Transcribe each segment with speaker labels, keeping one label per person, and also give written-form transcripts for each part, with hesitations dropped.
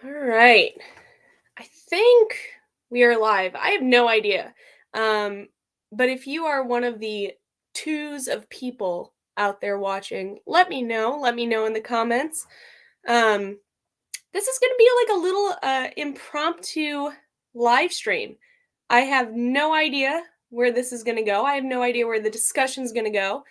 Speaker 1: All right. I think we are live. I have no idea. Um, but if you are one of the twos of people out there watching, let me know. Let me know in the comments. Um, this is going to be like a little impromptu live stream. I have no idea where this is going to go. I have no idea where the discussion is going to go.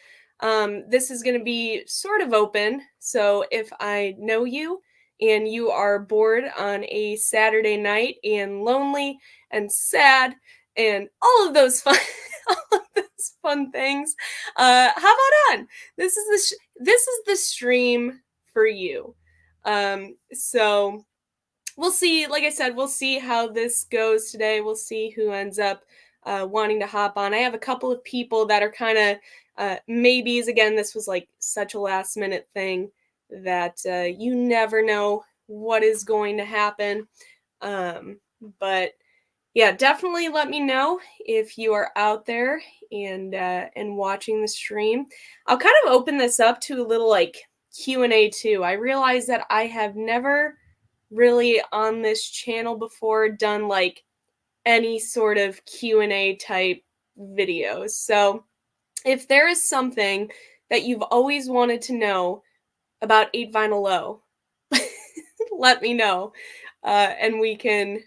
Speaker 1: This is going to be sort of open. So if I know you and you are bored on a Saturday night and lonely and sad and all of those fun, all of those fun things, how about on? This is the stream for you. So we'll see. Like I said, we'll see how this goes today. We'll see who ends up wanting to hop on. I have a couple of people that are kind of maybes. Again, this was like such a last minute thing that you never know what is going to happen. Um, but yeah, definitely let me know if you are out there and watching the stream. I'll kind of open this up to a little like Q&A too. I realize that I have never really on this channel before done like any sort of Q&A type videos. So, if there is something that you've always wanted to know about 8 Vinyl Low, let me know, and we can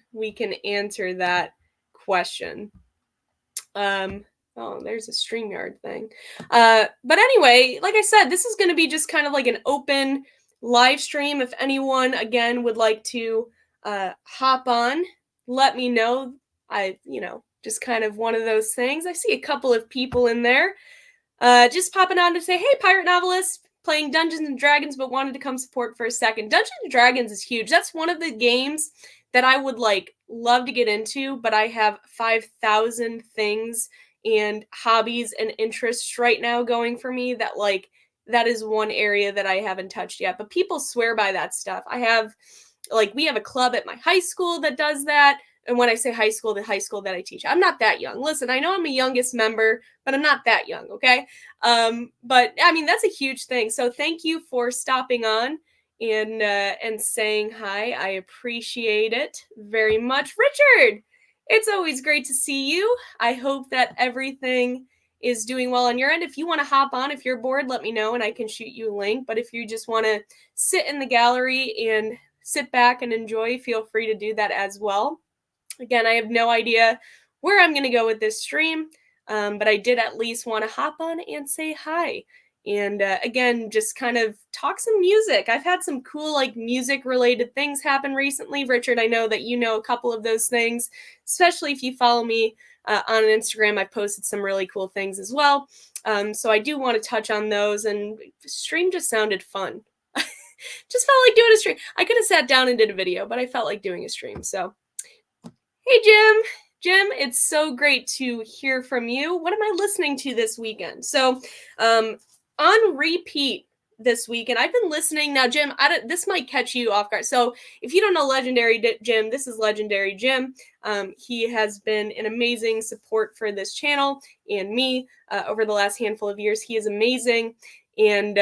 Speaker 1: answer that question. Oh, there's a StreamYard thing. But anyway, like I said, this is going to be just kind of like an open live stream. If anyone again would like to hop on, let me know. Just kind of one of those things. I see a couple of people in there. Just popping on to say, hey, Pirate Novelist, playing Dungeons and Dragons, but wanted to come support for a second. Dungeons and Dragons is huge. That's one of the games that I would like love to get into, but I have 5,000 things and hobbies and interests right now going for me that like that is one area that I haven't touched yet. But people swear by that stuff. We have a club at my high school that does that. And when I say high school, the high school that I teach, I'm not that young. Listen, I know I'm a youngest member, but I'm not that young, okay? But I mean, that's a huge thing. So thank you for stopping on and saying hi. I appreciate it very much. Richard, it's always great to see you. I hope that everything is doing well on your end. If you want to hop on, if you're bored, let me know and I can shoot you a link. But if you just want to sit in the gallery and sit back and enjoy, feel free to do that as well. Again, I have no idea where I'm going to go with this stream, but I did at least want to hop on and say hi. And again, just kind of talk some music. I've had some cool, like, music related things happen recently. Richard, I know that you know a couple of those things, especially if you follow me on Instagram. I've posted some really cool things as well. So I do want to touch on those. And stream just sounded fun. Just felt like doing a stream. I could have sat down and did a video, but I felt like doing a stream. So hey, Jim. Jim, it's so great to hear from you. What am I listening to this weekend? So, on repeat this week, and I've been listening now, Jim. This might catch you off guard. So, if you don't know Legendary Jim, this is Legendary Jim. He has been an amazing support for this channel and me over the last handful of years. He is amazing, and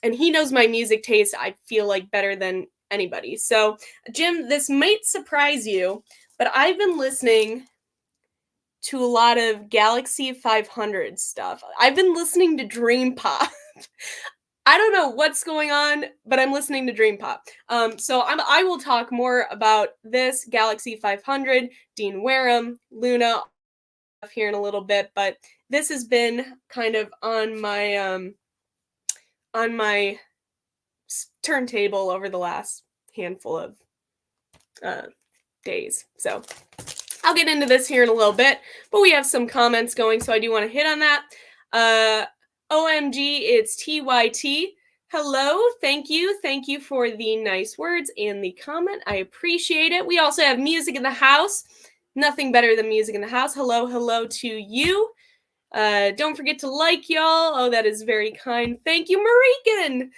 Speaker 1: he knows my music taste. I feel like better than anybody. So, Jim, this might surprise you. But I've been listening to a lot of Galaxy 500 stuff. I've been listening to Dream Pop. I don't know what's going on, but I'm listening to Dream Pop. So I will talk more about this Galaxy 500, Dean Wareham, Luna here in a little bit. But this has been kind of on my turntable over the last handful of days. So I'll get into this here in a little bit, but we have some comments going, so I do want to hit on that. OMG, it's TYT. Hello, thank you for the nice words and the comment. I appreciate it. We also have music in the house. Nothing better than music in the house. Hello to you. Don't forget to like, y'all. Oh, that is very kind. Thank you, Marican.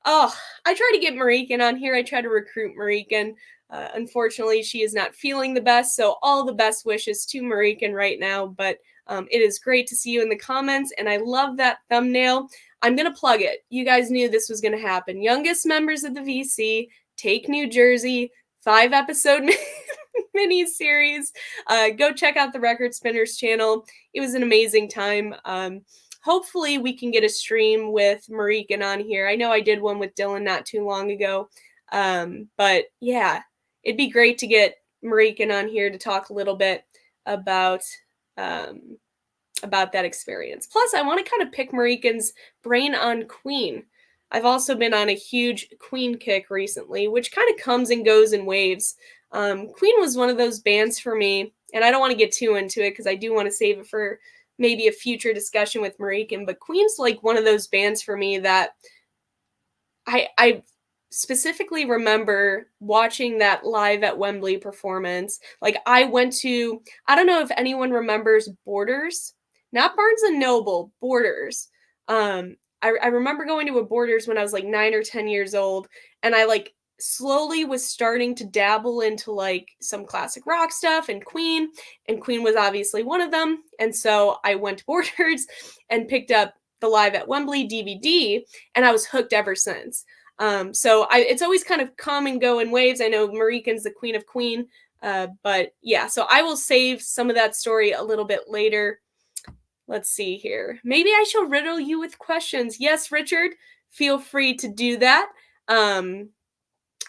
Speaker 1: Oh, I try to get Marican on here. I try to recruit Marican. Unfortunately, she is not feeling the best, so all the best wishes to Marican right now, but it is great to see you in the comments, and I love that thumbnail. I'm going to plug it. You guys knew this was going to happen. Youngest members of the VC, take New Jersey, 5-episode mini series. Go check out the Record Spinners channel. It was an amazing time. Hopefully we can get a stream with Marikan on here. I know I did one with Dylan not too long ago. But yeah, it'd be great to get Marikan on here to talk a little bit about that experience. Plus, I want to kind of pick Marikan's brain on Queen. I've also been on a huge Queen kick recently, which kind of comes and goes in waves. Queen was one of those bands for me, and I don't want to get too into it because I do want to save it for maybe a future discussion with Marikan, but Queen's like one of those bands for me that I specifically remember watching that live at Wembley performance. Like I don't know if anyone remembers Borders, not Barnes and Noble, Borders. I remember going to a Borders when I was like 9 or 10 years old, and I like slowly was starting to dabble into like some classic rock stuff and Queen was obviously one of them. And so I went to Borders and picked up the Live at Wembley DVD, and I was hooked ever since. It's always kind of come and go in waves. I know Marikan's the queen of Queen, but yeah, so I will save some of that story a little bit later. Let's see here. Maybe I shall riddle you with questions. Yes, Richard, feel free to do that.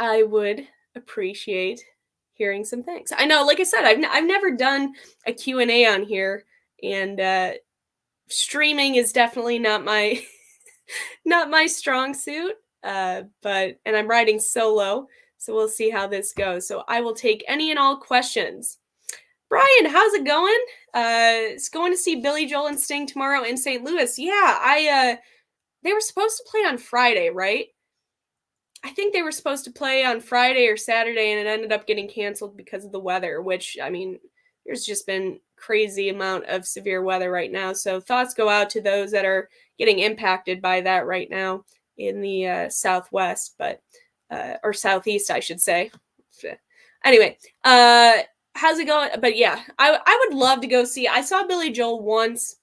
Speaker 1: I would appreciate hearing some things. I know, like I said, I've never done a Q&A on here, and streaming is definitely not my not my strong suit. And I'm riding solo, so we'll see how this goes. So I will take any and all questions. Brian, how's it going? It's going to see Billy Joel and Sting tomorrow in St. Louis. Yeah, they were supposed to play on Friday, right? I think they were supposed to play on Friday or Saturday, and it ended up getting canceled because of the weather, which, I mean, there's just been crazy amount of severe weather right now. So thoughts go out to those that are getting impacted by that right now in the Southwest, or Southeast, I should say. Anyway, how's it going? But yeah, I would love to go see. I saw Billy Joel once.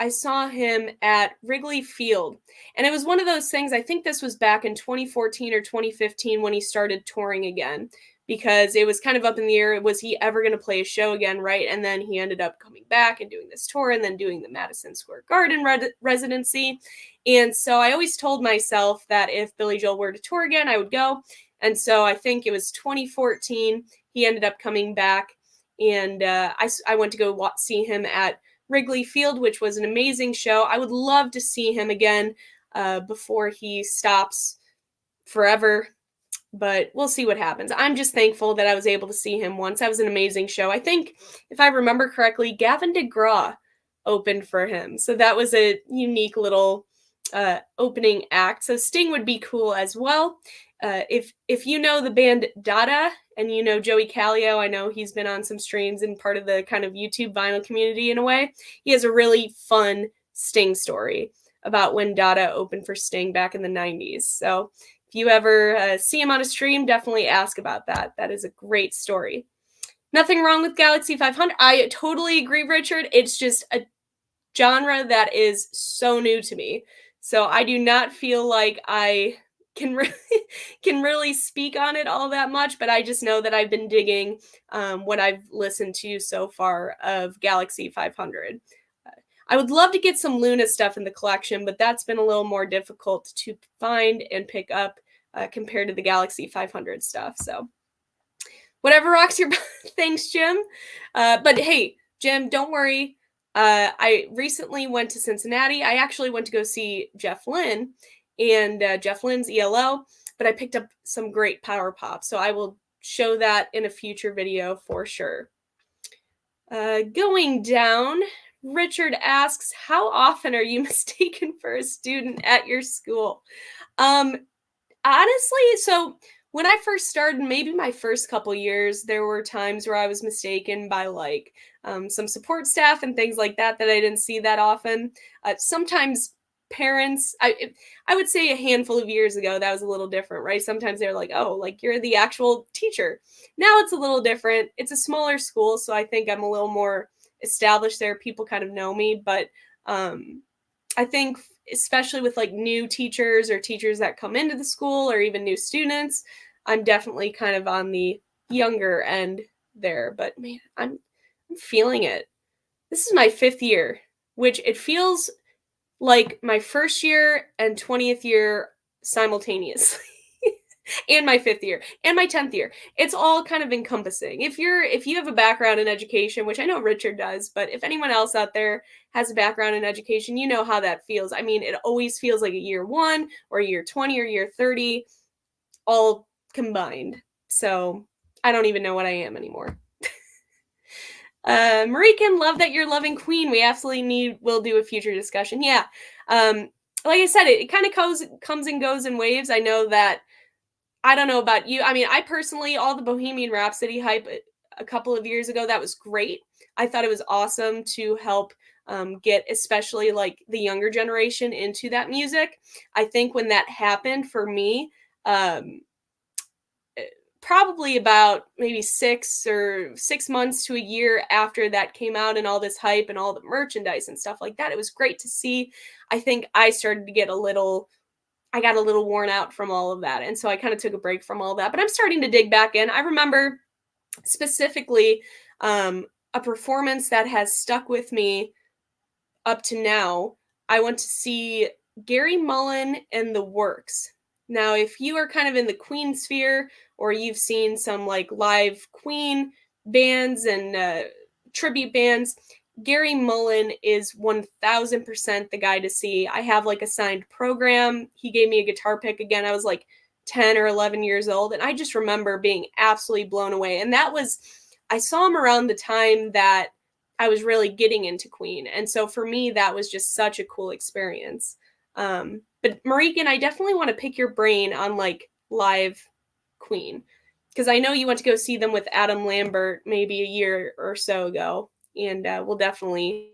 Speaker 1: I saw him at Wrigley Field, and it was one of those things. I think this was back in 2014 or 2015 when he started touring again, because it was kind of up in the air. Was he ever going to play a show again, right? And then he ended up coming back and doing this tour and then doing the Madison Square Garden residency. And so I always told myself that if Billy Joel were to tour again, I would go. And so I think it was 2014. He ended up coming back, and I went to go see him at Wrigley Field, which was an amazing show. I would love to see him again before he stops forever, but we'll see what happens. I'm just thankful that I was able to see him once. That was an amazing show. I think, if I remember correctly, Gavin DeGraw opened for him, so that was a unique little opening act. So Sting would be cool as well. If you know the band Dada and you know Joey Callio, I know he's been on some streams and part of the kind of YouTube vinyl community in a way. He has a really fun Sting story about when Dada opened for Sting back in the 90s. So if you ever see him on a stream, definitely ask about that. That is a great story. Nothing wrong with Galaxy 500. I totally agree, Richard. It's just a genre that is so new to me. So I do not feel like I can really speak on it all that much, but I just know that I've been digging what I've listened to so far of Galaxy 500. I would love to get some Luna stuff in the collection, but that's been a little more difficult to find and pick up compared to the Galaxy 500 stuff. So whatever rocks your thanks, Jim. But hey, Jim, don't worry. I recently went to Cincinnati. I actually went to go see Jeff Lynne and Jeff Lynne's ELO, but I picked up some great power pop. So I will show that in a future video for sure. Going down, Richard asks, how often are you mistaken for a student at your school? Honestly, so when I first started, maybe my first couple years, there were times where I was mistaken by like some support staff and things like that I didn't see that often. Sometimes parents, I would say a handful of years ago, that was a little different, right? Sometimes they're like, oh, like you're the actual teacher. Now it's a little different. It's a smaller school, so I think I'm a little more established there. People kind of know me, but I think especially with like new teachers or teachers that come into the school or even new students, I'm definitely kind of on the younger end there, but man, I'm feeling it. This is my 5th year, which it feels like my first year and 20th year simultaneously. And my 5th year and my 10th year. It's all kind of encompassing. If you have a background in education, which I know Richard does, but if anyone else out there has a background in education, you know how that feels. I mean, it always feels like a year 1 or a year 20 or year 30 all combined. So, I don't even know what I am anymore. Marican, love that you're loving Queen. We absolutely will do a future discussion. Yeah. Like I said, it kind of comes and goes in waves. I know that, I don't know about you. I mean, I personally, all the Bohemian Rhapsody hype a couple of years ago, that was great. I thought it was awesome to help get especially like the younger generation into that music. I think when that happened for me, um, probably about maybe 6 months to a year after that came out and all this hype and all the merchandise and stuff like that, it was great to see. I think I started to get I got a little worn out from all of that. And so I kind of took a break from all that, but I'm starting to dig back in. I remember specifically a performance that has stuck with me up to now. I went to see Gary Mullen and the Works. Now, if you are kind of in the Queen sphere or you've seen some like live Queen bands and tribute bands, Gary Mullen is 1000% the guy to see. I have like a signed program. He gave me a guitar pick again. I was like 10 or 11 years old, and I just remember being absolutely blown away. And I saw him around the time that I was really getting into Queen. And so for me, that was just such a cool experience. But Marican, I definitely want to pick your brain on like live Queen, because I know you went to go see them with Adam Lambert maybe a year or so ago, and we'll definitely.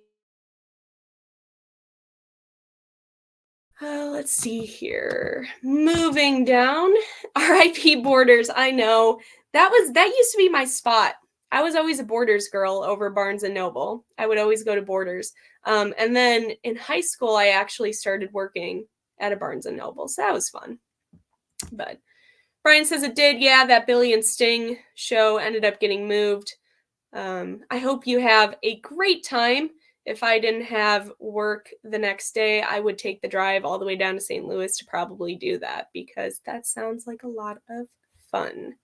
Speaker 1: Let's see here. Moving down, R.I.P. Borders. I know that used to be my spot. I was always a Borders girl over Barnes and Noble. I would always go to Borders. And then in high school, I actually started working at a Barnes and Noble, so that was fun. But Brian says it did. Yeah, that Billy and Sting show ended up getting moved. I hope you have a great time. If I didn't have work the next day, I would take the drive all the way down to St. Louis to probably do that, because that sounds like a lot of fun.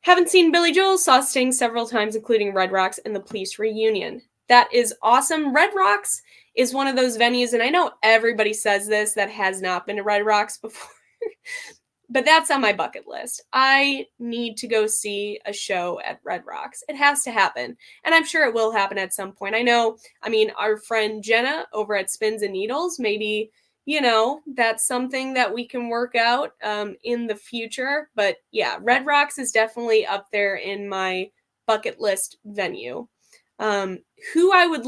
Speaker 1: Haven't seen Billy Joel, saw Sting several times, including Red Rocks and the Police reunion. That is awesome. Red Rocks is one of those venues, and I know everybody says this that has not been to Red Rocks before, but that's on my bucket list. I need to go see a show at Red Rocks. It has to happen. And I'm sure it will happen at some point. I mean, our friend Jenna over at Spins and Needles, maybe, that's something that we can work out in the future. But yeah, Red Rocks is definitely up there in my bucket list venue. Who I would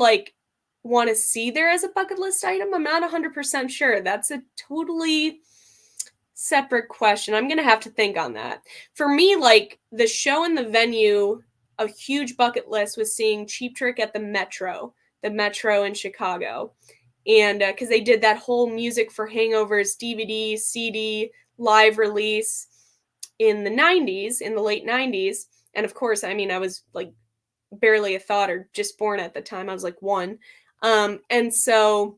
Speaker 1: want to see there as a bucket list item, I'm not 100% sure. That's a totally separate question. I'm gonna have to think on that. For me, like the show and the venue, a huge bucket list was seeing Cheap Trick at the Metro in Chicago, and because they did that whole Music for Hangovers DVD, CD live release in the late 90s, and of course, I mean, I was like barely a thought or just born at the time. I was like 1, and so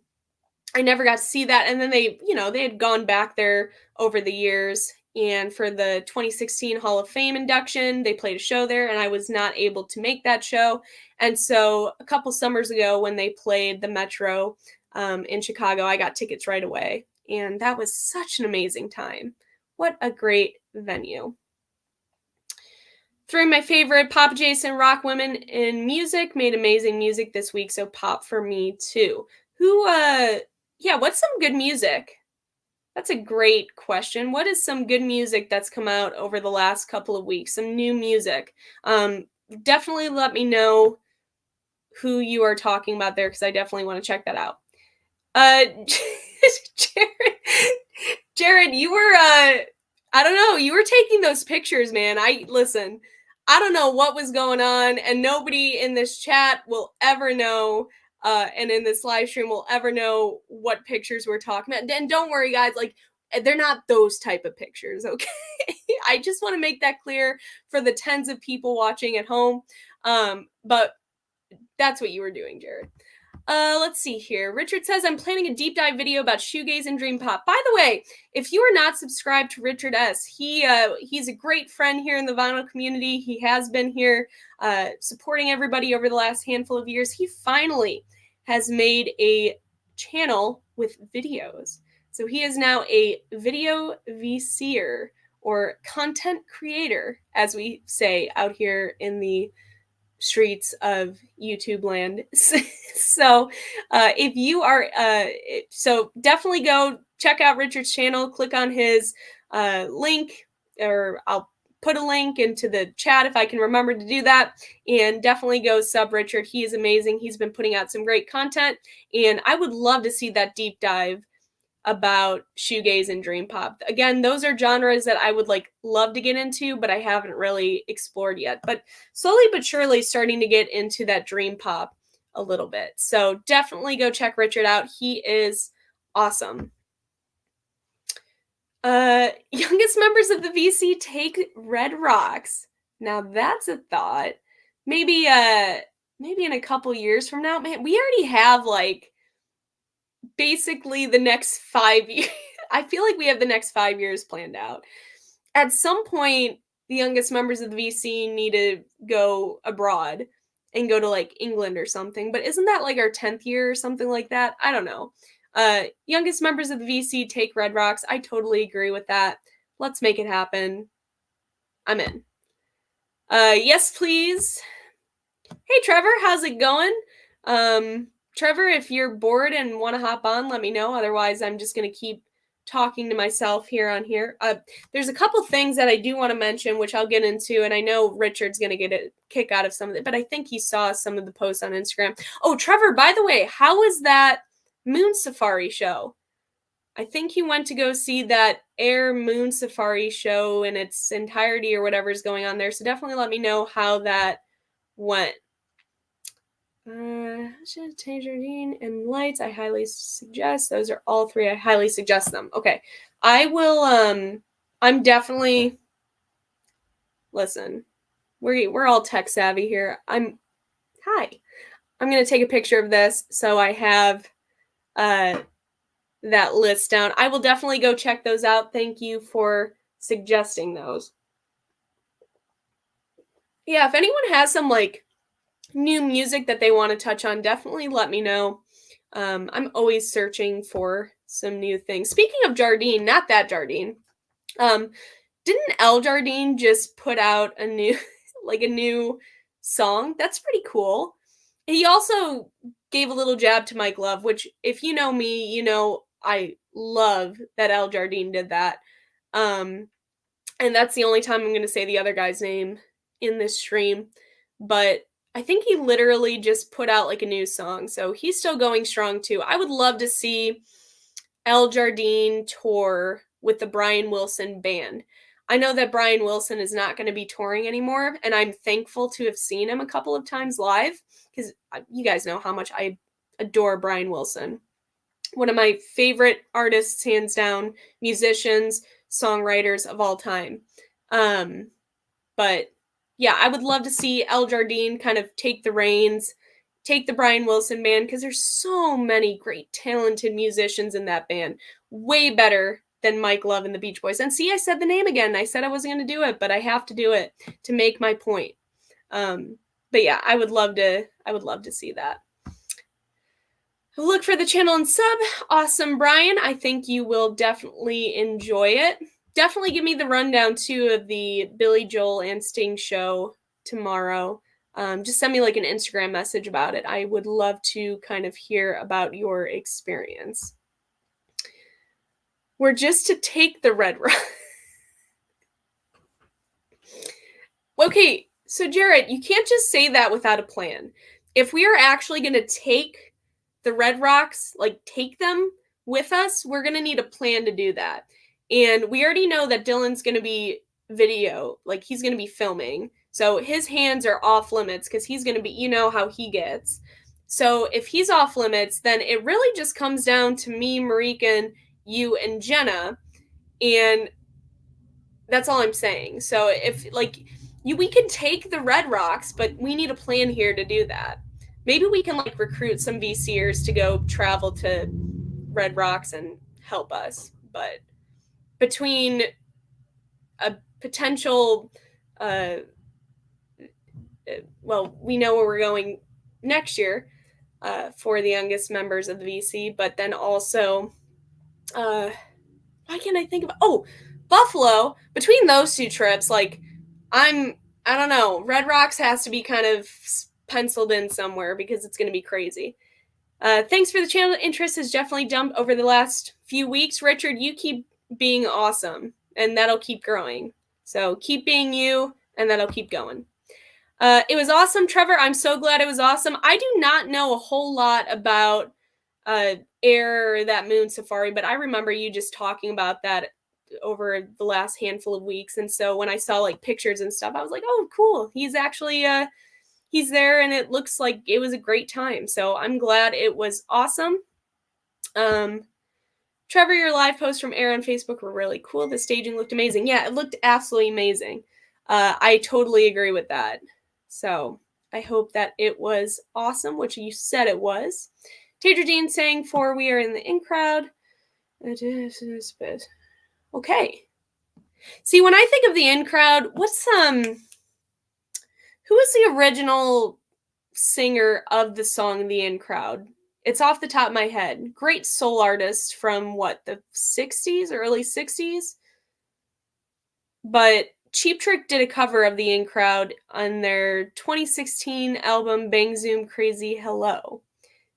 Speaker 1: I never got to see that. And then they had gone back there over the years. And for the 2016 Hall of Fame induction, they played a show there, and I was not able to make that show. And so a couple summers ago, when they played the Metro in Chicago, I got tickets right away. And that was such an amazing time. What a great venue. 3 of my favorite Pop Jason rock women in music made amazing music this week, so pop for me too. What's some good music? That's a great question. What is some good music that's come out over the last couple of weeks? Some new music. Definitely let me know who you are talking about there, because I definitely want to check that out. Jared, you were, I don't know, you were taking those pictures, man. Listen, I don't know what was going on, and nobody in this chat will ever know, and in this live stream will ever know what pictures we're talking about. And don't worry, guys, like, they're not those type of pictures, okay? I just want to make that clear for the tens of people watching at home. But that's what you were doing, Jared. Let's see here. Richard says, I'm planning a deep dive video about shoegaze and dream pop. By the way, if you are not subscribed to Richard S., he's a great friend here in the vinyl community. He has been here supporting everybody over the last handful of years. He finally has made a channel with videos. So he is now a video VCer, or content creator, as we say out here in the streets of YouTube land. So if you are, so definitely go check out Richard's channel, click on his link, or I'll put a link into the chat if I can remember to do that, and definitely go sub Richard. He is amazing. He's been putting out some great content, and I would love to see that deep dive about shoegaze and dream pop. Again, those are genres that I would love to get into, but I haven't really explored yet. But slowly but surely starting to get into that dream pop a little bit. So definitely go check Richard out. He is awesome. Youngest members of the VC take red rocks. Now that's a thought. Maybe in a couple years from now. Man, we already have basically the next 5 years. I feel like we have the next 5 years planned out. At some point, the youngest members of the VC need to go abroad and go to England or something. But isn't that our 10th year or something like that? I don't know. Youngest members of the VC take red rocks. I totally agree with that. Let's make it happen. I'm in. Yes, please. Hey, Trevor, how's it going? Trevor, if you're bored and want to hop on, let me know. Otherwise, I'm just going to keep talking to myself here on here. There's a couple things that I do want to mention, which I'll get into, and I know Richard's going to get a kick out of some of it, but I think he saw some of the posts on Instagram. Oh, Trevor, by the way, how was that Moon Safari show? I think you went to go see that Air Moon Safari show in its entirety or whatever's going on there, so definitely let me know how that went. Tangerine and lights, I highly suggest. Those are all three. I highly suggest them. Okay. I will, I'm definitely, listen, we're all tech savvy here. I'm going to take a picture of this so I have that list down. I will definitely go check those out. Thank you for suggesting those. Yeah, if anyone has some new music that they want to touch on, definitely let me know. I'm always searching for some new things. Speaking of Jardine, not that Jardine, didn't El Jardine just put out a new a new song? That's pretty cool. He also gave a little jab to Mike Love, which if you know me, you know I love that El Jardine did that. And that's the only time I'm going to say the other guy's name in this stream, but I think he literally just put out a new song, so he's still going strong too. I would love to see El Jardine tour with the Brian Wilson band. I know that Brian Wilson is not going to be touring anymore, and I'm thankful to have seen him a couple of times live, because you guys know how much I adore Brian Wilson. One of my favorite artists, hands down, musicians, songwriters of all time. But yeah, I would love to see El Jardine kind of take the reins, take the Brian Wilson band, because there's so many great, talented musicians in that band. Way better than Mike Love and the Beach Boys. And see, I said the name again. I said I wasn't going to do it, but I have to do it to make my point. But yeah, I would love to see that. Look for the channel and sub. Awesome, Brian. I think you will definitely enjoy it. Definitely give me the rundown, too, of the Billy Joel and Sting show tomorrow. Just send me an Instagram message about it. I would love to kind of hear about your experience. We're just to take the red rock. Okay, so Jared, you can't just say that without a plan. If we are actually going to take the red rocks, take them with us, we're going to need a plan to do that. And we already know that Dylan's going to be video, he's going to be filming. So his hands are off limits because he's going to be, you know how he gets. So if he's off limits, then it really just comes down to me, Marika, you, and Jenna. And that's all I'm saying. So if like we could take the Red Rocks, but we need a plan here to do that. Maybe we can like recruit some VCers to go travel to Red Rocks and help us. But between a potential, well, we know where we're going next year for the youngest members of the VC, but then also, why can't I think of? Oh, Buffalo. Between those two trips, like I don't know. Red Rocks has to be kind of penciled in somewhere because it's going to be crazy. Thanks for the channel. Interest has definitely jumped over the last few weeks. Richard, you keep being awesome, and that'll keep growing. So keep being you, and that'll keep going. It was awesome, Trevor. I'm so glad it was awesome. I do not know a whole lot about Air or that Moon Safari, but I remember you just talking about that over the last handful of weeks. And so when I saw like pictures and stuff, I was like, oh, cool. He's actually he's there, and it looks like it was a great time. So I'm glad it was awesome. Trevor, your live posts from Air on Facebook were really cool. The staging looked amazing. Yeah, it looked absolutely amazing. I totally agree with that. So I hope that it was awesome, which you said it was. Tater Dean saying for we are in the in crowd. Okay. See, when I think of the in crowd, what's who was the original singer of the song The In Crowd? It's off the top of my head. Great soul artist from what, the 60s or early 60s? But Cheap Trick did a cover of The In Crowd on their 2016 album Bang Zoom Crazy Hello.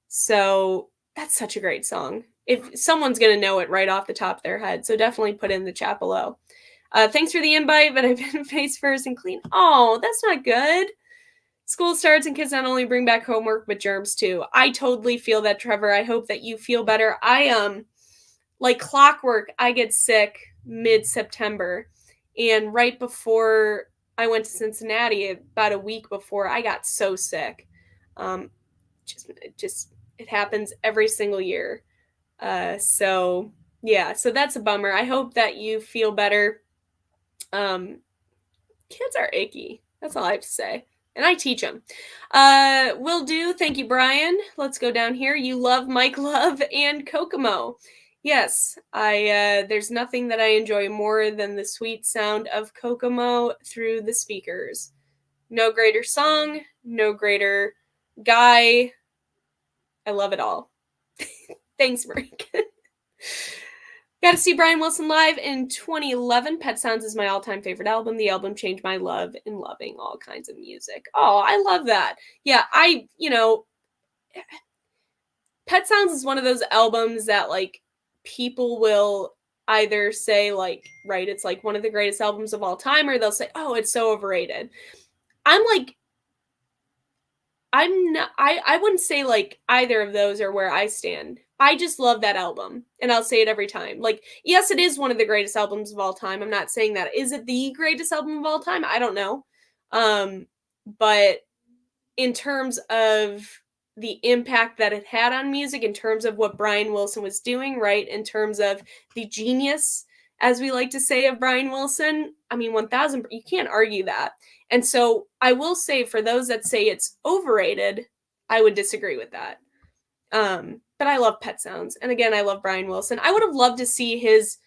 Speaker 1: So that's such a great song. If someone's going to know it right off the top of their head, so definitely put in the chat below. Thanks for the invite, but I've been face first and clean. Oh, that's not good. School starts and kids not only bring back homework, but germs too. I totally feel that, Trevor. I hope that you feel better. I like clockwork, I get sick mid-September. And right before I went to Cincinnati, about a week before, I got so sick. It happens every single year. So yeah, so that's a bummer. I hope that you feel better. Kids are icky. That's all I have to say. And I teach them. Will do. Thank you, Brian. Let's go down here. You love Mike Love and Kokomo. Yes, there's nothing that I enjoy more than the sweet sound of Kokomo through the speakers. No greater song, no greater guy. I love it all. Thanks, Marika. Got to see Brian Wilson live in 2011. Pet Sounds is my all-time favorite album. The album changed my love in loving all kinds of music. Oh, I love that. Yeah, Pet Sounds is one of those albums that, like, people will either say, like, right, it's, like, one of the greatest albums of all time, or they'll say, oh, it's so overrated. I wouldn't say, like, either of those are where I stand. I just love that album, and I'll say it every time. Like, yes, it is one of the greatest albums of all time. I'm not saying that. Is it the greatest album of all time? I don't know. But in terms of the impact that it had on music, in terms of what Brian Wilson was doing, right? In terms of the genius, as we like to say, of Brian Wilson, I mean, 1000, you can't argue that. And so I will say, for those that say it's overrated, I would disagree with that. But I love Pet Sounds. And again, I love Brian Wilson. I would have loved to see his,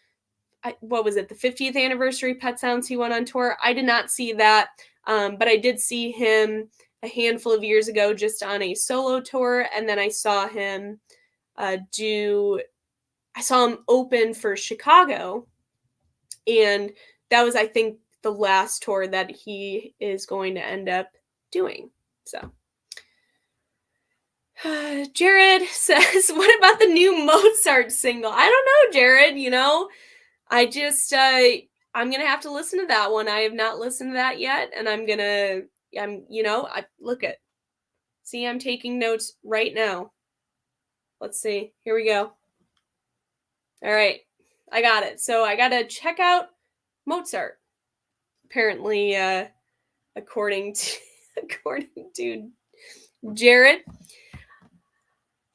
Speaker 1: what was it, the 50th anniversary Pet Sounds he went on tour. I did not see that, but I did see him a handful of years ago just on a solo tour. And then I saw him open for Chicago. And that was, I think, the last tour that he is going to end up doing. So Jared says, what about the new Mozart single? I don't know, Jared. I just I'm gonna have to listen to that one. I have not listened to that yet, and I'm taking notes right now. Let's see. Here we go. All right, I got it. So I gotta check out Mozart. Apparently, according to Jared.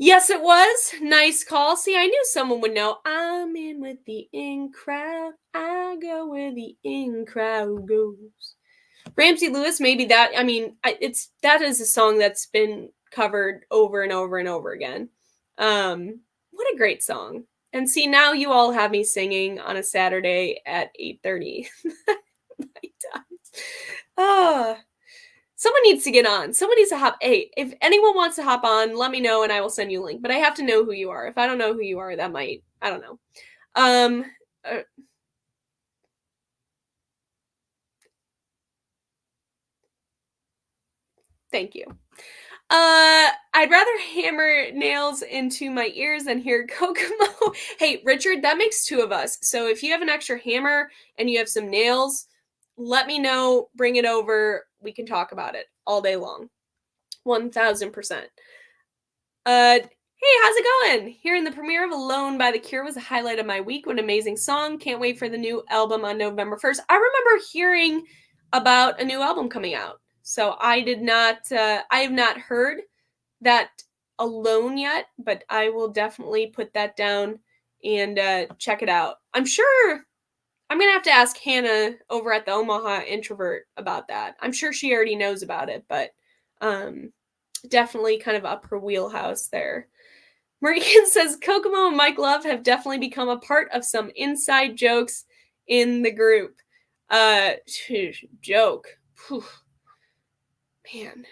Speaker 1: Yes, it was. Nice call. See, I knew someone would know. I'm in with the in crowd. I go where the in crowd goes. Ramsey Lewis, maybe that. I mean, that is a song that's been covered over and over and over again. What a great song! And see, now you all have me singing on a Saturday at 8:30. My God. Oh, someone needs to get on. Someone needs to hop. Hey, if anyone wants to hop on, let me know and I will send you a link. But I have to know who you are. If I don't know who you are, that might, I don't know. Uh, Thank you. I'd rather hammer nails into my ears than hear Kokomo. Hey, Richard, that makes two of us. So if you have an extra hammer and you have some nails, let me know. Bring it over. We can talk about it all day long. 1000%. Hey, how's it going? Hearing the premiere of Alone by The Cure was a highlight of my week. What an amazing song. Can't wait for the new album on November 1st. I remember hearing about a new album coming out. So I have not heard that Alone yet, but I will definitely put that down and check it out. I'm sure I'm going to have to ask Hannah over at the Omaha Introvert about that. I'm sure she already knows about it, but definitely kind of up her wheelhouse there. Marian says Kokomo and Mike Love have definitely become a part of some inside jokes in the group. Joke. Whew. Man.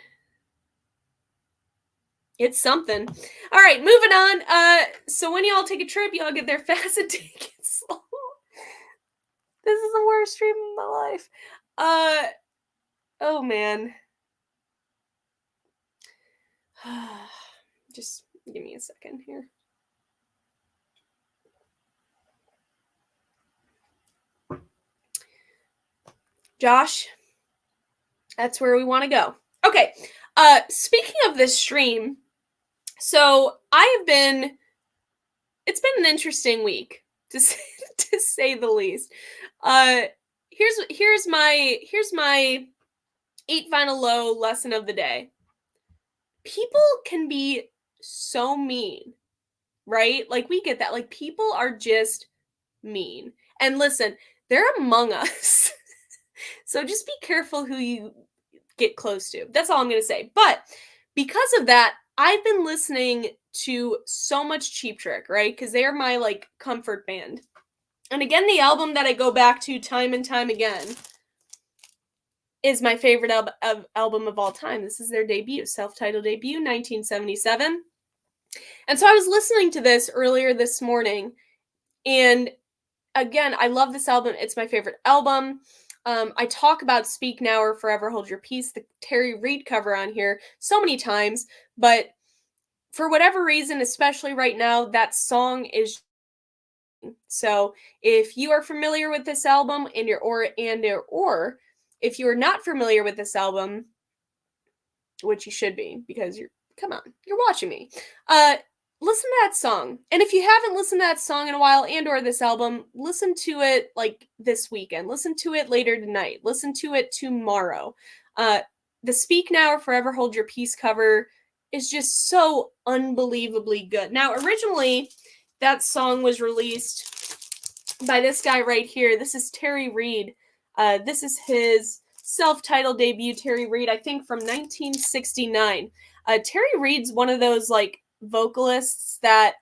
Speaker 1: It's something. All right, moving on. So when y'all take a trip, y'all get there fast and take it slow. This is the worst dream of my life. Oh man. Just give me a second here. Josh, that's where we want to go. Okay. Speaking of this stream, so it's been an interesting week to say the least. Here's my 8 final low lesson of the day. People can be so mean, right? Like we get that. Like people are just mean. And listen, they're among us. So just be careful who you get close to. That's all I'm going to say. But because of that, I've been listening to so much Cheap Trick, right? Because they're my like comfort band. And again, the album that I go back to time and time again is my favorite album of all time. This is their debut, self-titled debut, 1977. And so I was listening to this earlier this morning, and again, I love this album. It's my favorite album. I talk about Speak Now or Forever Hold Your Peace, the Terry Reid cover on here, so many times, but for whatever reason, especially right now, that song is. So if you are familiar with this album or if you are not familiar with this album, which you should be because you're watching me. Listen to that song. And if you haven't listened to that song in a while or this album, listen to it like this weekend. Listen to it later tonight. Listen to it tomorrow. The Speak Now or Forever Hold Your Peace cover is just so unbelievably good. Now, originally, that song was released by this guy right here. This is Terry Reid. This is his self-titled debut, Terry Reid, I think from 1969. Terry Reid's one of those like vocalists that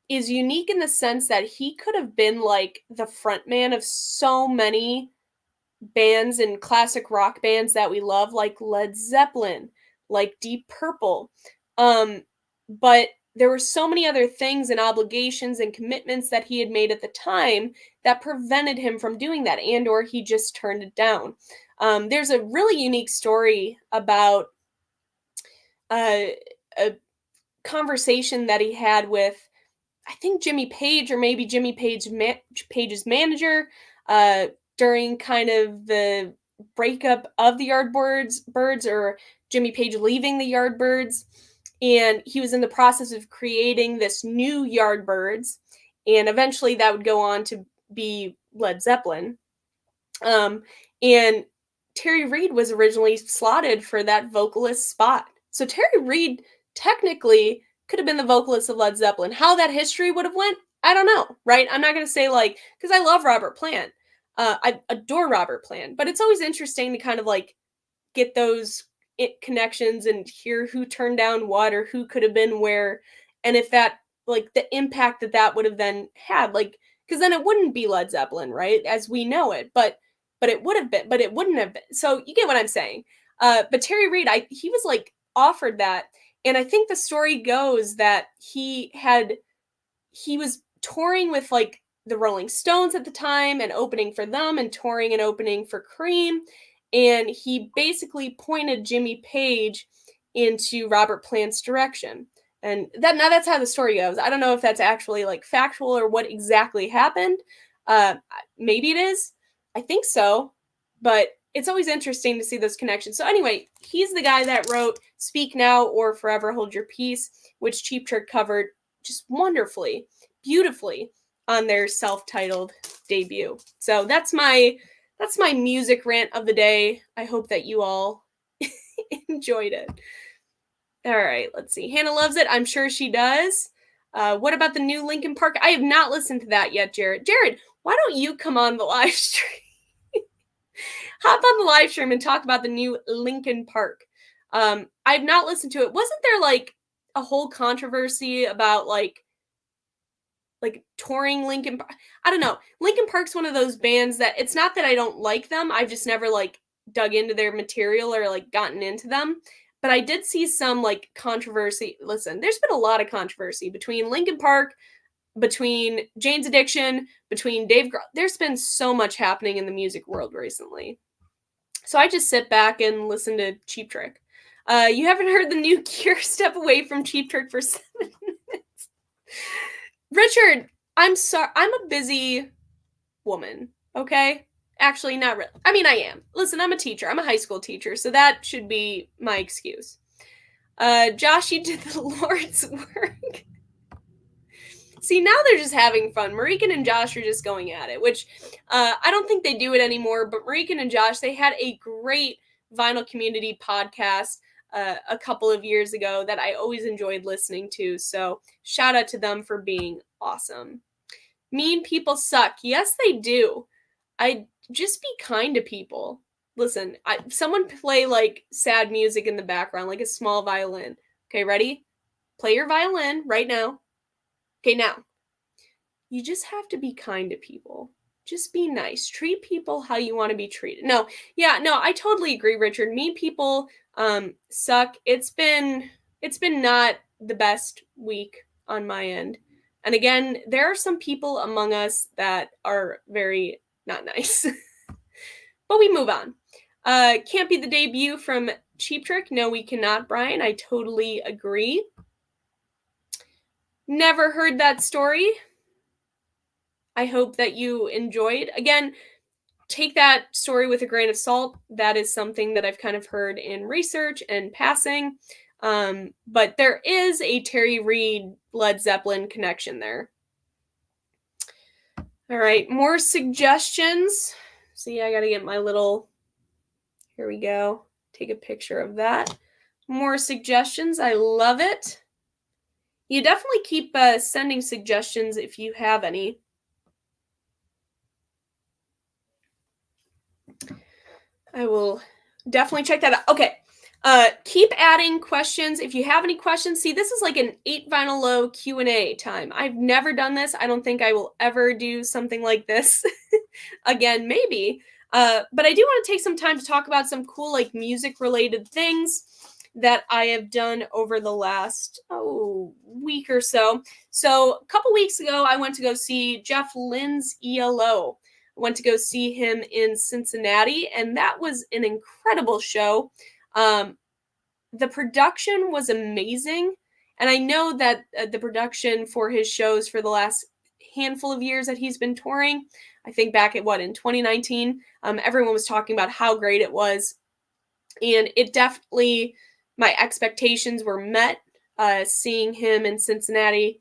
Speaker 1: is unique in the sense that he could have been like the frontman of so many bands and classic rock bands that we love, like Led Zeppelin, like Deep Purple. But there were so many other things and obligations and commitments that he had made at the time that prevented him from doing that, or he just turned it down. There's a really unique story about a conversation that he had with, I think, Jimmy Page, or maybe Jimmy Page's manager, during kind of the breakup of the Yardbirds, or Jimmy Page leaving the Yardbirds. And he was in the process of creating this new Yardbirds, and eventually that would go on to be Led Zeppelin. And Terry Reid was originally slotted for that vocalist spot. So Terry Reid technically could have been the vocalist of Led Zeppelin. How that history would have went, I don't know, right? I'm not going to say like, because I love Robert Plant. I adore Robert Plant, but it's always interesting to kind of like get those connections and hear who turned down what or who could have been where, and if that, like, the impact that would have then had, like, because then it wouldn't be Led Zeppelin, right, as we know it, but it would have been, but it wouldn't have been. So you get what I'm saying. But Terry Reid, he was like offered that, and I think the story goes that he was touring with like the Rolling Stones at the time and opening for them and touring and opening for Cream. And he basically pointed Jimmy Page into Robert Plant's direction. And now that's how the story goes. I don't know if that's actually like factual or what exactly happened. Maybe it is. I think so. But it's always interesting to see those connections. So anyway, he's the guy that wrote Speak Now or Forever Hold Your Peace, which Cheap Trick covered just wonderfully, beautifully on their self-titled debut. So that's my music rant of the day. I hope that you all enjoyed it. All right, let's see. Hannah loves it. I'm sure she does. What about the new Linkin Park? I have not listened to that yet, Jared. Jared, why don't you come on the live stream? Hop on the live stream and talk about the new Linkin Park. I've not listened to it. Wasn't there like a whole controversy about like touring Linkin Park? I don't know. Linkin Park's one of those bands that it's not that I don't like them. I've just never like dug into their material or like gotten into them. But I did see some like controversy. Listen, there's been a lot of controversy between Linkin Park, between Jane's Addiction, between Dave Grohl. There's been so much happening in the music world recently. So I just sit back and listen to Cheap Trick. You haven't heard the new Cure? Step away from Cheap Trick for 7 minutes. Richard, I'm sorry. I'm a busy woman, okay? Actually, not really. I mean, I am. Listen, I'm a teacher. I'm a high school teacher, so that should be my excuse. Josh, you did the Lord's work. See, now they're just having fun. Marikan and Josh are just going at it, which I don't think they do it anymore, but Marikan and Josh, they had a great vinyl community podcast a couple of years ago that I always enjoyed listening to, so shout out to them for being awesome. Mean people suck. Yes, they do. I just be kind to people. Listen, someone play like sad music in the background, like a small violin. Okay, ready? Play your violin right now. Okay, now, you just have to be kind to people. Just be nice. Treat people how you want to be treated. No, I totally agree, Richard. Mean people suck. It's been not the best week on my end. And again, there are some people among us that are very not nice. But we move on. Can't be the debut from Cheap Trick. No, we cannot, Brian. I totally agree. Never heard that story. I hope that you enjoyed. Again, take that story with a grain of salt. That is something that I've kind of heard in research and passing. But there is a Terry Reid Led Zeppelin connection there. All right, more suggestions. See, I got to get my little, here we go. Take a picture of that. More suggestions. I love it. You definitely keep sending suggestions if you have any. I will definitely check that out. Okay. Keep adding questions. If you have any questions, see, this is like an 8 Vinyl Low Q&A time. I've never done this. I don't think I will ever do something like this again, maybe. But I do want to take some time to talk about some cool, like, music-related things that I have done over the last week or so. So a couple weeks ago, I went to go see Jeff Lynne's ELO. I went to go see him in Cincinnati, and that was an incredible show. The production was amazing, and I know that the production for his shows for the last handful of years that he's been touring, I think back at in 2019, everyone was talking about how great it was, and it definitely, my expectations were met seeing him in Cincinnati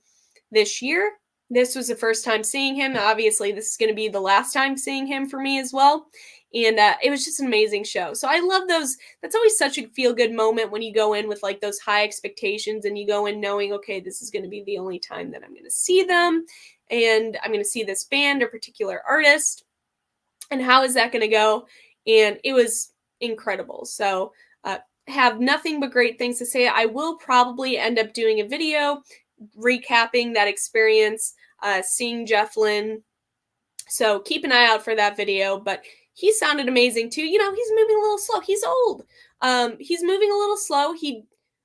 Speaker 1: this year. This was the first time seeing him. Obviously, this is going to be the last time seeing him for me as well. And it was just an amazing show. So I love those. That's always such a feel-good moment when you go in with like those high expectations and you go in knowing, okay, this is going to be the only time that I'm going to see them. And I'm going to see this band or particular artist. And how is that going to go? And it was incredible. So have nothing but great things to say. I will probably end up doing a video recapping that experience, seeing Jeff Lynne. So keep an eye out for that video. But he sounded amazing too. You know, he's moving a little slow. He's old. He's moving a little slow.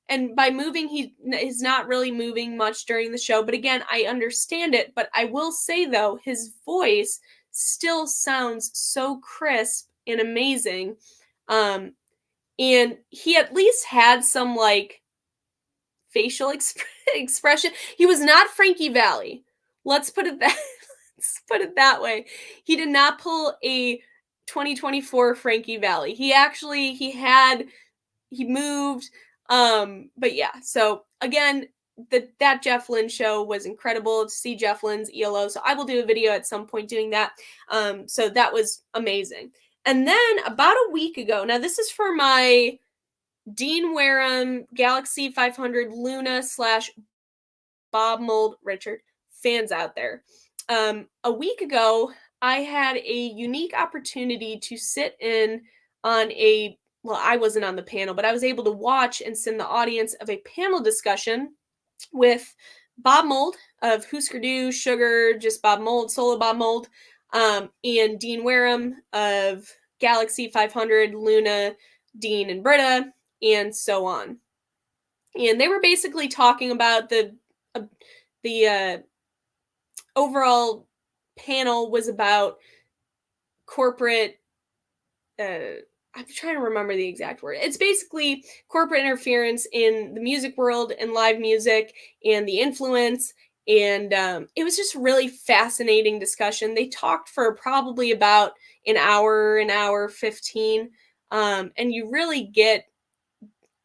Speaker 1: And by moving, he is not really moving much during the show. But again, I understand it. But I will say though, his voice still sounds so crisp and amazing. And he at least had some like facial expression. He was not Frankie Valli. Let's put it that way. He did not pull a 2024 Frankie Valli. He moved. But yeah, so again, that Jeff Lynne show was incredible to see Jeff Lynne's ELO. So I will do a video at some point doing that. So that was amazing. And then about a week ago, now this is for my Dean Wareham Galaxy 500 Luna / Bob Mould Richard fans out there. A week ago, I had a unique opportunity to sit in on I wasn't on the panel, but I was able to watch and sit in the audience of a panel discussion with Bob Mould of Husker Du, Sugar, just Bob Mould, solo Bob Mould, and Dean Wareham of Galaxy 500, Luna, Dean and Britta, and so on. And they were basically talking about the overall panel was about corporate, I'm trying to remember the exact word. It's basically corporate interference in the music world and live music and the influence. And it was just a really fascinating discussion. They talked for probably about an hour 15. And you really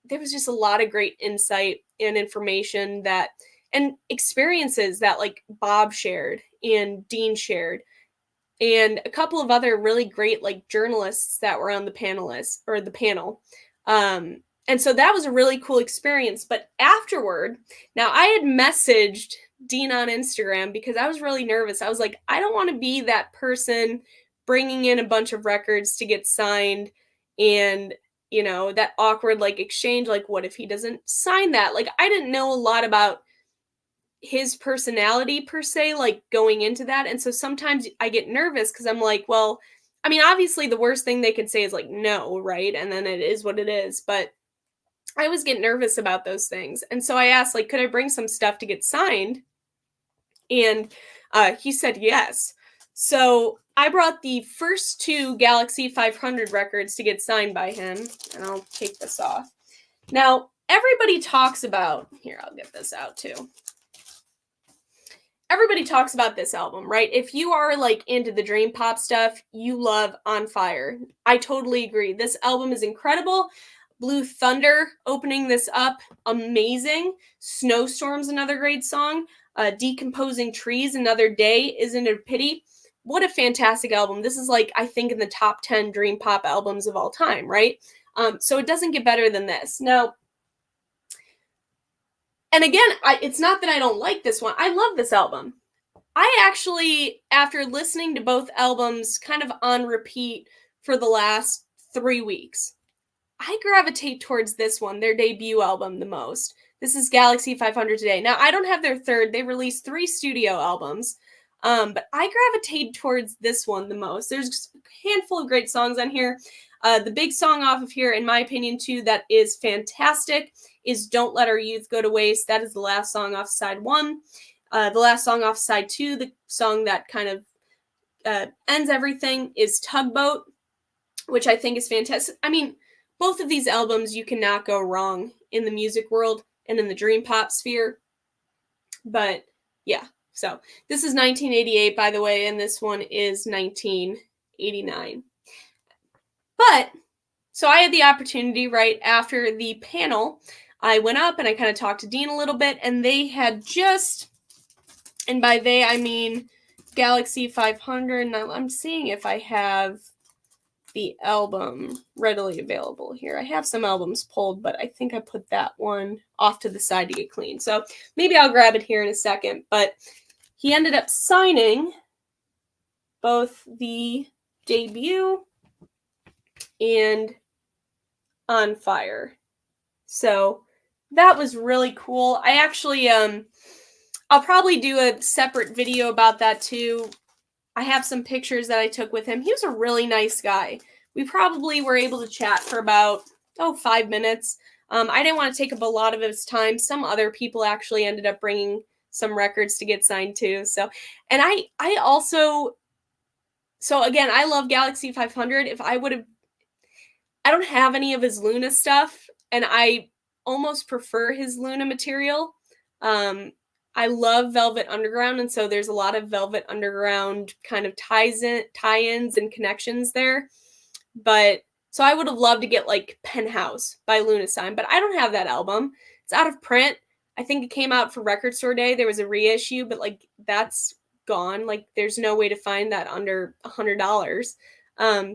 Speaker 1: there was just a lot of great insight and information and experiences that like Bob shared and Dean shared, and a couple of other really great like journalists that were on the panel. And so that was a really cool experience. But afterward, now I had messaged Dean on Instagram because I was really nervous. I was like, I don't want to be that person bringing in a bunch of records to get signed and, you know, that awkward like exchange. Like, what if he doesn't sign that? Like, I didn't know a lot about his personality per se, like going into that. And so sometimes I get nervous because I'm like, well, I mean, obviously the worst thing they could say is like, no, right? And then it is what it is. But I always get nervous about those things. And so I asked, like, could I bring some stuff to get signed? And he said yes. So I brought the first 2 Galaxy 500 records to get signed by him. And I'll take this off. Now, everybody talks about, here, I'll get this out too. Everybody talks about this album, right? If you are like into the dream pop stuff, you love On Fire. I totally agree. This album is incredible. Blue Thunder opening this up, amazing. Snowstorm's another great song. Decomposing Trees, Another Day, Isn't It a Pity? What a fantastic album. This is like, I think, in the top 10 dream pop albums of all time, right? So it doesn't get better than this. Now, and again, it's not that I don't like this one. I love this album. I actually, after listening to both albums kind of on repeat for the last 3 weeks, I gravitate towards this one, their debut album, the most. This is Galaxy 500 Today. Now, I don't have their third. They released 3 studio albums, but I gravitate towards this one the most. There's a handful of great songs on here. The big song off of here, in my opinion, too, that is fantastic is Don't Let Our Youth Go to Waste. That is the last song off side 1. The last song off side 2, the song that kind of ends everything, is Tugboat, which I think is fantastic. I mean, both of these albums, you cannot go wrong in the music world and in the dream pop sphere. But yeah, so this is 1988, by the way, and this one is 1989. But, so I had the opportunity right after the panel. I went up and I kind of talked to Dean a little bit, and they had just And by they, I mean Galaxy 500. Now I'm seeing if I have the album readily available here. I have some albums pulled, but I think I put that one off to the side to get clean. So maybe I'll grab it here in a second. But he ended up signing both the debut and On Fire. So that was really cool. I actually, I'll probably do a separate video about that too. I have some pictures that I took with him. He was a really nice guy. We probably were able to chat for about, 5 minutes. I didn't want to take up a lot of his time. Some other people actually ended up bringing some records to get signed too. So, and I also, so again, I love Galaxy 500. If I would have, I don't have any of his Luna stuff, and I almost prefer his Luna material. I love Velvet Underground, and so there's a lot of Velvet Underground kind of tie-ins and connections there. But so I would have loved to get like Penthouse by Luna signed, but I don't have that album. It's out of print. I think it came out for Record Store Day. There was a reissue, but like that's gone. Like there's no way to find that under $100.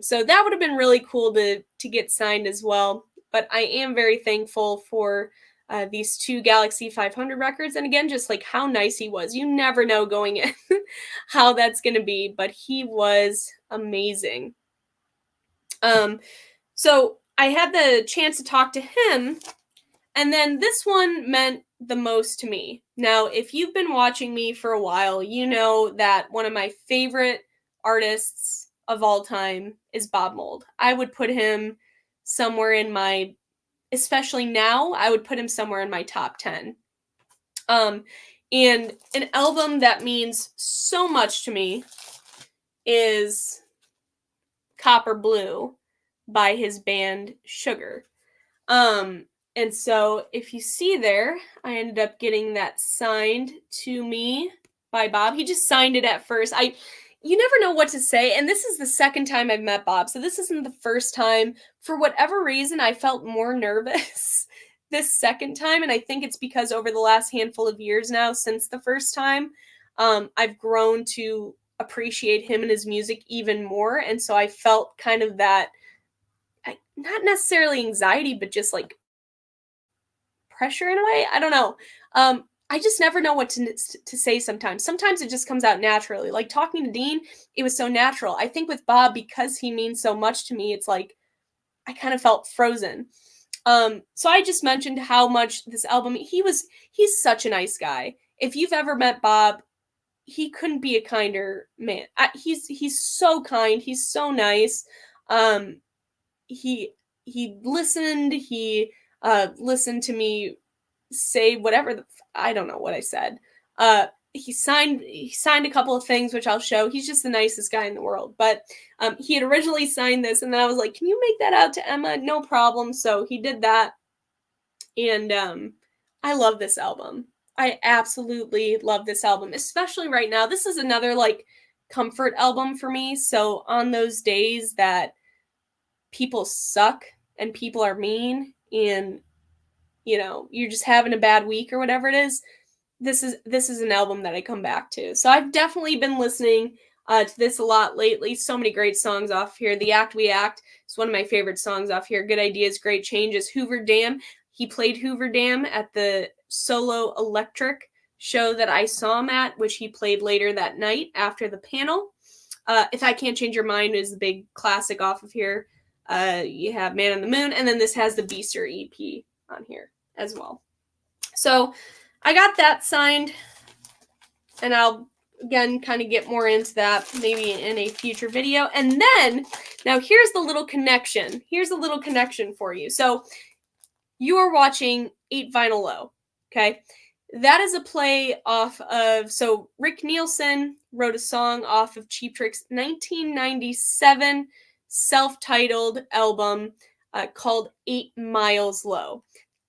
Speaker 1: So that would have been really cool to get signed as well. But I am very thankful for these two Galaxy 500 records. And again, just like how nice he was. You never know going in how that's going to be, but he was amazing. So I had the chance to talk to him, and then this one meant the most to me. Now, if you've been watching me for a while, you know that one of my favorite artists of all time is Bob Mould. I would put him somewhere in my, especially now, I would put him somewhere in my top 10. And an album that means so much to me is Copper Blue by his band Sugar. And so if you see there, I ended up getting that signed to me by Bob. He just signed it at first. You never know what to say, and this is the second time I've met Bob, so this isn't the first time. For whatever reason, I felt more nervous this second time, and I think it's because over the last handful of years now, since the first time, I've grown to appreciate him and his music even more, and so I felt kind of that, not necessarily anxiety, but just like pressure in a way. I don't know. I just never know what to say sometimes. Sometimes it just comes out naturally. Like talking to Dean, it was so natural. I think with Bob, because he means so much to me, it's like I kind of felt frozen. So I just mentioned how much this album, he's such a nice guy. If you've ever met Bob, he couldn't be a kinder man. He's so kind. He's so nice. He listened. He listened to me say whatever. I don't know what I said. He signed a couple of things, which I'll show. He's just the nicest guy in the world. But he had originally signed this, and then I was like, "Can you make that out to Emma?" No problem. So he did that, and I love this album. I absolutely love this album, especially right now. This is another like comfort album for me. So on those days that people suck and people are mean and you're just having a bad week or whatever it is, this is an album that I come back to. So I've definitely been listening to this a lot lately. So many great songs off here. The Act We Act is one of my favorite songs off here. Good Ideas, Great Changes. Hoover Dam. He played Hoover Dam at the Solo Electric show that I saw him at, which he played later that night after the panel. If I Can't Change Your Mind is the big classic off of here. You have Man on the Moon, and then this has the Beaster EP on here as well. So I got that signed, and I'll again kind of get more into that maybe in a future video. And then now here's the little connection. Here's a little connection for you. So you are watching 8 Vinyl Low, okay? That is a play off of, so Rick Nielsen wrote a song off of Cheap Trick's 1997 self-titled album called 8 Miles Low.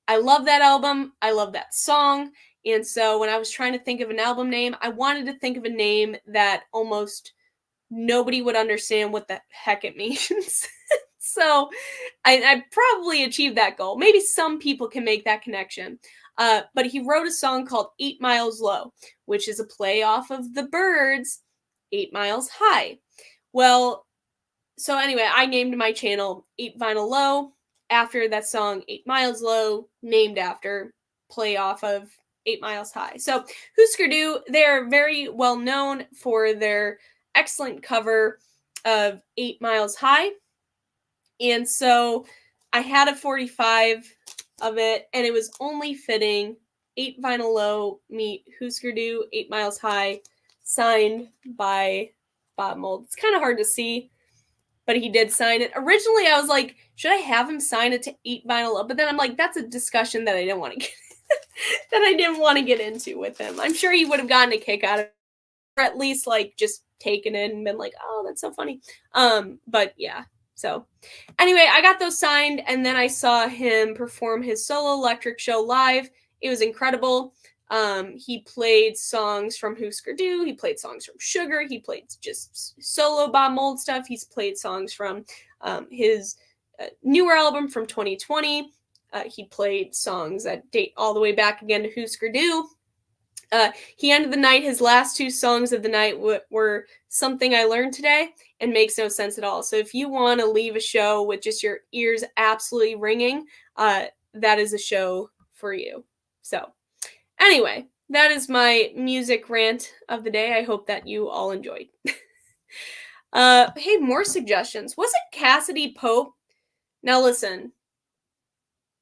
Speaker 1: I love that album. I love that song. And so when I was trying to think of an album name, I wanted to think of a name that almost nobody would understand what the heck it means. So I probably achieved that goal. Maybe some people can make that connection. But he wrote a song called 8 Miles Low, which is a play off of the Byrds' 8 Miles High. Well, so anyway, I named my channel 8 Vinyl Low after that song 8 Miles Low, named after, play off of 8 Miles High. So Husker Du, they're very well known for their excellent cover of 8 Miles High. And so I had a 45 of it, and it was only fitting 8 Vinyl Low meet Husker Du 8 Miles High, signed by Bob Mould. It's kind of hard to see, but he did sign it. Originally, I was like, should I have him sign it to 8 Vinyl Low? But then I'm like, that's a discussion that I didn't want to get that I didn't want to get into with him. I'm sure he would have gotten a kick out of it, or at least like just taken it and been like, oh, that's so funny. But yeah. So anyway, I got those signed, and then I saw him perform his solo electric show live. It was incredible. He played songs from Husker Du. He played songs from Sugar. He played just solo Bob Mould stuff. He's played songs from his newer album from 2020. He played songs that date all the way back again to Husker Du. He ended the night, his last two songs of the night were Something I Learned Today and Makes No Sense at All. So if you want to leave a show with just your ears absolutely ringing, that is a show for you. So anyway, that is my music rant of the day. I hope that you all enjoyed. Hey, more suggestions. Was it Cassidy Pope? Now listen,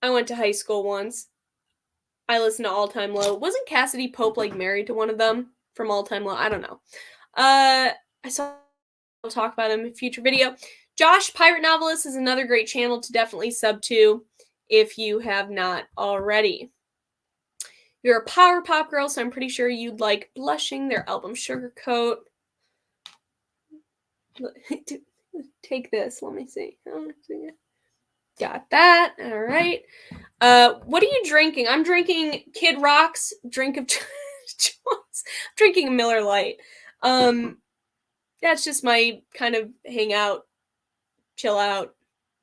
Speaker 1: I went to high school once. I listened to All Time Low. Wasn't Cassidy Pope like married to one of them from All Time Low? I don't know. I saw I'll talk about him in a future video. Josh, Pirate Novelist, is another great channel to definitely sub to if you have not already. You're a power pop girl, so I'm pretty sure you'd like Blushing, their album Sugarcoat. Take this. Let me see. Got that. All right. What are you drinking? I'm drinking Kid Rock's drink of choice. I'm drinking a Miller Lite. That's just my kind of hang out, chill out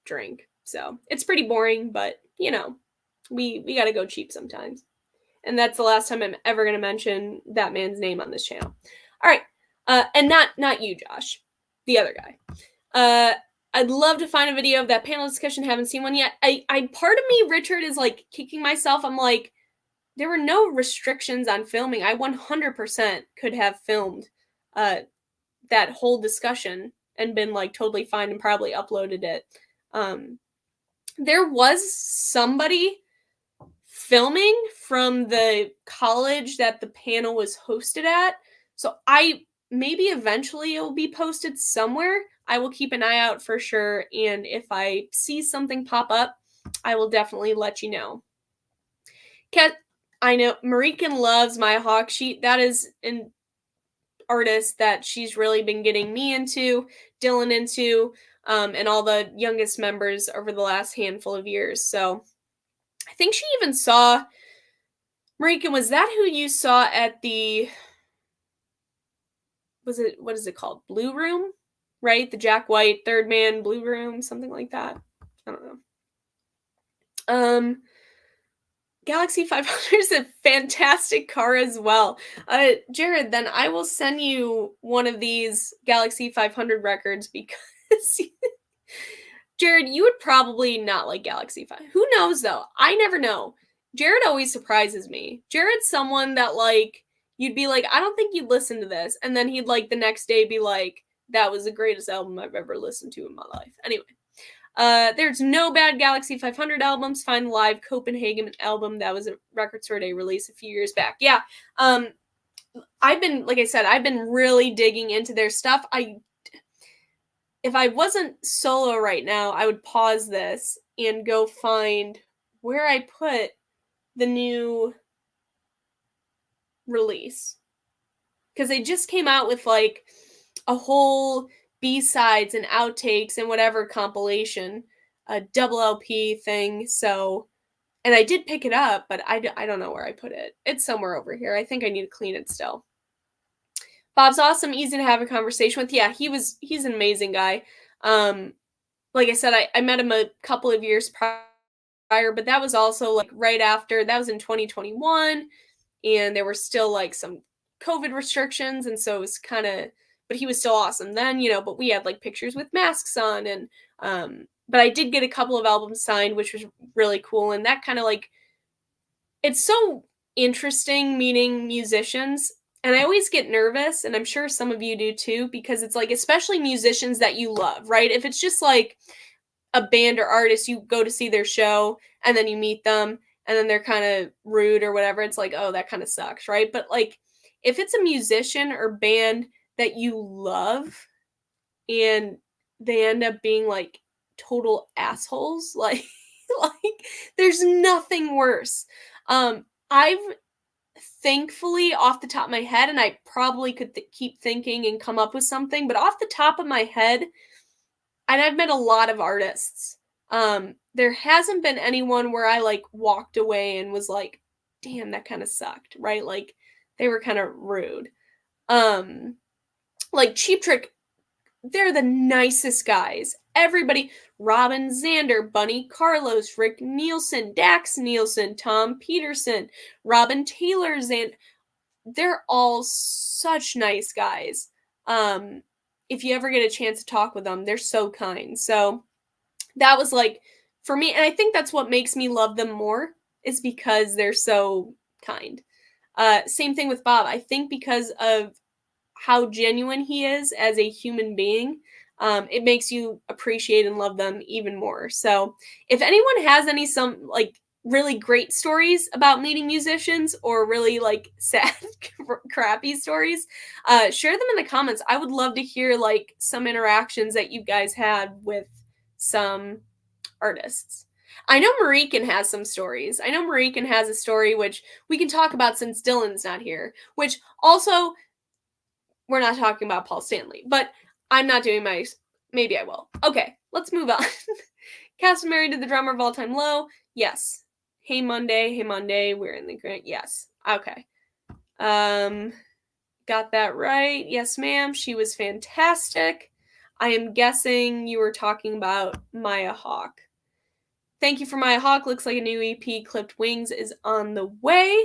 Speaker 1: drink. So it's pretty boring, but you know, we gotta go cheap sometimes. And that's the last time I'm ever gonna mention that man's name on this channel. All right. And not you, Josh, the other guy. I'd love to find a video of that panel discussion. Haven't seen one yet. I part of me, Richard, is like kicking myself. I'm like, there were no restrictions on filming. I 100% could have filmed that whole discussion and been like totally fine and probably uploaded it. There was somebody filming from the college that the panel was hosted at. So maybe eventually it will be posted somewhere. I will keep an eye out for sure. And if I see something pop up, I will definitely let you know. I know Marican loves my Hawk Sheet. That is an artist that she's really been getting me into, Dylan into, and all the youngest members over the last handful of years. So I think she even saw, Marican, was that who you saw at the, what is it called? Blue Room? Right? The Jack White, Third Man, Blue Room, something like that. I don't know. Galaxy 500 is a fantastic car as well. Jared, then I will send you one of these Galaxy 500 records because Jared, you would probably not like Galaxy 5. Who knows though? I never know. Jared always surprises me. Jared's someone that like you'd be like, I don't think you'd listen to this, and then he'd like the next day be like, that was the greatest album I've ever listened to in my life. Anyway. There's no bad Galaxy 500 albums. Find the live Copenhagen album. That was a Record Store Day release a few years back. Yeah. I've been, like I said, I've been really digging into their stuff. If I wasn't solo right now, I would pause this and go find where I put the new release. Because they just came out with like a whole B-sides and outtakes and whatever compilation, a double LP thing. So, and I did pick it up, but I don't know where I put it. It's somewhere over here. I think I need to clean it still. Bob's awesome, easy to have a conversation with. Yeah, he's an amazing guy. Like I said, I met him a couple of years prior prior, but that was also like right after, that was in 2021, and there were still like some COVID restrictions, and so it was kind of, but he was still awesome then, but we had like pictures with masks on, and but I did get a couple of albums signed, which was really cool, and that kind of like, it's so interesting meeting musicians, and I always get nervous, and I'm sure some of you do too, because it's like, especially musicians that you love, right? If it's just like a band or artist, you go to see their show and then you meet them and then they're kind of rude or whatever, it's like, oh, that kind of sucks, right? But like, if it's a musician or band that you love and they end up being like total assholes, like like there's nothing worse. I've thankfully, off the top of my head, and I probably could keep thinking and come up with something, but off the top of my head, and I've met a lot of artists, there hasn't been anyone where I like walked away and was like, damn, that kind of sucked, right? Like, they were kind of rude. Like Cheap Trick, they're the nicest guys. Everybody, Robin Zander, Bunny Carlos, Rick Nielsen, Dax Nielsen, Tom Peterson, Robin Taylor, they're all such nice guys. If you ever get a chance to talk with them, they're so kind. So that was like, for me, and I think that's what makes me love them more, is because they're so kind. Same thing with Bob. I think because of how genuine he is as a human being, it makes you appreciate and love them even more. So if anyone has some like really great stories about meeting musicians, or really like sad crappy stories, share them in the comments. I would love to hear like some interactions that you guys had with some artists. I know Marican has some stories. I know Marican has a story which we can talk about since Dylan's not here, which also, we're not talking about Paul Stanley, but I'm not doing my, maybe I will. Okay, let's move on. Cast married to the drummer of All Time Low. Yes. Hey Monday, we're in the grant. Yes. Okay. Got that right. Yes, ma'am. She was fantastic. I am guessing you were talking about Maya Hawke. Thank you for Maya Hawke. Looks like a new EP, Clipped Wings, is on the way.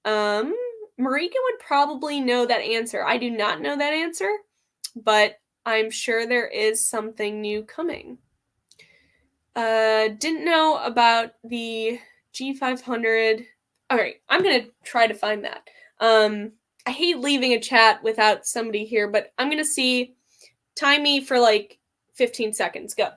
Speaker 1: Marika would probably know that answer. I do not know that answer, but I'm sure there is something new coming. Didn't know about the G500. Alright, I'm gonna try to find that. I hate leaving a chat without somebody here, but I'm gonna see. Time me for like 15 seconds. Go.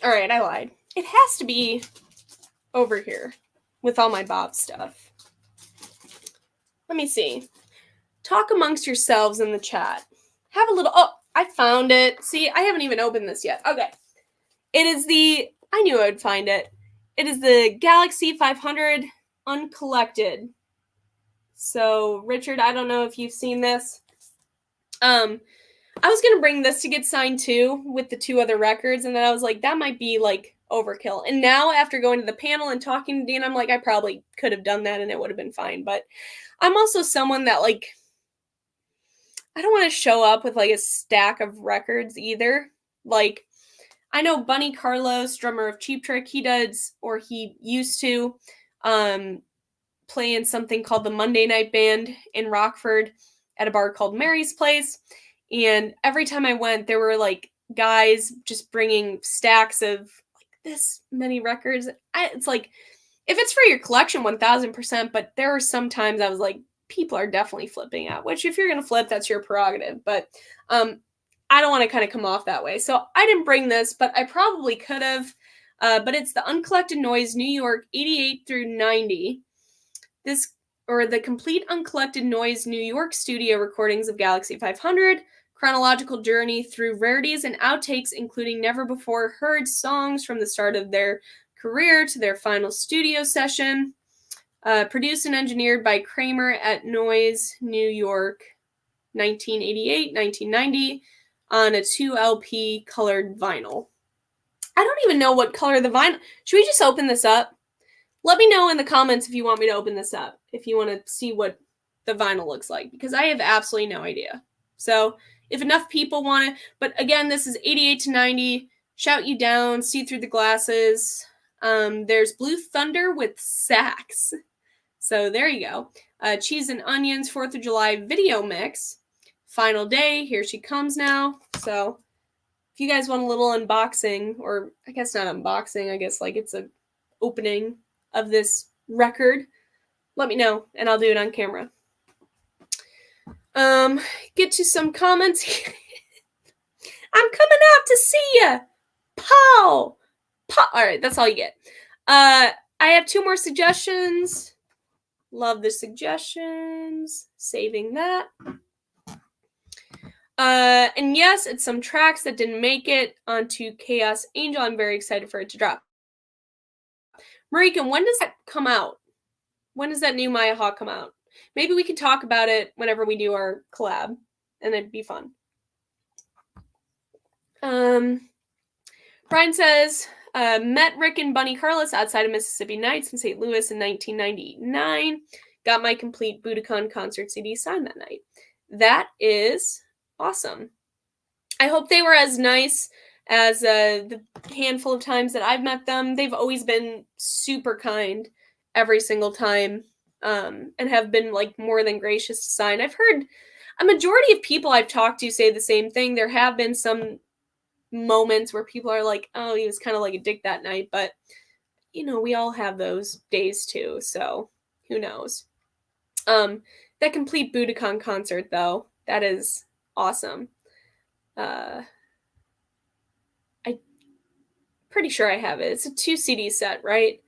Speaker 1: Alright, I lied. It has to be over here with all my Bob stuff. Let me see. Talk amongst yourselves in the chat. Have a little. Oh, I found it. See, I haven't even opened this yet. Okay. It is the. I knew I would find it. It is the Galaxy 500 Uncollected. So, Richard, I don't know if you've seen this. I was going to bring this to get signed too with the 2 other records, and then I was like, that might be like overkill. And now, after going to the panel and talking to Dean, I'm like, I probably could have done that and it would have been fine. But I'm also someone that, like, I don't want to show up with like a stack of records either. Like, I know Bunny Carlos, drummer of Cheap Trick, he does, or he used to, play in something called the Monday Night Band in Rockford at a bar called Mary's Place. And every time I went, there were like guys just bringing stacks of like this many records. It's like, if it's for your collection, 1000%, but there are some times I was like, people are definitely flipping out, which if you're going to flip, that's your prerogative. But I don't want to kind of come off that way. So I didn't bring this, but I probably could have. But it's the Uncollected Noise New York 88 through 90. The Complete Uncollected Noise New York studio recordings of Galaxy 500, chronological journey through rarities and outtakes, including never before heard songs from the start of their career to their final studio session. Produced and engineered by Kramer at Noise New York. 1988, 1990 on a 2 LP colored vinyl. I don't even know what color the vinyl. Should we just open this up? Let me know in the comments if you want me to open this up, if you want to see what the vinyl looks like, because I have absolutely no idea. So if enough people want it, but again, this is 88 to 90, Shout You Down, See Through the Glasses. There's Blue Thunder with Sax. So there you go. Cheese and Onions, 4th of July video mix. Final Day, Here She Comes Now. So if you guys want a little unboxing, or I guess not unboxing, I guess like it's a opening of this record, let me know and I'll do it on camera. Get to some comments. I'm coming out to see ya. Paul. All right, that's all you get. I have 2 more suggestions. Love the suggestions. Saving that. And yes, it's some tracks that didn't make it onto Chaos Angel. I'm very excited for it to drop. Marika, when does that come out? When does that new Maya Hawk come out? Maybe we can talk about it whenever we do our collab, and it'd be fun. Brian says, met Rick and Bunny Carlos outside of Mississippi Nights in St. Louis in 1999. Got my complete Budokan concert CD signed that night. That is awesome. I hope they were as nice as the handful of times that I've met them. They've always been super kind every single time, and have been like more than gracious to sign. I've heard a majority of people I've talked to say the same thing. There have been some moments where people are like, oh, he was kind of like a dick that night, but you know, we all have those days too, so who knows. That complete Budokan concert though, that is awesome. I'm pretty sure I have it. It's a 2 CD set, right?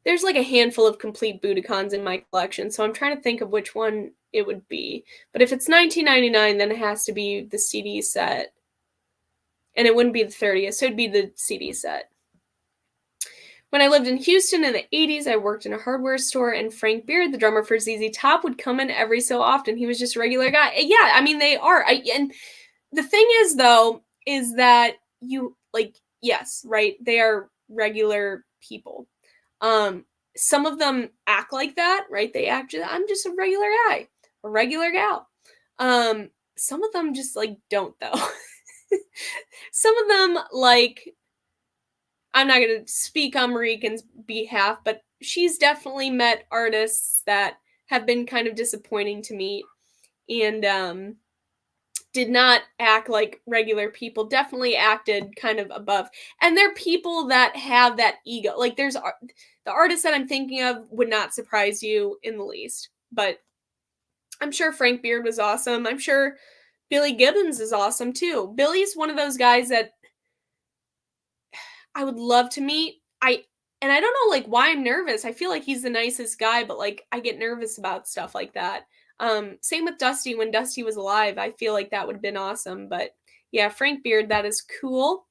Speaker 1: There's like a handful of complete Budokans in my collection, so I'm trying to think of which one it would be. But if it's $19.99, then it has to be the CD set. And it wouldn't be the 30th, so it'd be the CD set. When I lived in Houston in the 80s, I worked in a hardware store, and Frank Beard, the drummer for ZZ Top, would come in every so often. He was just a regular guy. Yeah, I mean, they are. And the thing is, though, is that you, like, yes, right? They are regular people. Some of them act like that, right? They act, I'm just a regular guy, a regular gal. Some of them just, like, don't, though. Some of them, like, I'm not going to speak on Marikan's behalf, but she's definitely met artists that have been kind of disappointing to meet, and did not act like regular people, definitely acted kind of above. And they're people that have that ego. Like, there's the artist that I'm thinking of would not surprise you in the least, but I'm sure Frank Beard was awesome. I'm sure Billy Gibbons is awesome too. Billy's one of those guys that I would love to meet. And I don't know, like, why I'm nervous. I feel like he's the nicest guy, but, like, I get nervous about stuff like that. Same with Dusty. When Dusty was alive, I feel like that would have been awesome. But yeah, Frank Beard, that is cool.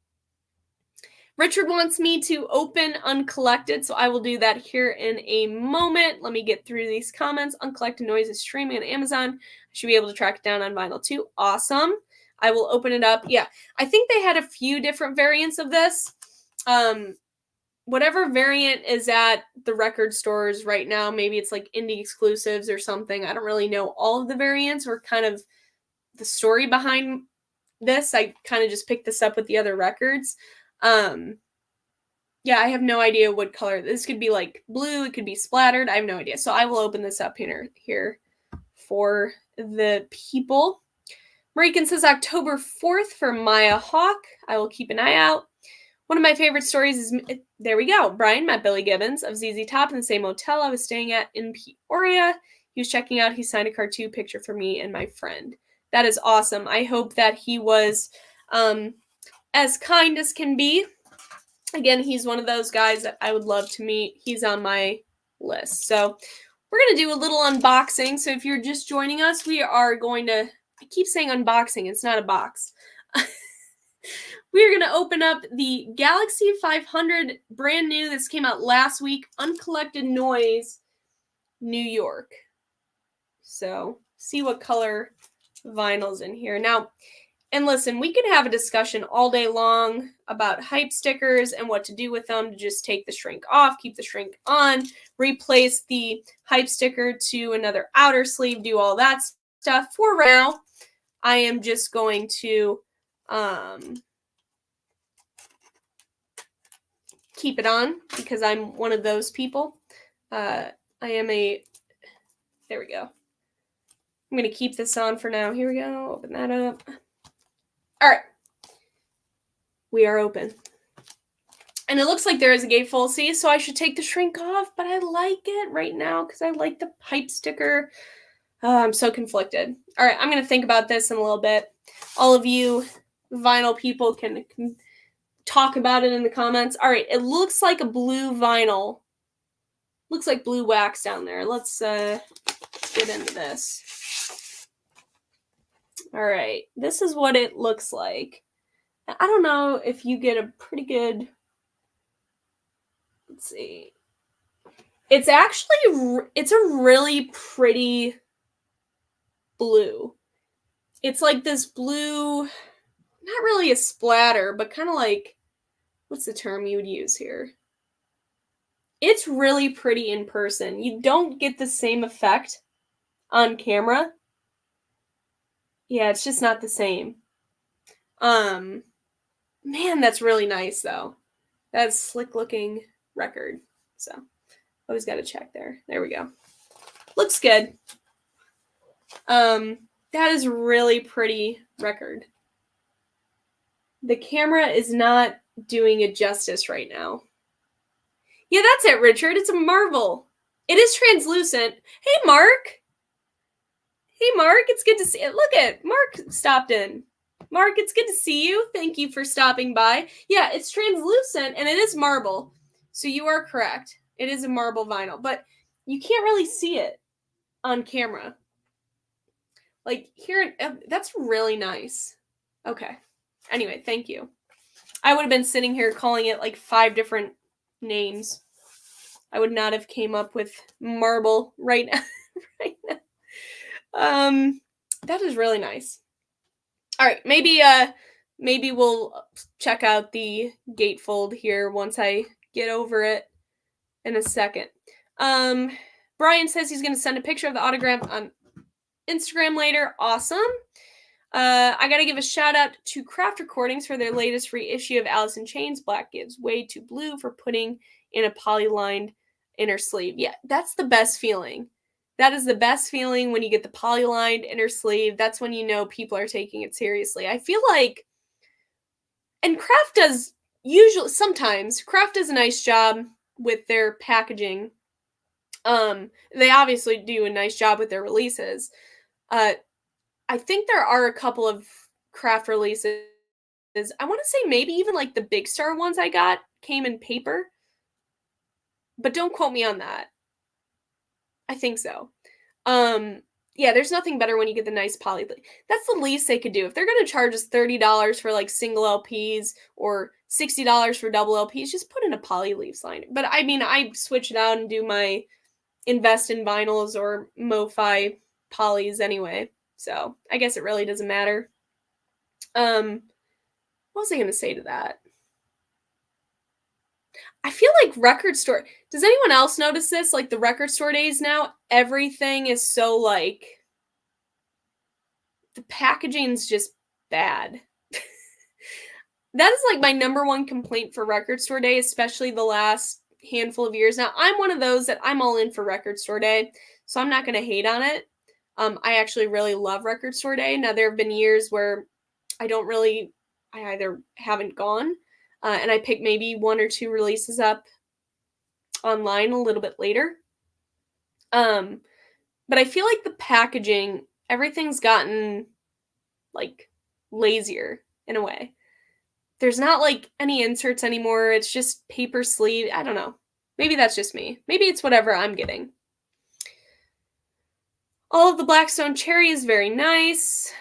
Speaker 1: Richard wants me to open Uncollected, so I will do that here in a moment. Let me get through these comments. Uncollected Noise is streaming on Amazon. I should be able to track it down on vinyl too. Awesome. I will open it up. Yeah, I think they had a few different variants of this. Whatever variant is at the record stores right now, maybe it's like indie exclusives or something. I don't really know all of the variants or kind of the story behind this. I kind of just picked this up with the other records. Yeah, I have no idea what color. This could be like blue, it could be splattered. I have no idea. So I will open this up here for the people. Marikan says October 4th for Maya Hawk. I will keep an eye out. One of my favorite stories is, there we go, Brian met Billy Gibbons of ZZ Top in the same hotel I was staying at in Peoria. He was checking out. He signed a cartoon picture for me and my friend. That is awesome. I hope that he was as kind as can be. Again, he's one of those guys that I would love to meet. He's on my list. So we're going to do a little unboxing. So if you're just joining us, we are going to, I keep saying unboxing. It's not a box. We are going to open up the Galaxy 500, brand new. This came out last week. Uncollected Noise, New York. So, see what color vinyls in here. Now, and listen, we could have a discussion all day long about hype stickers and what to do with them, to just take the shrink off, keep the shrink on, replace the hype sticker to another outer sleeve, do all that stuff. For right now, I am just going to keep it on because I'm one of those people. There we go. I'm going to keep this on for now. Here we go. Open that up. All right. We are open. And it looks like there is a gatefold. See, so I should take the shrink off, but I like it right now because I like the pipe sticker. Oh, I'm so conflicted. All right, I'm going to think about this in a little bit. All of you vinyl people can talk about it in the comments. All right, it looks like a blue vinyl. Looks like blue wax down there. Let's get into this. All right, this is what it looks like. I don't know if you get a pretty good, let's see. It's a really pretty blue. It's like this blue, not really a splatter, but kind of like, what's the term you would use here? It's really pretty in person. You don't get the same effect on camera. Yeah, it's just not the same. Man, that's really nice though. That's slick looking record. So always got to check there. There we go. Looks good. That is really pretty record. The camera is not doing it justice right now. Yeah, that's it, Richard. It's a marvel. It is translucent. Hey, Mark. Hey, Mark. It's good to see you. Look at Mark stopped in. Mark, it's good to see you. Thank you for stopping by. Yeah, it's translucent and it is marble. So you are correct. It is a marble vinyl, but you can't really see it on camera. Like here, that's really nice. Okay. Anyway, thank you. I would have been sitting here calling it like 5 different names. I would not have came up with marble right now. Right now. That is really nice. All right, maybe we'll check out the gatefold here once I get over it in a second. Brian says he's going to send a picture of the autograph on Instagram later. Awesome. I got to give a shout out to Craft Recordings for their latest reissue of Alice in Chains, Black Gives Way to Blue, for putting in a poly-lined inner sleeve. Yeah, that's the best feeling. That is the best feeling when you get the poly-lined inner sleeve. That's when you know people are taking it seriously. I feel like, and Craft does sometimes Craft does a nice job with their packaging. They obviously do a nice job with their releases. I think there are a couple of Craft releases. I want to say maybe even like the Big Star ones I got came in paper. But don't quote me on that. I think so. Yeah, there's nothing better when you get the nice poly. That's the least they could do. If they're going to charge us $30 for like single LPs or $60 for double LPs, just put in a poly leaf liner. But I mean, I switch it out and do my invest in vinyls or MoFi polys anyway. So I guess it really doesn't matter. What was I going to say to that? I feel like record store. Does anyone else notice this? Like the record store days now, everything is so like, the packaging's just bad. That is like my number one complaint for record store day, especially the last handful of years. Now, I'm one of those that I'm all in for record store day, so I'm not going to hate on it. I actually really love record store day. Now, there have been years where I either haven't gone, and I pick maybe 1 or 2 releases up online a little bit later. But I feel like the packaging, everything's gotten like lazier in a way. There's not like any inserts anymore. It's just paper sleeve. I don't know. Maybe that's just me. Maybe it's whatever I'm getting. All of the Blackstone Cherry is very nice.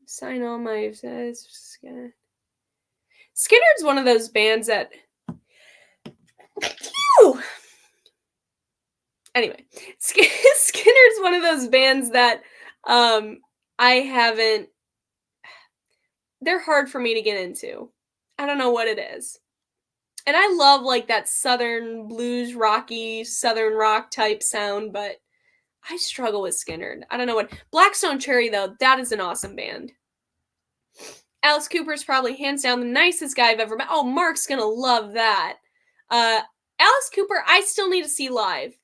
Speaker 1: Sign all my... Skinner's one of those bands that... Anyway, Skinner's one of those bands that I haven't, they're hard for me to get into. I don't know what it is. And I love like that southern blues, rocky, southern rock type sound, but I struggle with Skynyrd. I don't know what. Blackstone Cherry, though, that is an awesome band. Alice Cooper is probably hands down the nicest guy I've ever met. Oh, Mark's gonna love that. Alice Cooper, I still need to see live.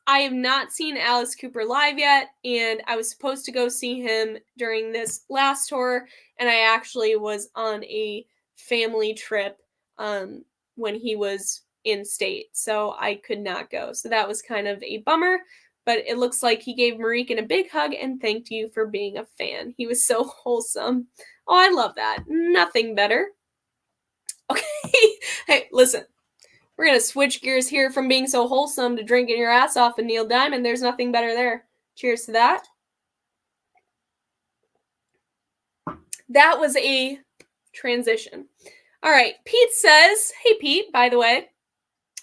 Speaker 1: I have not seen Alice Cooper live yet, and I was supposed to go see him during this last tour, and I actually was on a family trip when he was in state, so I could not go. So that was kind of a bummer, but it looks like he gave Marikin a big hug and thanked you for being a fan. He was so wholesome. Oh, I love that. Nothing better. Okay. Hey, listen. We're going to switch gears here from being so wholesome to drinking your ass off with Neil Diamond. There's nothing better there. Cheers to that. That was a transition. All right. Pete says, hey, Pete, by the way,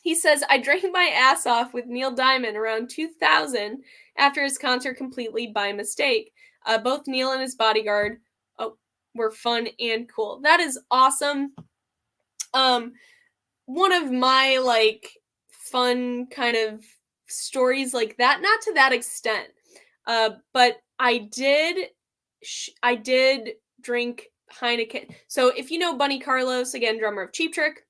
Speaker 1: he says, I drank my ass off with Neil Diamond around 2000 after his concert completely by mistake. Both Neil and his bodyguard were fun and cool. That is awesome. One of my like fun kind of stories like that, not to that extent, but I did drink Heineken. So if you know Bunny Carlos, again, drummer of Cheap Trick,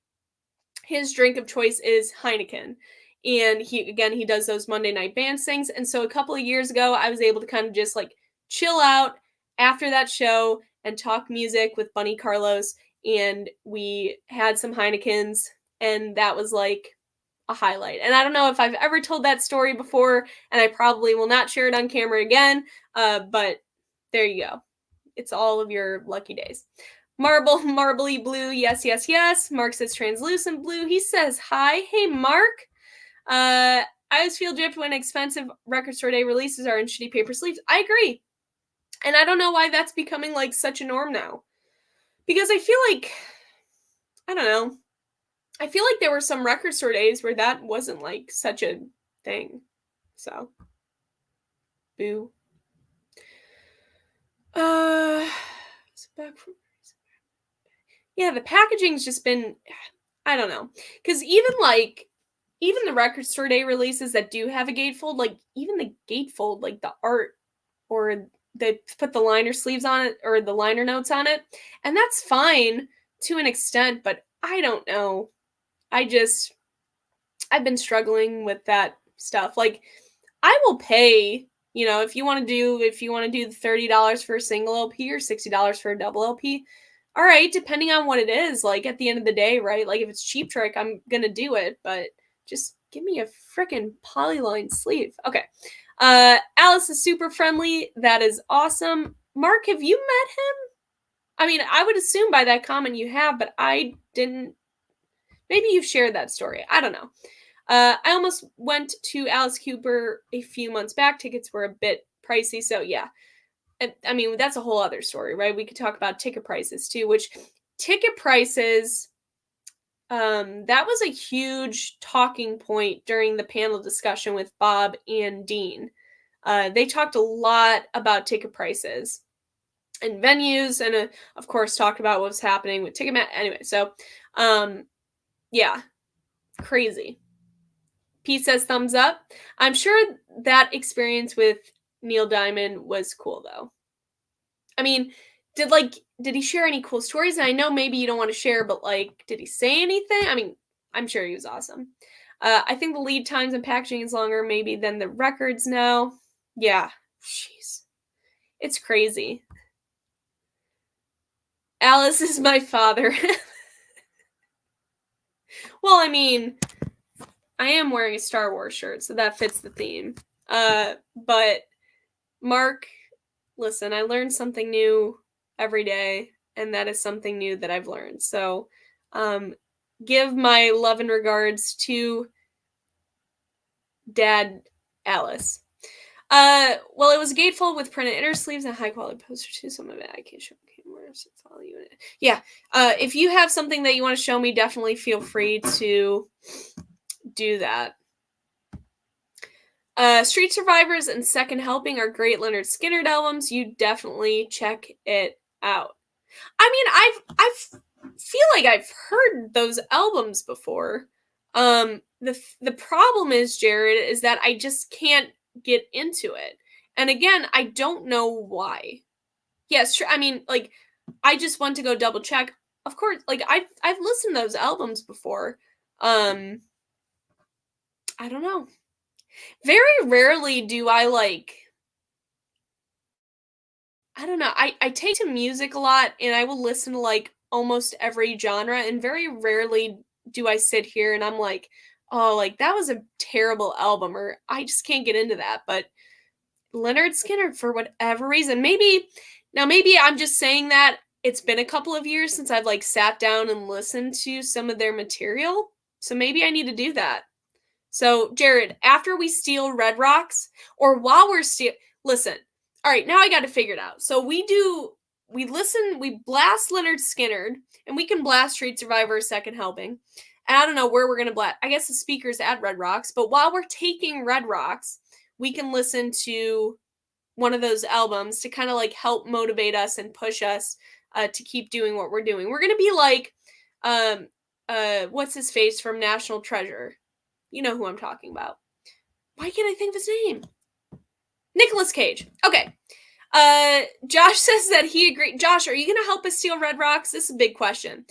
Speaker 1: his drink of choice is Heineken. And he does those Monday night band things. And so a couple of years ago, I was able to kind of just like chill out after that show and talk music with Bunny Carlos. And we had some Heinekens, and that was like a highlight. And I don't know if I've ever told that story before, and I probably will not share it on camera again. But there you go. It's all of your lucky days. Marbly blue, yes, yes, yes. Mark says translucent blue. He says hi. Hey, Mark. I always feel gypped when expensive record store day releases are in shitty paper sleeves. I agree. And I don't know why that's becoming like such a norm now. Because I feel like, I don't know. I feel like there were some record store days where that wasn't like such a thing. So, boo. Yeah, the packaging's just been, I don't know. Because even the record store day releases that do have a gatefold, like even the gatefold, like the art, or they put the liner sleeves on it or the liner notes on it, and that's fine to an extent, but I don't know. I've been struggling with that stuff. Like, I will pay, if you want to do the $30 for a single LP or $60 for a double LP. All right, depending on what it is, like at the end of the day, right? Like if it's Cheap Trick, I'm going to do it, but just give me a freaking polyline sleeve. Okay. Alice is super friendly. That is awesome. Mark, have you met him? I mean, I would assume by that comment you have, but I didn't. Maybe you've shared that story. I don't know. I almost went to Alice Cooper a few months back. Tickets were a bit pricey, so yeah. I mean, that's a whole other story, right? We could talk about ticket prices too, which ticket prices, that was a huge talking point during the panel discussion with Bob and Dean. They talked a lot about ticket prices and venues, and of course talked about what was happening with Ticketmaster. Anyway, so yeah, crazy. Pete says thumbs up. I'm sure that experience with Neil Diamond was cool though. I mean, did he share any cool stories? And I know maybe you don't want to share, but like, did he say anything? I mean, I'm sure he was awesome. I think the lead times and packaging is longer maybe than the records now. Yeah, jeez, it's crazy. Alice is my father. Well, I mean, I am wearing a Star Wars shirt, so that fits the theme. But Mark, listen, I learned something new every day, and that is something new that I've learned. So, give my love and regards to Dad Alice. Well, it was a gatefold with printed inner sleeves and high quality posters too. Some of it I can't show camera, so follow you in it. Yeah. If you have something that you want to show me, definitely feel free to do that. Street Survivors and Second Helping are great Leonard Skinner albums. You definitely check it out. I mean, I feel like I've heard those albums before. The problem is, Jared, is that I just can't get into it. And again, I don't know why. Yes, sure. I mean, like, I just want to go double check. Of course, like I've listened to those albums before. I don't know. Very rarely do I like, I don't know. I take to music a lot and I will listen to like almost every genre, and very rarely do I sit here and I'm like, oh, like that was a terrible album, or I just can't get into that. But Leonard Skinner, for whatever reason, maybe I'm just saying that it's been a couple of years since I've like sat down and listened to some of their material. So maybe I need to do that. So, Jared, after we steal Red Rocks, or while we're listen. All right, now I got to figure it out. So we blast Leonard Skinner, and we can blast Street Survivor Second Helping. And I don't know where we're going to blast. I guess the speakers at Red Rocks, but while we're taking Red Rocks, we can listen to one of those albums to kind of like help motivate us and push us to keep doing what we're doing. We're going to be like, what's his face from National Treasure? You know who I'm talking about. Why can't I think of his name? Nicolas Cage. Okay. Josh says that he agreed. Josh, are you going to help us steal Red Rocks? This is a big question.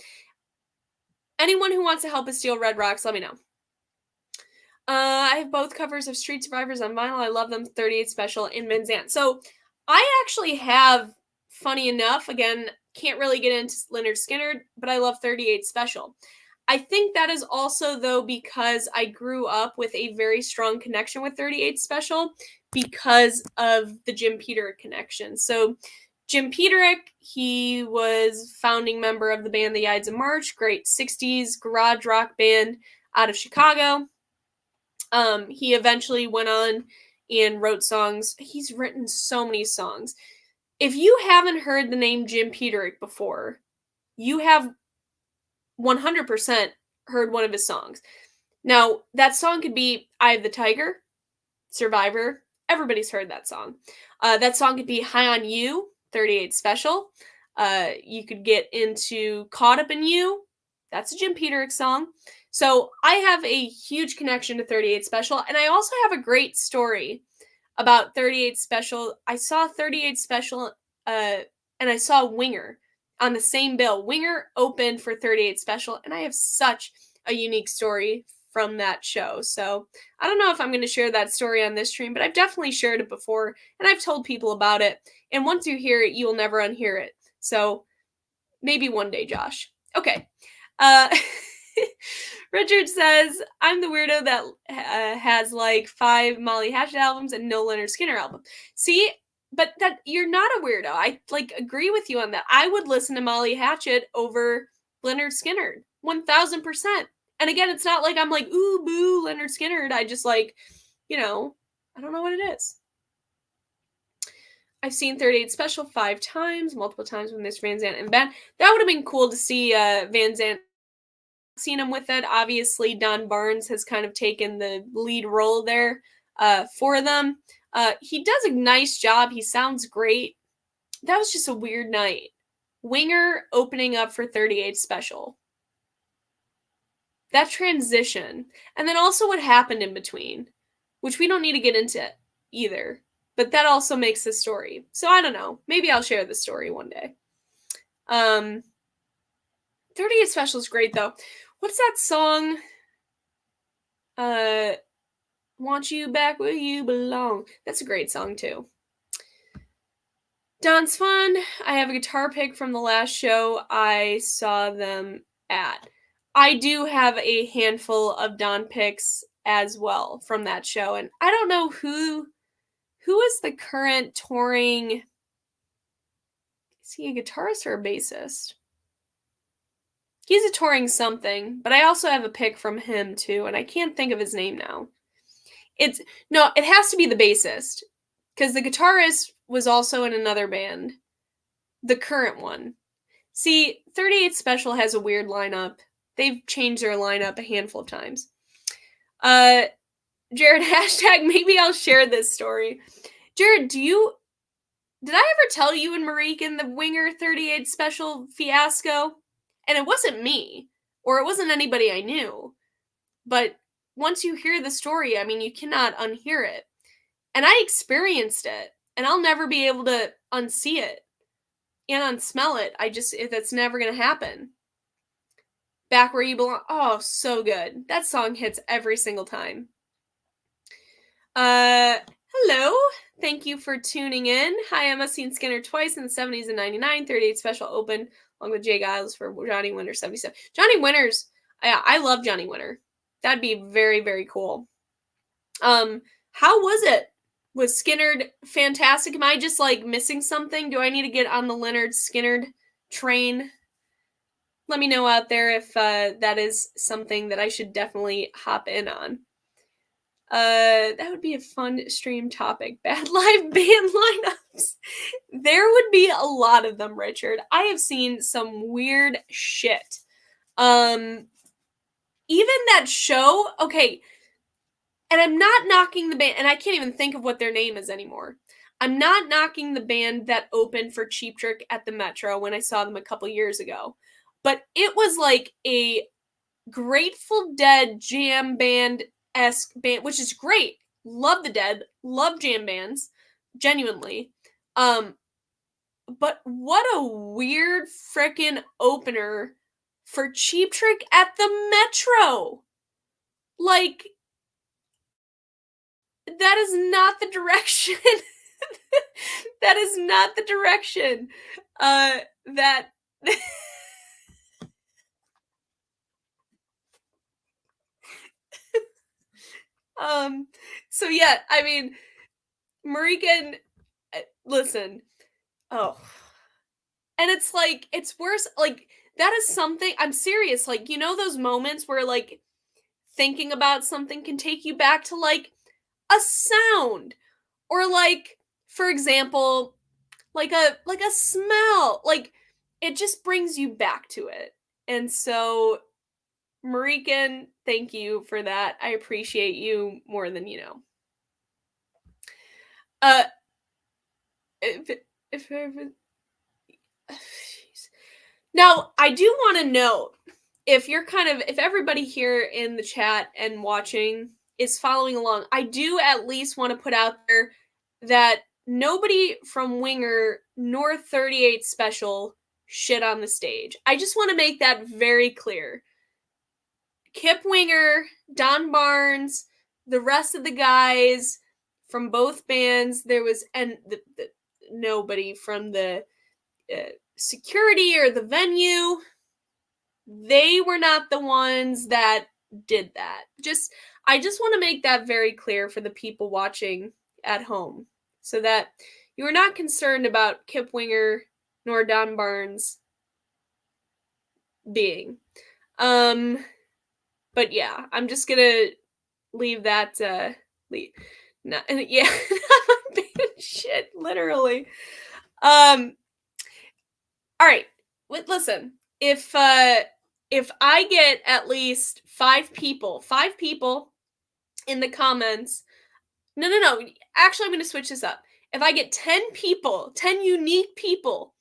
Speaker 1: Anyone who wants to help us steal Red Rocks, let me know. I have both covers of Street Survivors on vinyl. I love them. 38 Special and Van Zandt. So I actually have, funny enough, again, can't really get into Leonard Skinner, but I love 38 Special. I think that is also, though, because I grew up with a very strong connection with 38 Special because of the Jim Peterick connection. So Jim Peterick, he was founding member of the band The Ides of March, great 60s garage rock band out of Chicago. He eventually went on and wrote songs. He's written so many songs. If you haven't heard the name Jim Peterick before, you have 100% heard one of his songs. Now, that song could be Eye of the Tiger, Survivor. Everybody's heard that song. That song could be High on You, 38 Special. You could get into Caught Up in You. That's a Jim Peterick song. So I have a huge connection to 38 Special, and I also have a great story about 38 Special. I saw 38 Special, and I saw Winger on the same bill. Winger opened for 38 Special, and I have such a unique story from that show. So I don't know if I'm going to share that story on this stream, but I've definitely shared it before, and I've told people about it. And once you hear it, you will never unhear it. So maybe one day, Josh. Okay. Richard says, I'm the weirdo that has like 5 Molly Hatchet albums and no Leonard Skinner album. See, but that you're not a weirdo. I like agree with you on that. I would listen to Molly Hatchet over Leonard Skinner 1000%. And again, it's not like I'm like, ooh, boo, Leonard Skinner. I just like, I don't know what it is. I've seen 38 Special 5 times, multiple times with Mr. Van Zandt and Ben. That would have been cool to see Van Zandt. Seen him with it. Obviously, Don Barnes has kind of taken the lead role there for them. He does a nice job. He sounds great. That was just a weird night. Winger opening up for 38 Special. That transition. And then also what happened in between, which we don't need to get into either. But that also makes the story. So I don't know. Maybe I'll share the story one day. 38 Special is great, though. What's that song? Want You Back Where You Belong. That's a great song, too. Don's Fun. I have a guitar pick from the last show I saw them at. I do have a handful of Don picks as well from that show. And I don't know who is the current touring. Is he a guitarist or a bassist? He's a touring something, but I also have a pick from him too, and I can't think of his name now. It has to be the bassist, because the guitarist was also in another band, the current one. See, 38 Special has a weird lineup. They've changed their lineup a handful of times. Jared, hashtag maybe I'll share this story. Jared, did I ever tell you and Marique the Winger 38 special fiasco? And it wasn't me, or it wasn't anybody I knew. But once you hear the story, I mean, you cannot unhear it. And I experienced it, and I'll never be able to unsee it and unsmell it. That's never going to happen. Back Where You Belong. Oh, so good. That song hits every single time. Hello. Thank you for tuning in. Hi, Emma. Seen Skinner twice in the 70s and 99. 38 special open along with Jay Giles for Johnny Winter 77. Johnny Winters. I love Johnny Winter. That'd be very, very cool. How was it? Was Skinnerd fantastic? Am I just like missing something? Do I need to get on the Leonard Skinnerd train? Let me know out there if that is something that I should definitely hop in on. That would be a fun stream topic. Bad live band lineups. There would be a lot of them, Richard. I have seen some weird shit. Even that show, okay, and I'm not knocking the band, and I can't even think of what their name is anymore. I'm not knocking the band that opened for Cheap Trick at the Metro when I saw them a couple years ago. But it was like a Grateful Dead jam band-esque band, which is great. Love the Dead, love jam bands, genuinely. But what a weird frickin' opener for Cheap Trick at the Metro. Like, that is not the direction. That is not the direction that so yeah, I mean, Marican, listen. Oh. And it's like, it's worse, like, that is something, I'm serious, like, you know those moments where, like, thinking about something can take you back to, like, a sound, or, like, for example, like a smell, like, it just brings you back to it. And so, Marican, thank you for that. I appreciate you more than you know. If now, I do want to note, if everybody here in the chat and watching is following along, I do at least want to put out there that nobody from Winger nor 38 Special shit on the stage. I just want to make that very clear. Kip Winger, Don Barnes, the rest of the guys from both bands, there was, and nobody from the security or the venue, they were not the ones that did that. I just want to make that very clear for the people watching at home, so that you are not concerned about Kip Winger nor Don Barnes being. But yeah, I'm just gonna leave that yeah, shit, literally. All right, listen, if I get at least 5 people in the comments, no, actually, I'm going to switch this up. If I get 10 unique people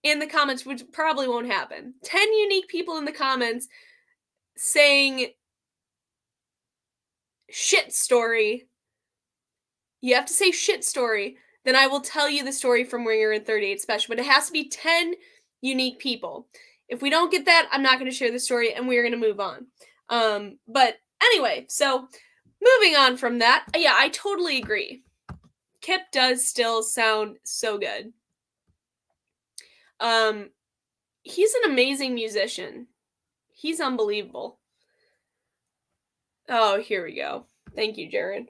Speaker 1: in the comments, which probably won't happen, 10 unique people in the comments saying shit story, you have to say shit story, then I will tell you the story from Winger in 38 Special, but it has to be 10 unique people. If we don't get that, I'm not going to share the story, and we're going to move on. But anyway, so moving on from that, yeah, I totally agree. Kip does still sound so good. He's an amazing musician. He's unbelievable. Oh, here we go. Thank you, Jared.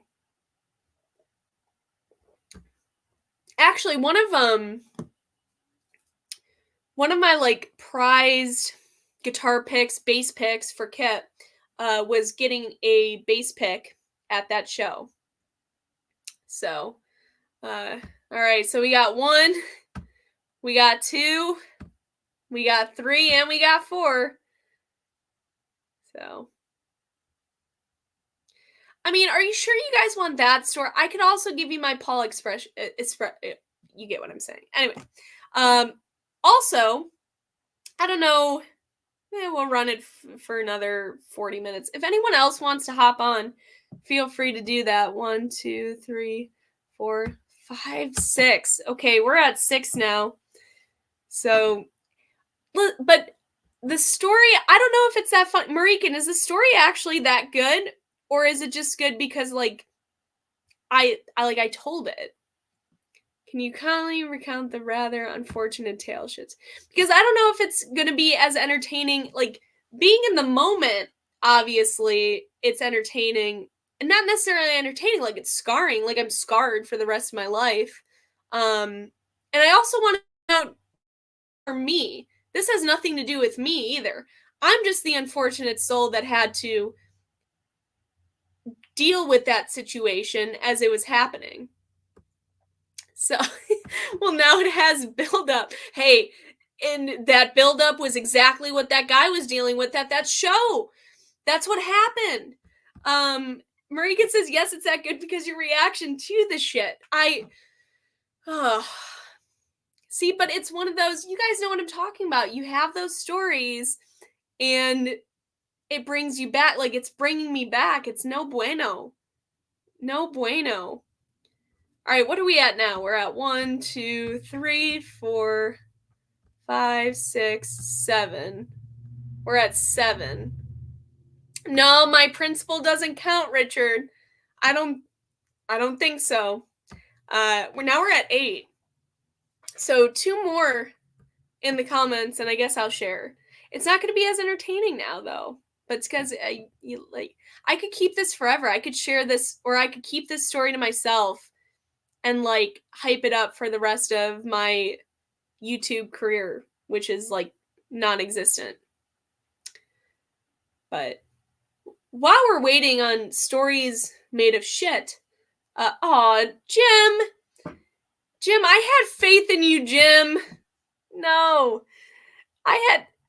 Speaker 1: Actually, one of my like prized guitar picks, bass picks for Kip was getting a bass pick at that show. So, all right, so we got 1, we got 2, we got 3, and we got 4. So, I mean, are you sure you guys want that story? I could also give you my Paul expression. You get what I'm saying. Anyway, also, I don't know. We'll run it for another 40 minutes. If anyone else wants to hop on, feel free to do that. 1, 2, 3, 4, 5, 6. Okay, we're at 6 now. So, but the story, I don't know if it's that fun. Marikan, is the story actually that good? Or is it just good because, like, I told it? Can you kindly recount the rather unfortunate tale shits? Because I don't know if it's going to be as entertaining. Like, being in the moment, obviously, it's entertaining. And not necessarily entertaining, like, it's scarring. Like, I'm scarred for the rest of my life. And I also want to know, for me, this has nothing to do with me either. I'm just the unfortunate soul that had to deal with that situation as it was happening. So, well, now it has build up. Hey, and that build up was exactly what that guy was dealing with at that show. That's what happened. Marika says, yes, it's that good because your reaction to the shit. See, but it's one of those, you guys know what I'm talking about. You have those stories and it brings you back. Like, it's bringing me back. It's no bueno. No bueno. All right, what are we at now? We're at 1, 2, 3, 4, 5, 6, 7. We're at 7. No, my principal doesn't count, Richard. I don't think so. We're at 8. So 2 more in the comments, and I guess I'll share. It's not going to be as entertaining now, though. But it's because I could keep this forever. I could share this, or I could keep this story to myself and like hype it up for the rest of my YouTube career, which is like non-existent. But while we're waiting on stories made of shit, Jim, I had faith in you, Jim. No,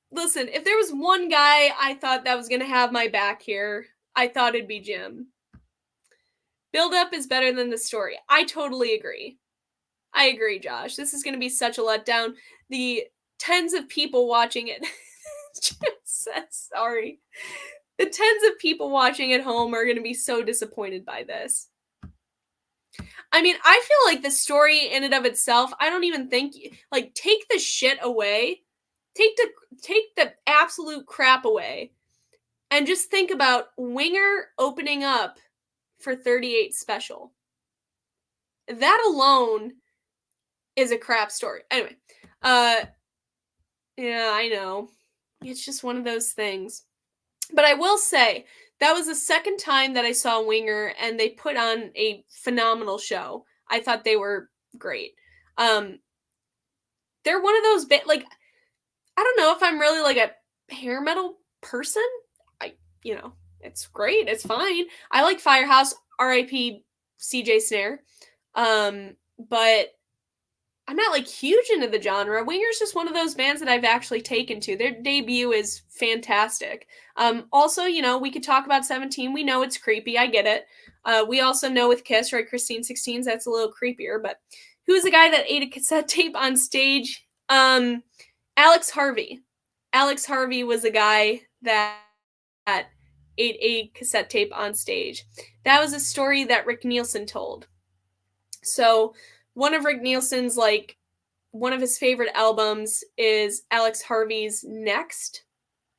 Speaker 1: listen, if there was one guy I thought that was gonna have my back here, I thought it'd be Jim. Build up is better than the story. I totally agree. I agree, Josh. This is gonna be such a letdown. The tens of people watching it. Jim says sorry. The tens of people watching at home are going to be so disappointed by this. I mean, I feel like the story in and of itself, I don't even think, like, take the shit away. Take the absolute crap away. And just think about Winger opening up for 38 special. That alone is a crap story. Anyway, yeah, I know. It's just one of those things. But I will say, that was the second time that I saw Winger, and they put on a phenomenal show. I thought they were great. They're one of those like, I don't know if I'm really like a hair metal person. It's great. It's fine. I like Firehouse, R.I.P. CJ Snare. But I'm not like huge into the genre. Winger's just one of those bands that I've actually taken to. Their debut is fantastic. Also, we could talk about 17. We know it's creepy. I get it. We also know with Kiss, right? Christine 16's, that's a little creepier. But who's the guy that ate a cassette tape on stage? Alex Harvey. Alex Harvey was a guy that ate a cassette tape on stage. That was a story that Rick Nielsen told. So one of Rick Nielsen's, like, one of his favorite albums is Alex Harvey's Next.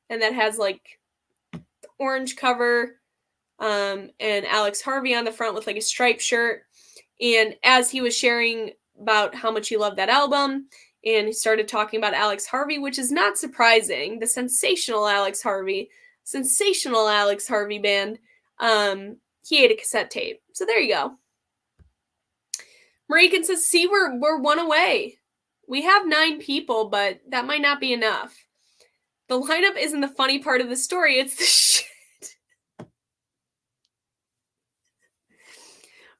Speaker 1: And that has, like, the orange cover and Alex Harvey on the front with, like, a striped shirt. And as he was sharing about how much he loved that album, and he started talking about Alex Harvey, which is not surprising, the sensational Alex Harvey band, he ate a cassette tape. So there you go. Marikan says, see, we're 1 away. We have 9 people, but that might not be enough. The lineup isn't the funny part of the story, it's the shit.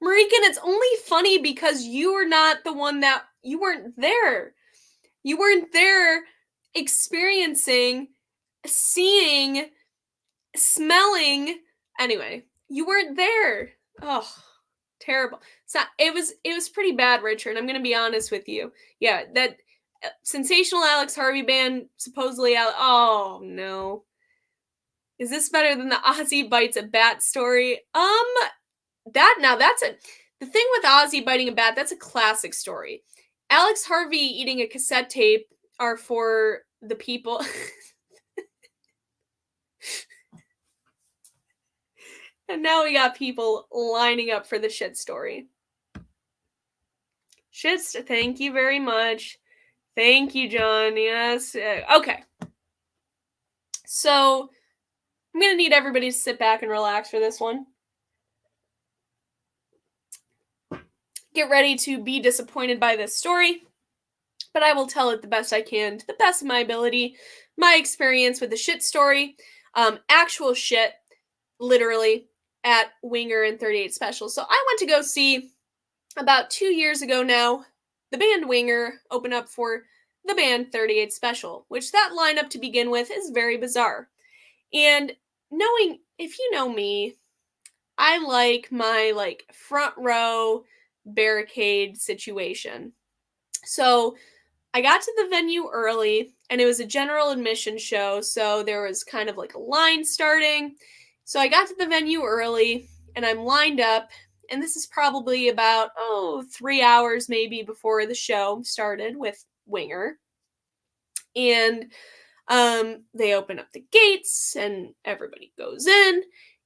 Speaker 1: Marikan, it's only funny because you were not the one you weren't there. You weren't there experiencing, seeing, smelling. Anyway, You weren't there. Oh, terrible. So it was pretty bad, Richard. I'm gonna be honest with you. Yeah, that sensational Alex Harvey band supposedly out. Oh no. Is this better than the Ozzy bites a bat story? That's the thing with Ozzy biting a bat, that's a classic story. Alex Harvey eating a cassette tape are for the people. And now we got people lining up for the shit story. Thank you very much. Thank you, John. Yes. Okay. So, I'm going to need everybody to sit back and relax for this one. Get ready to be disappointed by this story, but I will tell it the best I can, to the best of my ability. My experience with the shit story, actual shit, literally, at Winger and 38 Special. So, I went to go see, about 2 years ago now, the band Winger open up for the band 38 Special, which that lineup to begin with is very bizarre. And knowing, if you know me, I like my front row barricade situation. So I got to the venue early, and it was a general admission show, so there was kind of like a line starting. So I got to the venue early, and I'm lined up, and this is probably about 3 hours maybe before the show started with Winger. And they open up the gates and everybody goes in,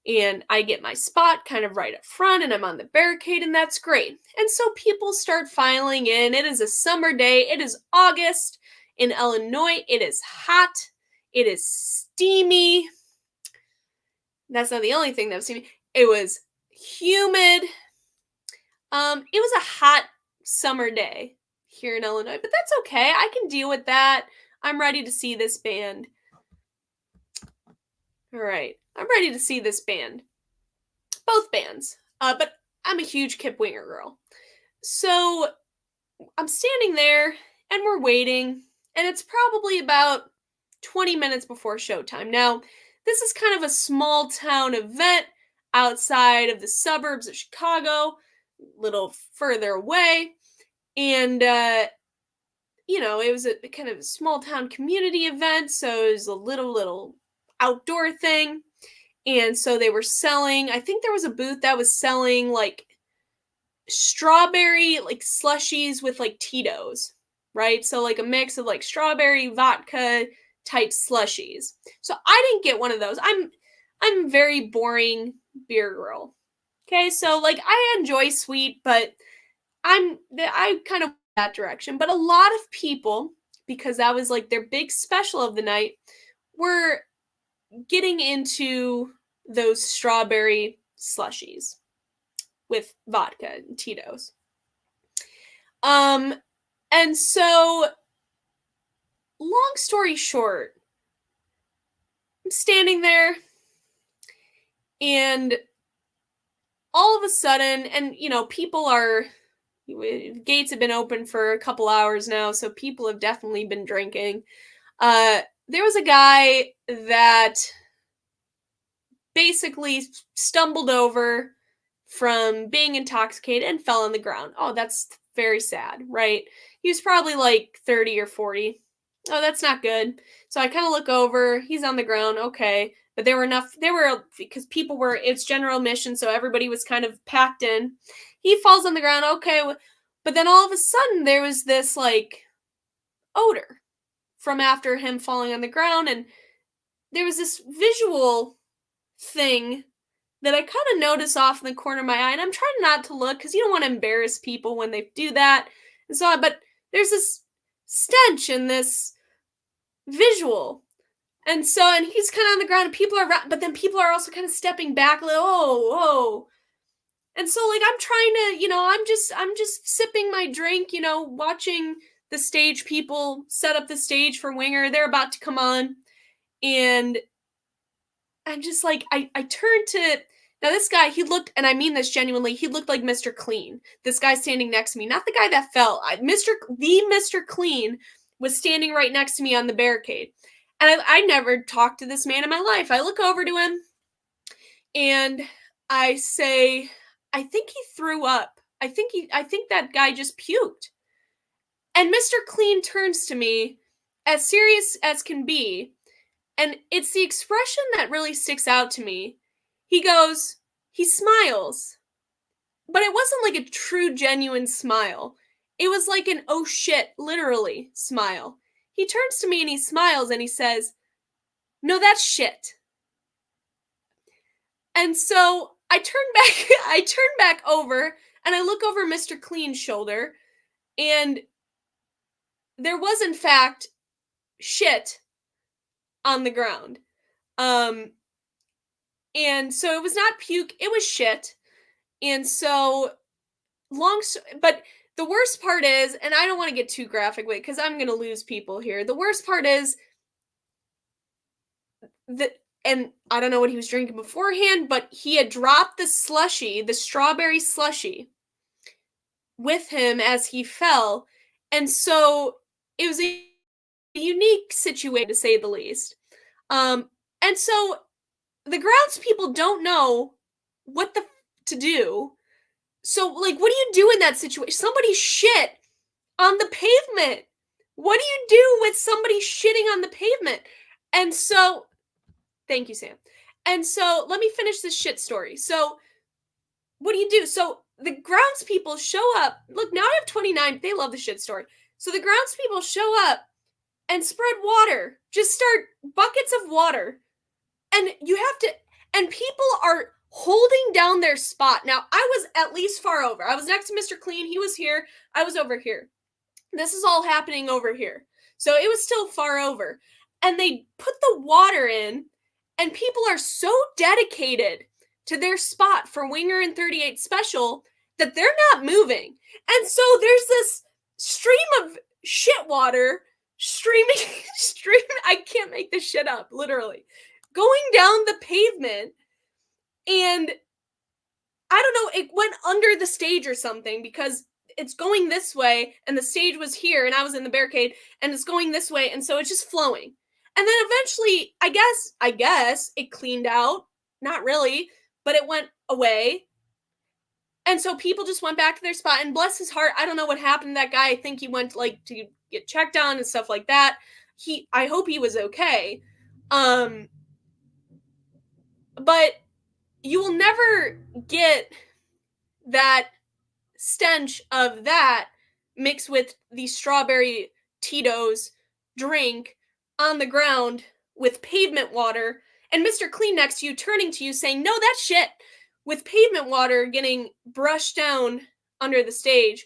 Speaker 1: and I get my spot kind of right up front, and I'm on the barricade, and that's great. And so people start filing in. It is a summer day. It is August in Illinois. It is hot. It is steamy. That's not the only thing that was steamy. It was humid. It was a hot summer day here in Illinois, but that's okay. I can deal with that. I'm ready to see this band. All right, I'm ready to see this band. Both bands. But I'm a huge Kip Winger girl. So I'm standing there and we're waiting, and it's probably about 20 minutes before showtime. Now, this is kind of a small town event outside of the suburbs of Chicago, a little further away. And it was a kind of a small town community event, so it was a little outdoor thing. And so they were selling, I think there was a booth that was selling like strawberry like slushies with like Tito's, right? So like a mix of like strawberry vodka type slushies. So I didn't get one of those. I'm a very boring beer girl. Okay, so like I enjoy sweet, but I kind of that direction. But a lot of people, because that was like their big special of the night, were getting into those strawberry slushies with vodka and Tito's. And so, long story short, I'm standing there, and all of a sudden, and gates have been open for a couple hours now, so people have definitely been drinking. There was a guy that basically stumbled over from being intoxicated and fell on the ground. Oh, that's very sad, right? He was probably like 30 or 40. Oh, that's not good. So I kind of look over. He's on the ground. Okay. But because it's general admission, so everybody was kind of packed in. He falls on the ground. Okay. But then all of a sudden, there was this like odor from after him falling on the ground. And there was this visual thing that I kind of notice off in the corner of my eye, and I'm trying not to look because you don't want to embarrass people when they do that. And so, but there's this stench and this visual, and he's kind of on the ground, and but then people are also kind of stepping back, like, oh, and so like I'm trying to, I'm just sipping my drink, watching the stage people set up the stage for Winger. They're about to come on, and I'm just like, I turned to. Now, this guy, he looked, and I mean this genuinely, he looked like Mr. Clean. This guy standing next to me, not the guy that fell. Mr. Clean was standing right next to me on the barricade. And I never talked to this man in my life. I look over to him, and I say, I think he threw up. I think that guy just puked. And Mr. Clean turns to me, as serious as can be, and it's the expression that really sticks out to me. He goes, he smiles, but it wasn't like a true, genuine smile. It was like an oh shit, literally smile. He turns to me and he smiles and he says, no, that's shit. And so I turn back over and I look over Mr. Clean's shoulder, and there was in fact shit on the ground. And so it was not puke, it was shit. And so but the worst part is, and I don't want to get too graphic with it because I'm gonna lose people here. The worst part is that, and I don't know what he was drinking beforehand, but he had dropped the slushy, the strawberry slushy, with him as he fell. And so it was a unique situation, to say the least. And so the grounds people don't know what to do. So, like, what do you do in that situation? Somebody shit on the pavement. What do you do with somebody shitting on the pavement? And so, thank you, Sam. And so, let me finish this shit story. So, what do you do? So, the grounds people show up. Look, now I have 29. They love the shit story. So, the grounds people show up and spread water. Just start buckets of water. And you have to, and people are holding down their spot. Now, I was at least far over. I was next to Mr. Clean. He was here. I was over here. This is all happening over here. So it was still far over. And they put the water in, and people are so dedicated to their spot for Winger and 38 Special that they're not moving. And so there's this stream of shit water streaming, I can't make this shit up, literally, going down the pavement. And I don't know, it went under the stage or something, because it's going this way and the stage was here and I was in the barricade, and it's going this way, and so it's just flowing. And then eventually, I guess it cleaned out. Not really, but it went away. And so people just went back to their spot, and bless his heart, I don't know what happened to that guy. I think he went like to get checked on and stuff like that. I hope he was okay. But you will never get that stench of that mixed with the strawberry Tito's drink on the ground with pavement water, and Mr. Clean next to you turning to you saying, no, that's shit, with pavement water getting brushed down under the stage.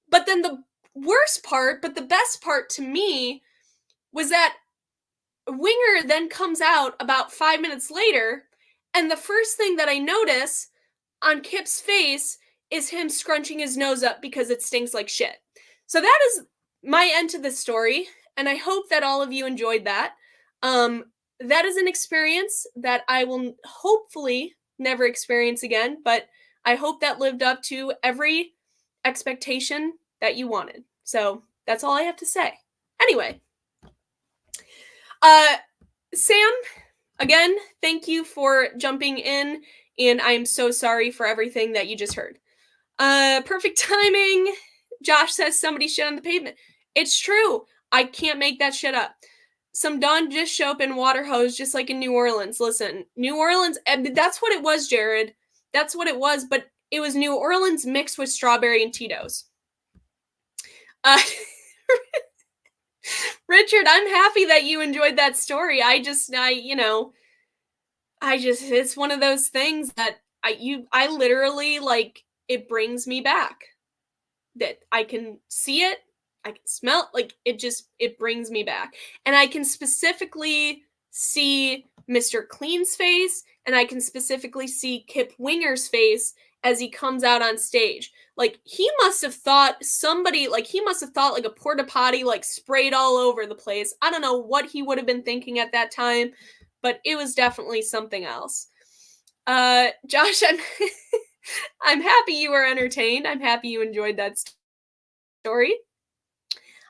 Speaker 1: But then the worst part, but the best part to me, was that Winger then comes out about 5 minutes later, and the first thing that I notice on Kip's face is him scrunching his nose up because it stinks like shit. So that is my end to this story, and I hope that all of you enjoyed that. That is an experience that I will hopefully never experience again, but I hope that lived up to every expectation that you wanted. So that's all I have to say. Anyway, Sam, again, thank you for jumping in, and I am so sorry for everything that you just heard. Perfect timing. Josh says somebody shit on the pavement. It's true. I can't make that shit up. Some Don just show up in water hose, just like in New Orleans. Listen, New Orleans, that's what it was, Jared. That's what it was, but it was New Orleans mixed with strawberry and Tito's. Richard, I'm happy that you enjoyed that story. It's one of those things that I literally, like, it brings me back. That I can see it, I can smell it, like, it brings me back. And I can specifically see Mr. Clean's face, and I can specifically see Kip Winger's face as he comes out on stage. Like, he must have thought like a porta potty, like, sprayed all over the place. I don't know what he would have been thinking at that time, but it was definitely something else. Josh, I'm happy you were entertained. I'm happy you enjoyed that story.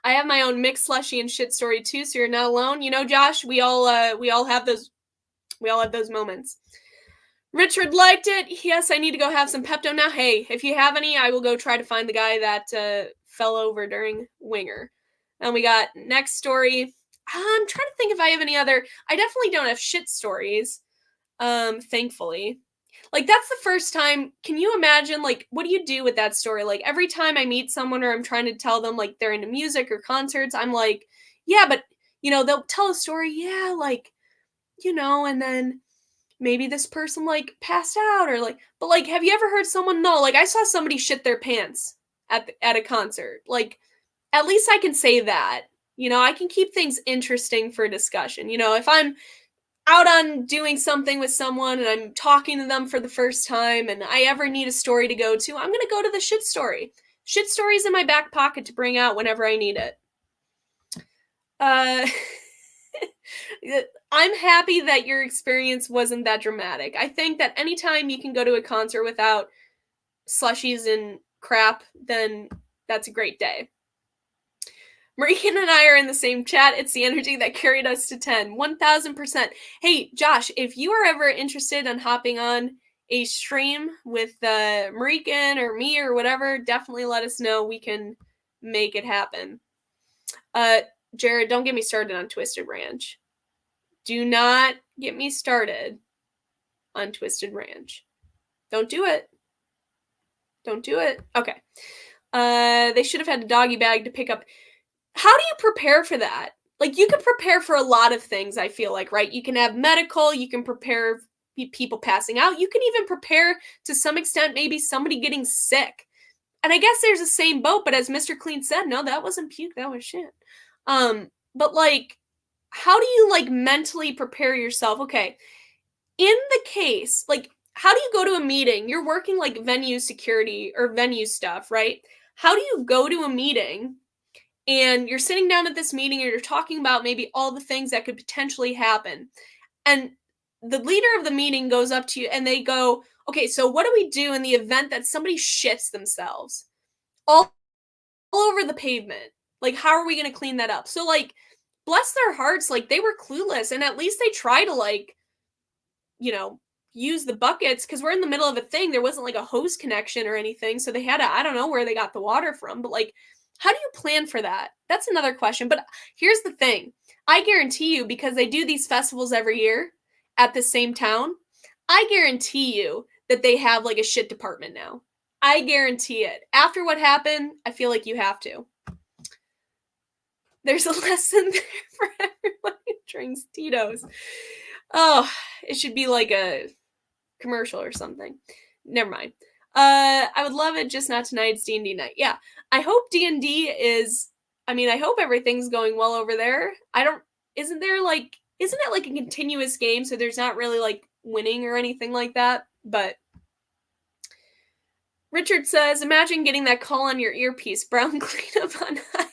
Speaker 1: I have my own mixed slushy and shit story too, so you're not alone. You know, Josh, we all have those moments. Richard liked it. Yes, I need to go have some Pepto now. Hey, if you have any, I will go try to find the guy that fell over during Winger. And we got next story. I'm trying to think if I have any other. I definitely don't have shit stories. Thankfully. Like, that's the first time. Can you imagine, like, what do you do with that story? Like, every time I meet someone or I'm trying to tell them, like, they're into music or concerts, I'm like, yeah, but, they'll tell a story, yeah, like, and then maybe this person, like, passed out or, like, but, like, have you ever heard someone, no, like, I saw somebody shit their pants at a concert. Like, at least I can say that. I can keep things interesting for discussion. If I'm out on doing something with someone and I'm talking to them for the first time and I ever need a story to go to, I'm going to go to the shit story. Shit stories in my back pocket to bring out whenever I need it. I'm happy that your experience wasn't that dramatic. I think that anytime you can go to a concert without slushies and crap, then that's a great day. Marian and I are in the same chat. It's the energy that carried us to 10. 1000%. Hey, Josh, if you are ever interested in hopping on a stream with Marian or me or whatever, definitely let us know. We can make it happen. Jared, don't get me started on Twisted Ranch. Do not get me started on Twisted Ranch. Don't do it. Don't do it. Okay. They should have had a doggy bag to pick up. How do you prepare for that? Like, you can prepare for a lot of things, I feel like, right? You can have medical, you can prepare people passing out, you can even prepare to some extent maybe somebody getting sick. And I guess there's the same boat, but as Mr. Clean said, no, that wasn't puke, that was shit. But like, how do you like mentally prepare yourself? Okay, in the case, like, how do you go to a meeting? You're working like venue security or venue stuff, right? How do you go to a meeting and you're sitting down at this meeting and you're talking about maybe all the things that could potentially happen? And the leader of the meeting goes up to you and they go, okay, so what do we do in the event that somebody shits themselves all over the pavement? Like, how are we going to clean that up? So, like, bless their hearts, like, they were clueless and at least they try to, like, use the buckets because we're in the middle of a thing. There wasn't like a hose connection or anything. So they had to, I don't know where they got the water from, but like, how do you plan for that? That's another question. But here's the thing. I guarantee you, because they do these festivals every year at the same town, I guarantee you that they have like a shit department now. I guarantee it. After what happened, I feel like you have to. There's a lesson there for everyone who drinks Tito's. Oh, it should be like a commercial or something. Never mind. I would love it, just not tonight. It's D&D night. Yeah, I hope D&D is, I hope everything's going well over there. Isn't it like a continuous game, so there's not really like winning or anything like that? But Richard says, imagine getting that call on your earpiece, brown cleanup on aisle.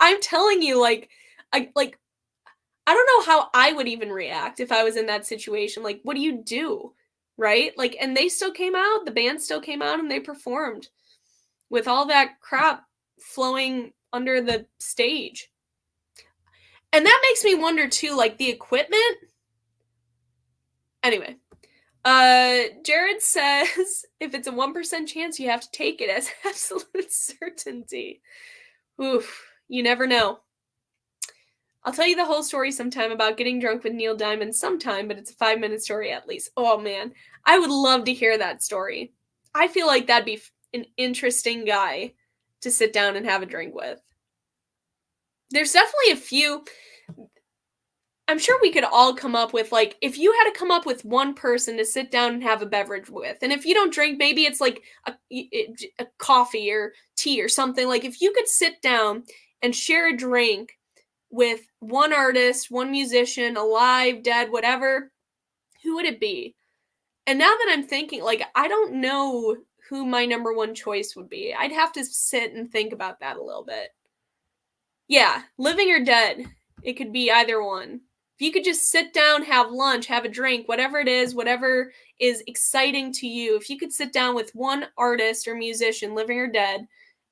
Speaker 1: I'm telling you, I don't know how I would even react if I was in that situation. Like, what do you do? Right? Like, and they still came out, the band still came out and they performed with all that crap flowing under the stage. And that makes me wonder too, like the equipment. Anyway, Jared says, if it's a 1% chance, you have to take it as absolute certainty. Oof, you never know. I'll tell you the whole story sometime about getting drunk with Neil Diamond sometime, but it's a 5-minute story at least. Oh man, I would love to hear that story. I feel like that'd be an interesting guy to sit down and have a drink with. There's definitely a few. I'm sure we could all come up with, like, if you had to come up with one person to sit down and have a beverage with, and if you don't drink, maybe it's like a coffee or tea or something. Like, if you could sit down and share a drink with one artist, one musician, alive, dead, whatever, who would it be? And now that I'm thinking, like, I don't know who my number one choice would be. I'd have to sit and think about that a little bit. Yeah, living or dead. It could be either one. If you could just sit down, have lunch, have a drink, whatever it is, whatever is exciting to you, if you could sit down with one artist or musician, living or dead,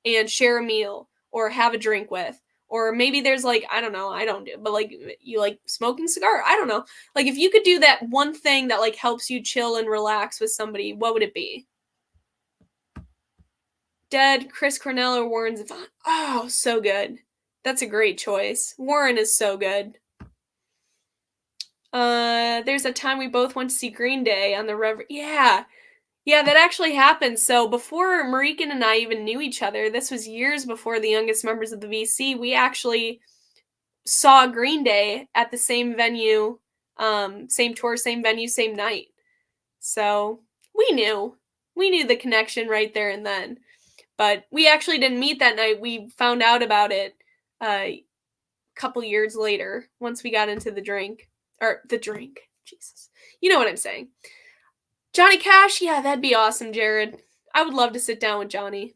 Speaker 1: and share a meal or have a drink with, Or maybe there's like, I don't know, I don't do, but like you like smoking cigar. I don't know. Like if you could do that one thing that like helps you chill and relax with somebody, what would it be? Dead, Chris Cornell or Warren Zevon? Oh, so good. That's a great choice. Warren is so good. There's a time we both went to see Green Day on the Yeah, that actually happened. So before Marikan and I even knew each other, this was years before the youngest members of the VC, we actually saw Green Day at the same venue, same tour, same venue, same night. So we knew the connection right there and then. But we actually didn't meet that night. We found out about it a couple years later once we got into the drink. Jesus. You know what I'm saying. Johnny Cash, yeah, that'd be awesome, Jared. I would love to sit down with Johnny.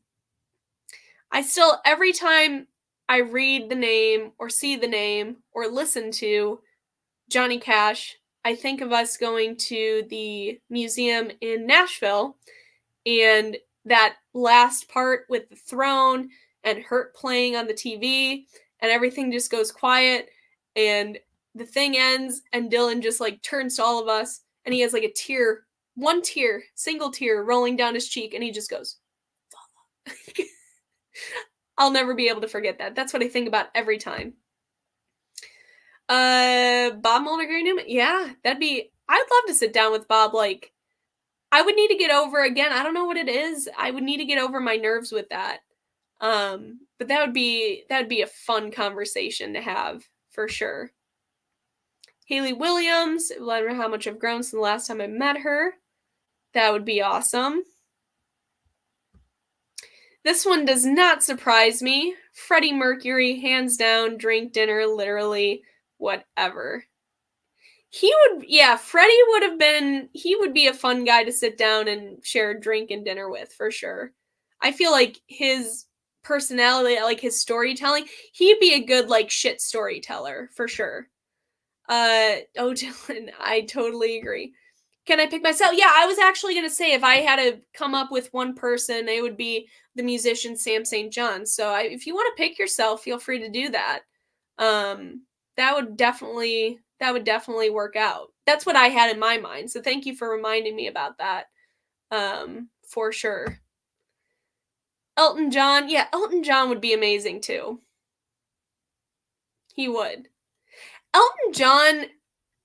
Speaker 1: Every time I read the name or see the name or listen to Johnny Cash, I think of us going to the museum in Nashville and that last part with the throne and Hurt playing on the TV and everything just goes quiet and the thing ends and Dylan just like turns to all of us and he has like one tear, single tear rolling down his cheek and he just goes, I'll never be able to forget that. That's what I think about every time. Bob Mulder, Gary Newman. Yeah, I'd love to sit down with Bob. Like, I would need to get over, again, I don't know what it is. I would need to get over my nerves with that. But that'd be a fun conversation to have for sure. Haley Williams, let her know how much I've grown since the last time I met her. That would be awesome. This one does not surprise me. Freddie Mercury, hands down, drink, dinner, literally, whatever. Freddie he would be a fun guy to sit down and share a drink and dinner with, for sure. I feel like his personality, like his storytelling, he'd be a good, like, shit storyteller, for sure. Dylan, I totally agree. Can I pick myself? Yeah, I was actually going to say if I had to come up with one person, it would be the musician Sam St. John. So if you want to pick yourself, feel free to do that. That would definitely work out. That's what I had in my mind. So thank you for reminding me about that. For sure. Elton John. Yeah, Elton John would be amazing too. He would. Elton John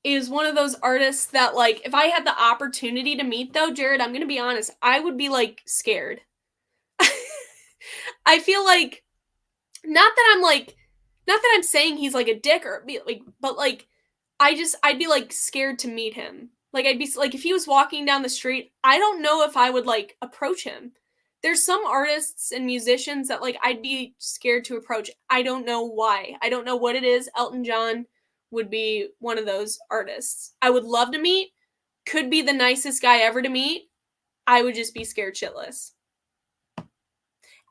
Speaker 1: is one of those artists that, like, if I had the opportunity to meet, though, Jared, I'm going to be honest, I would be, like, scared. I feel like, not that I'm saying he's, like, a dick or, like, but, like, I'd be, like, scared to meet him. Like, I'd be, like, if he was walking down the street, I don't know if I would, like, approach him. There's some artists and musicians that, like, I'd be scared to approach. I don't know why. I don't know what it is. Elton John would be one of those artists I would love to meet. Could be the nicest guy ever to meet. I would just be scared shitless.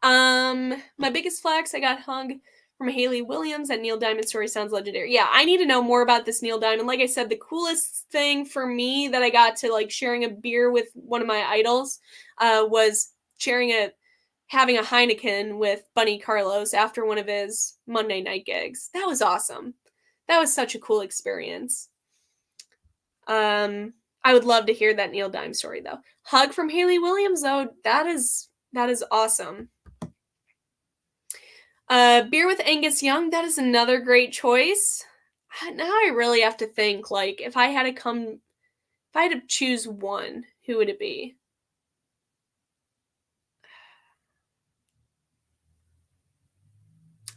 Speaker 1: My biggest flex, I got hung from Haley Williams. That Neil Diamond story sounds legendary. Yeah, I need to know more about this Neil Diamond. Like I said, the coolest thing for me that I got to, like, sharing a beer with one of my idols was having a Heineken with Bunny Carlos after one of his Monday night gigs. That was awesome. That was such a cool experience. I would love to hear that Neil Diamond story, though. Hug from Haley Williams, though, that is awesome. Beer with Angus Young, that is another great choice. Now I really have to think, like, if I had to choose one, who would it be?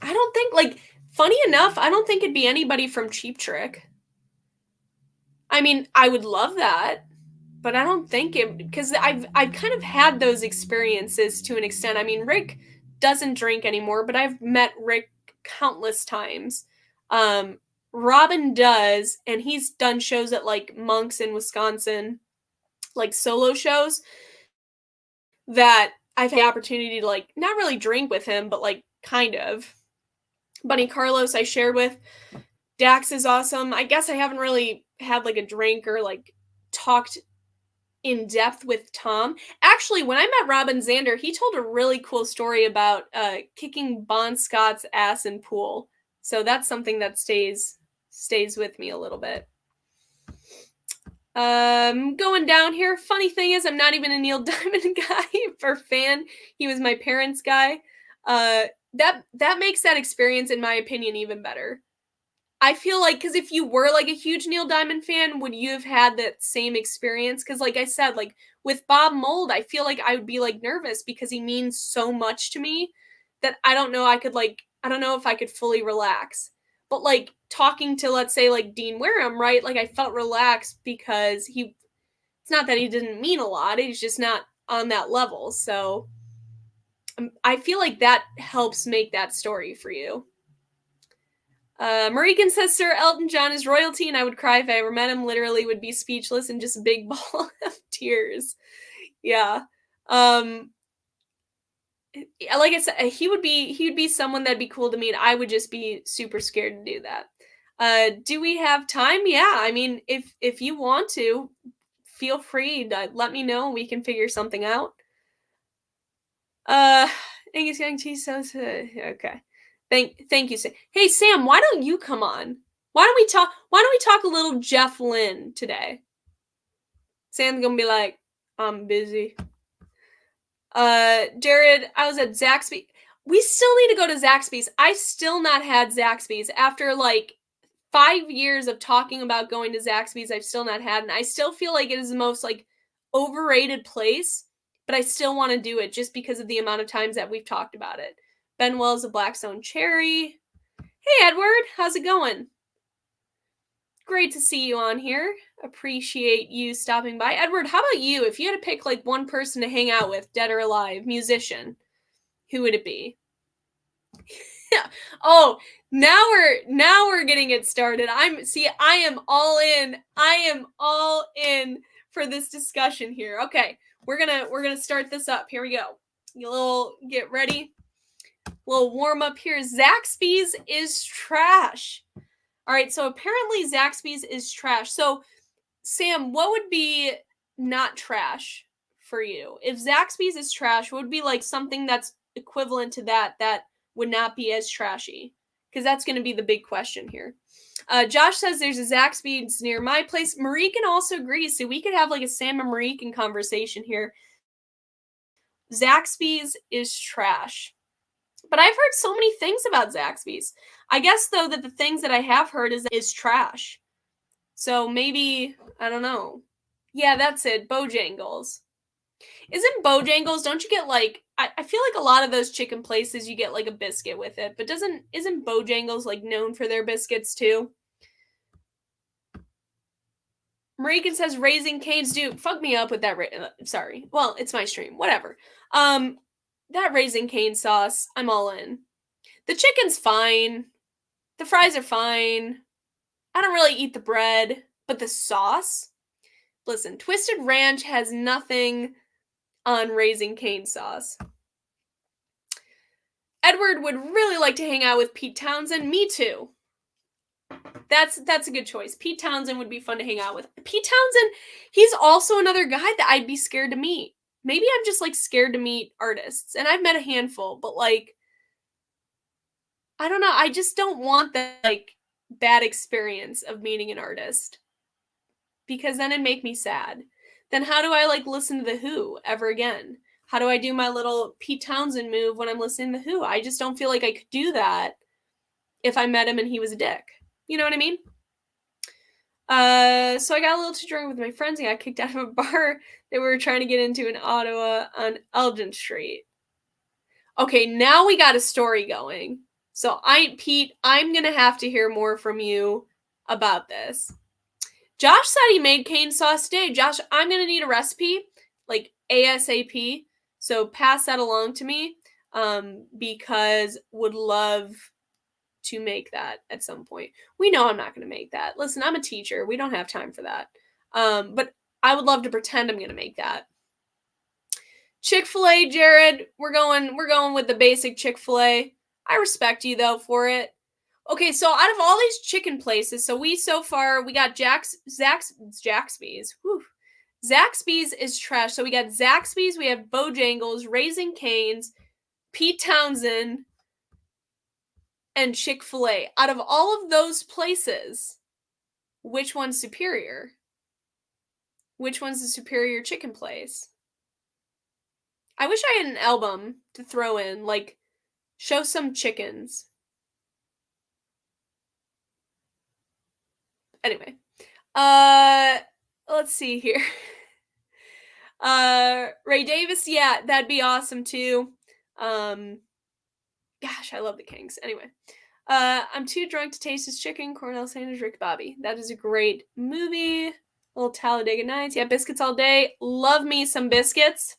Speaker 1: I don't think, like, funny enough, I don't think it'd be anybody from Cheap Trick. I mean, I would love that, but I don't think it, because I've kind of had those experiences to an extent. I mean, Rick doesn't drink anymore, but I've met Rick countless times. Robin does, and he's done shows at, like, Monks in Wisconsin, like, solo shows that I've had the opportunity to, like, not really drink with him, but, like, kind of. Bunny Carlos I shared with. Dax is awesome. I guess I haven't really had, like, a drink or, like, talked in depth with Tom. Actually, actually, when I met Robin Zander, he told a really cool story about kicking Bon Scott's ass in pool. So that's something that stays with me a little bit. Going down here. Funny thing is, I'm not even a Neil Diamond guy or fan. He was my parents' guy. That makes that experience, in my opinion, even better. I feel like, because if you were like a huge Neil Diamond fan, would you have had that same experience? Because like I said, like with Bob Mould, I feel like I would be like nervous because he means so much to me that I don't know I don't know if I could fully relax. But like talking to, let's say, like Dean Wareham, right? Like I felt relaxed because it's not that he didn't mean a lot, he's just not on that level. So I feel like that helps make that story for you. Marican says, Sir Elton John is royalty, and I would cry if I ever met him. Literally would be speechless and just a big ball of tears. Yeah. Like I said, he would be someone that'd be cool to meet. I would just be super scared to do that. Do we have time? Yeah. I mean, if you want to, feel free to let me know. We can figure something out. Angus Young cheese sauce. Okay. Thank you, Sam. Hey Sam, why don't you come on? Why don't we talk a little Jeff Lynne today? Sam's gonna be like, I'm busy. Jared, I was at Zaxby's. We still need to go to Zaxby's. I still not had Zaxby's after like 5 years of talking about going to Zaxby's. I've still not had, and I still feel like it is the most like overrated place, but I still want to do it just because of the amount of times that we've talked about it. Ben Wells of Blackstone Cherry. Hey Edward, how's it going? Great to see you on here. Appreciate you stopping by. Edward, how about you? If you had to pick like one person to hang out with, dead or alive, musician, who would it be? Oh, now we're getting it started. I am all in. I am all in for this discussion here. Okay, we're gonna start this up. Here we go. Get ready. A little warm up here. Zaxby's is trash. All right, so apparently Zaxby's is trash. So, Sam, what would be not trash for you? If Zaxby's is trash, what would be like something that's equivalent to that would not be as trashy? Because that's going to be the big question here. Josh says there's a Zaxby's near my place. Marie can also agree, so we could have like a Sam and Marie can conversation here. Zaxby's is trash. But I've heard so many things about Zaxby's. I guess, though, that the things that I have heard is trash. So maybe, I don't know. Yeah, that's it. Bojangles. Isn't Bojangles, don't you get like, I feel like a lot of those chicken places you get like a biscuit with it, but isn't Bojangles like known for their biscuits too? Marican says Raising Cane's, dude, fuck me up with that. Sorry. Well, it's my stream. Whatever. That Raising Cane sauce, I'm all in. The chicken's fine. The fries are fine. I don't really eat the bread, but the sauce? Listen, Twisted Ranch has nothing on Raising Cane sauce. Edward would really like to hang out with Pete Townsend. Me too. That's a good choice. Pete Townsend would be fun to hang out with. Pete Townsend, he's also another guy that I'd be scared to meet. Maybe I'm just like scared to meet artists, and I've met a handful, but like, I don't know. I just don't want that like bad experience of meeting an artist, because then it'd make me sad. Then how do I like listen to The Who ever again? How do I do my little Pete Townsend move when I'm listening to The Who? I just don't feel like I could do that if I met him and he was a dick. You know what I mean? So I got a little too drunk with my friends and got kicked out of a bar that we were trying to get into in Ottawa on Elgin Street. Okay, now we got a story going. So Pete, I'm gonna have to hear more from you about this. Josh said he made cane sauce today. Josh, I'm gonna need a recipe, like ASAP. So pass that along to me, because would love to make that at some point. We know I'm not going to make that. Listen, I'm a teacher. We don't have time for that. But I would love to pretend I'm going to make that. Chick-fil-A, Jared, we're going with the basic Chick-fil-A. I respect you though for it. Okay, so out of all these chicken places, so far we got Zaxby's. Whew. Zaxby's is trash. So we got Zaxby's, we have Bojangles, Raising Cane's, Pete Townsend, and Chick-fil-A. Out of all of those places, which one's superior? Which one's the superior chicken place? I wish I had an album to throw in, like, show some chickens. Anyway. Let's see here. Ray Davis, yeah, that'd be awesome too. Gosh, I love the Kings. Anyway. I'm too drunk to taste his chicken. Cornell Sanders, Rick Bobby. That is a great movie. Little Talladega Nights. Yeah, biscuits all day. Love me some biscuits.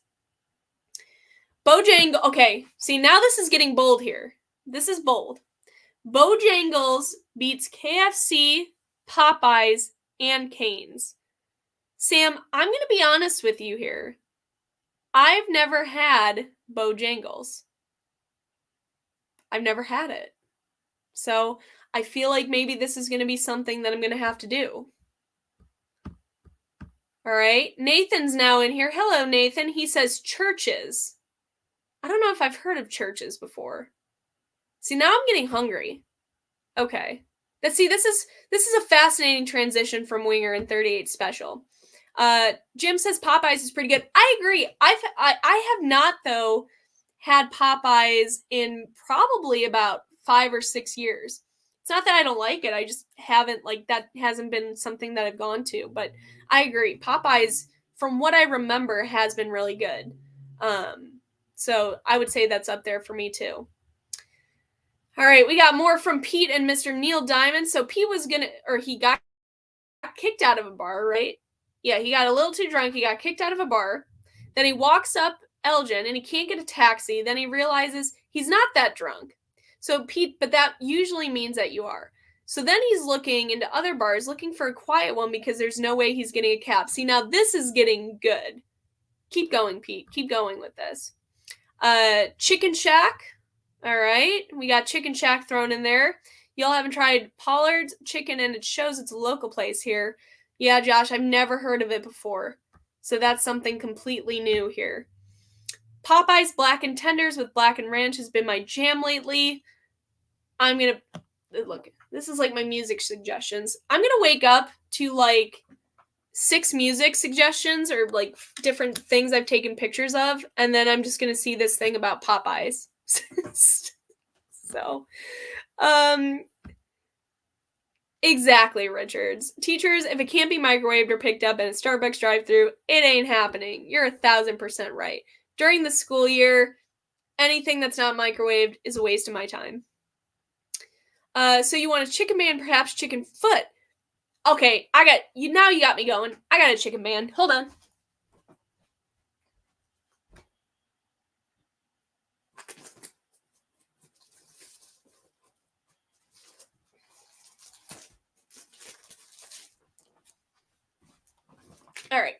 Speaker 1: Bojangles. Okay, see, now this is getting bold here. This is bold. Bojangles beats KFC, Popeyes, and Cane's. Sam, I'm going to be honest with you here. I've never had Bojangles. I've never had it. So I feel like maybe this is going to be something that I'm going to have to do. All right. Nathan's now in here. Hello, Nathan. He says Churches. I don't know if I've heard of Churches before. See, now I'm getting hungry. Okay. This is a fascinating transition from Winger and 38 Special. Jim says Popeyes is pretty good. I agree. I have not, though, had Popeyes in probably about 5 or 6 years. It's not that I don't like it. I just haven't, like, that hasn't been something that I've gone to. But I agree. Popeyes, from what I remember, has been really good. So I would say that's up there for me, too. All right, we got more from Pete and Mr. Neil Diamond. So Pete he got kicked out of a bar, right? Yeah, he got a little too drunk. He got kicked out of a bar. Then he walks up Elgin and he can't get a taxi. Then he realizes he's not that drunk. So Pete, but that usually means that you are. So then he's looking into other bars, looking for a quiet one because there's no way he's getting a cab. See, now this is getting good. Keep going, Pete. Keep going with this. Chicken Shack. All right. We got Chicken Shack thrown in there. Y'all haven't tried Pollard's Chicken, and it shows it's a local place here. Yeah, Josh, I've never heard of it before. So that's something completely new here. Popeye's Blackened Tenders with Blackened Ranch has been my jam lately. I'm going to... Look, this is like my music suggestions. I'm going to wake up to like 6 music suggestions or like different things I've taken pictures of, and then I'm just going to see this thing about Popeyes. So, exactly, Richards. Teachers, if it can't be microwaved or picked up at a Starbucks drive-thru, it ain't happening. You're 1,000% right. During the school year, anything that's not microwaved is a waste of my time. So you want a chicken man, perhaps chicken foot. Okay, now you got me going. I got a chicken man. Hold on. All right.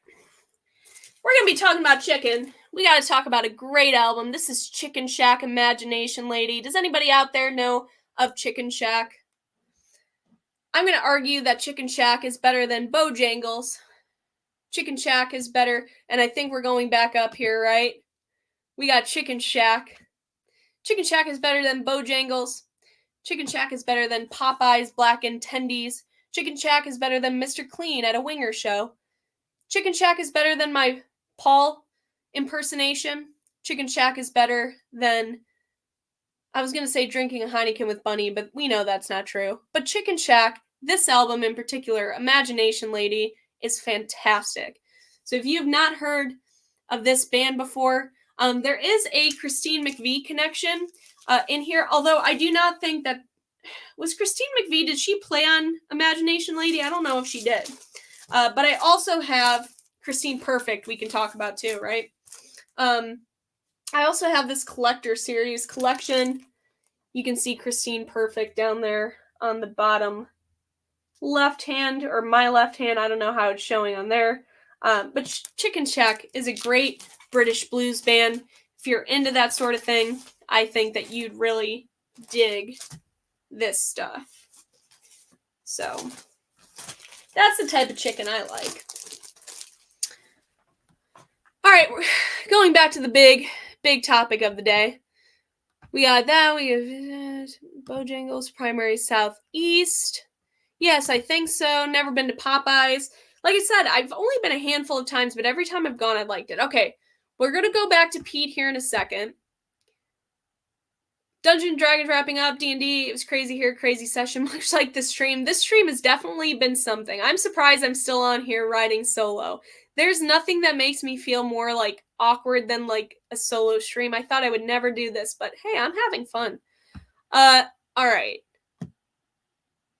Speaker 1: We're going to be talking about chicken. We got to talk about a great album. This is Chicken Shack Imagination Lady. Does anybody out there know of Chicken Shack? I'm going to argue that Chicken Shack is better than Bojangles. Chicken Shack is better, and I think we're going back up here, right? We got Chicken Shack. Chicken Shack is better than Bojangles. Chicken Shack is better than Popeye's Blackened Tendies. Chicken Shack is better than Mr. Clean at a Winger show. Chicken Shack is better than my Paul impersonation. Chicken Shack is better than, I was going to say drinking a Heineken with Bunny, but we know that's not true. But Chicken Shack, this album in particular, Imagination Lady, is fantastic. So if you have not heard of this band before, there is a Christine McVie connection in here, although I do not think that, was Christine McVie, did she play on Imagination Lady? I don't know if she did. But I also have Christine Perfect we can talk about too, right? I also have this collector series collection. You can see Christine Perfect down there on the bottom left hand, or my left hand. I don't know how it's showing on there. But Chicken Shack is a great British blues band. If you're into that sort of thing, I think that you'd really dig this stuff. So that's the type of chicken I like. All right, we're going back to the big topic of the day. We got that. We have Bojangles, primary southeast. Yes, I think so. Never been to Popeyes. Like I said, I've only been a handful of times, but every time I've gone, I liked it. Okay, we're going to go back to Pete here in a second. Dungeons & Dragons wrapping up, D&D, it was crazy here, crazy session, much like this stream. This stream has definitely been something. I'm surprised I'm still on here riding solo. There's nothing that makes me feel more, like, awkward than, like, a solo stream. I thought I would never do this, but hey, I'm having fun. Alright.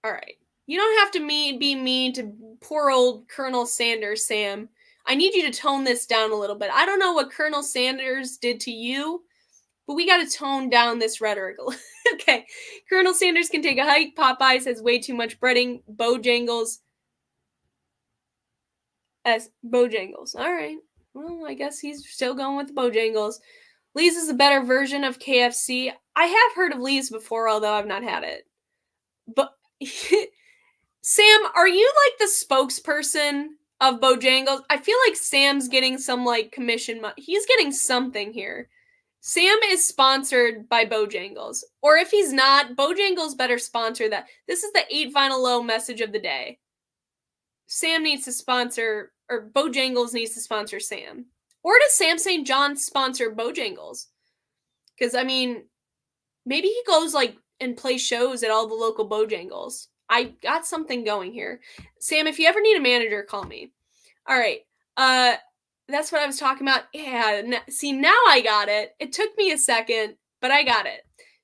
Speaker 1: Alright. You don't have to be mean to poor old Colonel Sanders, Sam. I need you to tone this down a little bit. I don't know what Colonel Sanders did to you, but we gotta tone down this rhetoric a little. Okay. Colonel Sanders can take a hike. Popeyes has way too much breading. Bojangles. Bojangles. Alright. Well, I guess he's still going with the Bojangles. Lee's is a better version of KFC. I have heard of Lee's before, although I've not had it. But Sam, are you like the spokesperson of Bojangles? I feel like Sam's getting some like commission money. He's getting something here. Sam is sponsored by Bojangles. Or if he's not, Bojangles better sponsor that. This is the 8 Vinyl Low message of the day. Sam needs to sponsor, or Bojangles needs to sponsor Sam. Or does Sam St. John sponsor Bojangles? Because, I mean, maybe he goes like and plays shows at all the local Bojangles. I got something going here. Sam, if you ever need a manager, call me. All right. That's what I was talking about. Yeah, see, now I got it. It took me a second, but I got it.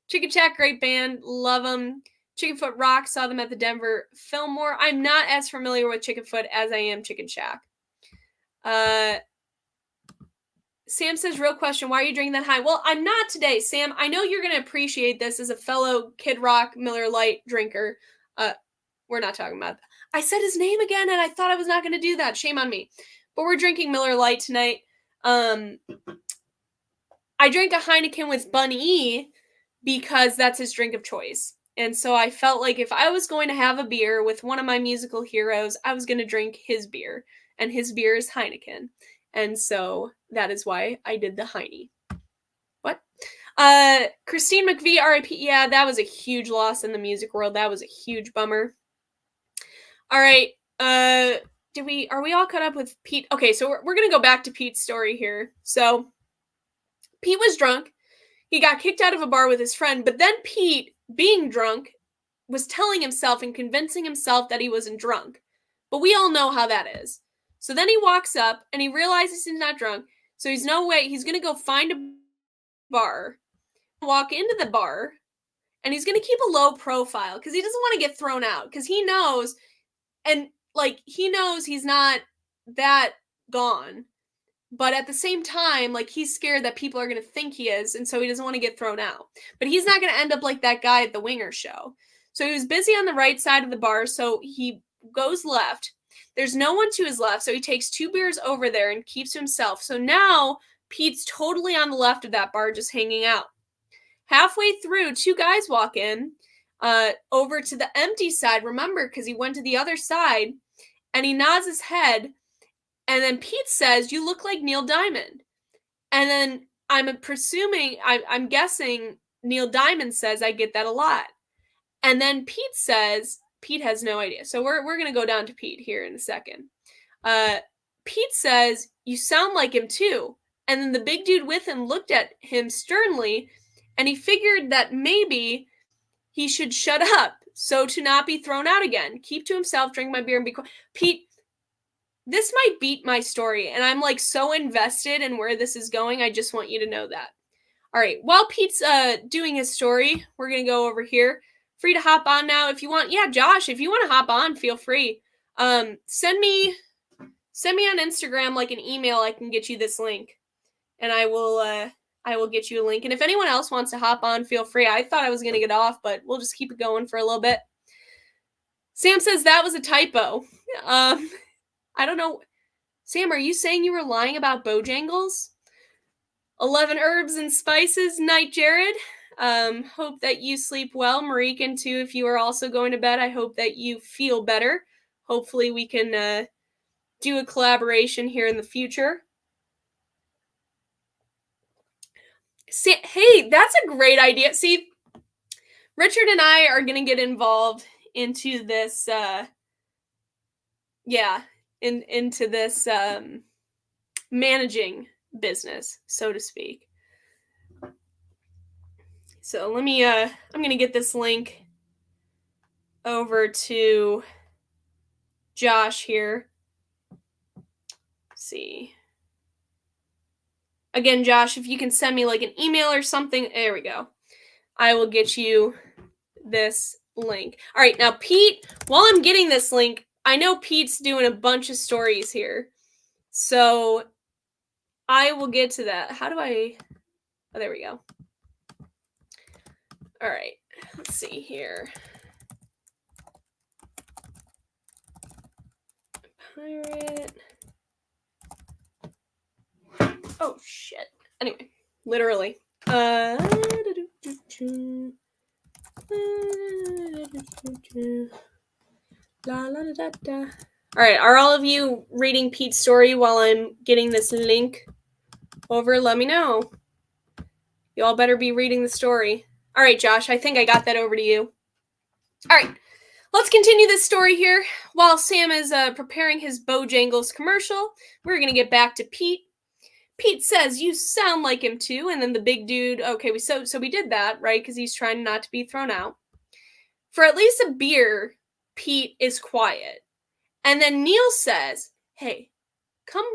Speaker 1: Chicken Shack, great band. Love them. Chickenfoot Rock, saw them at the Denver Fillmore. I'm not as familiar with Chickenfoot as I am Chicken Shack. Sam says, real question, why are you drinking that high? Well, I'm not today, Sam. I know you're going to appreciate this as a fellow Kid Rock Miller Lite drinker. We're not talking about that. I said his name again, and I thought I was not going to do that. Shame on me. But we're drinking Miller Lite tonight. I drank a Heineken with Bunny because that's his drink of choice. And so I felt like if I was going to have a beer with one of my musical heroes, I was going to drink his beer. And his beer is Heineken. And so that is why I did the Heine. What? Christine McVie, RIP. Yeah, that was a huge loss in the music world. That was a huge bummer. All right. Are we all caught up with Pete? Okay, so we're going to go back to Pete's story here. So Pete was drunk. He got kicked out of a bar with his friend, but then Pete, being drunk, was telling himself and convincing himself that he wasn't drunk. But we all know how that is. So then he walks up and he realizes he's not drunk. So he's going to go find a bar, walk into the bar, and he's going to keep a low profile because he doesn't want to get thrown out because he knows, and like he knows he's not that gone. But at the same time, like he's scared that people are going to think he is, and so he doesn't want to get thrown out. But he's not going to end up like that guy at the Winger show. So he was busy on the right side of the bar, so he goes left. There's no one to his left, so he takes 2 beers over there and keeps to himself. So now Pete's totally on the left of that bar, just hanging out. Halfway through, 2 guys walk in over to the empty side, remember, because he went to the other side, and he nods his head, and then Pete says, you look like Neil Diamond. And then I'm guessing Neil Diamond says, I get that a lot. And then Pete says, Pete has no idea. So we're going to go down to Pete here in a second. Pete says, you sound like him too. And then the big dude with him looked at him sternly, and he figured that maybe he should shut up so to not be thrown out again. Keep to himself, drink my beer, and be quiet. Pete, this might beat my story, and I'm like so invested in where this is going. I just want you to know that. All right, while Pete's doing his story, we're going to go over here. Free to hop on now if you want. Yeah, Josh, if you want to hop on, feel free. Send me on Instagram like an email. I can get you this link, and I will get you a link. And if anyone else wants to hop on, feel free. I thought I was going to get off, but we'll just keep it going for a little bit. Sam says that was a typo. I don't know. Sam, are you saying you were lying about Bojangles? 11 herbs and spices. Night, Jared. Hope that you sleep well. Marikan, too, if you are also going to bed, I hope that you feel better. Hopefully we can do a collaboration here in the future. Hey, that's a great idea. See, Richard and I are going to get involved into this, into this managing business, so to speak. So let me, I'm going to get this link over to Josh here. Let's see. Again, Josh, if you can send me like an email or something, there we go. I will get you this link. All right, now Pete, while I'm getting this link, I know Pete's doing a bunch of stories here. So I will get to that. How do I... Oh, there we go. All right, let's see here. Pirate. Oh, shit. Anyway, literally. La, la, da, da. All right, are all of you reading Pete's story while I'm getting this link over? Let me know. You all better be reading the story. All right, Josh, I think I got that over to you. All right, let's continue this story here. While Sam is preparing his Bojangles commercial, we're going to get back to Pete. Pete says, "You sound like him too." And then the big dude, okay, so we did that, right? Because he's trying not to be thrown out. For at least a beer, Pete is quiet. And then Neil says, "Hey, come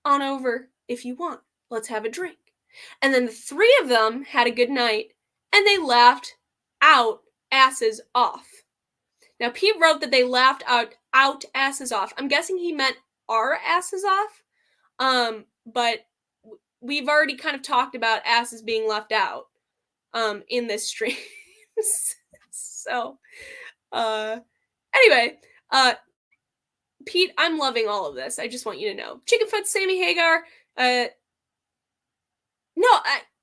Speaker 1: on over if you want. Let's have a drink." And then the three of them had a good night, and they laughed out asses off. Now, Pete wrote that they laughed out asses off. I'm guessing he meant our asses off. But we've already kind of talked about asses being left out in this stream. So, anyway, Pete, I'm loving all of this. I just want you to know. Chickenfoot, Sammy Hagar, no,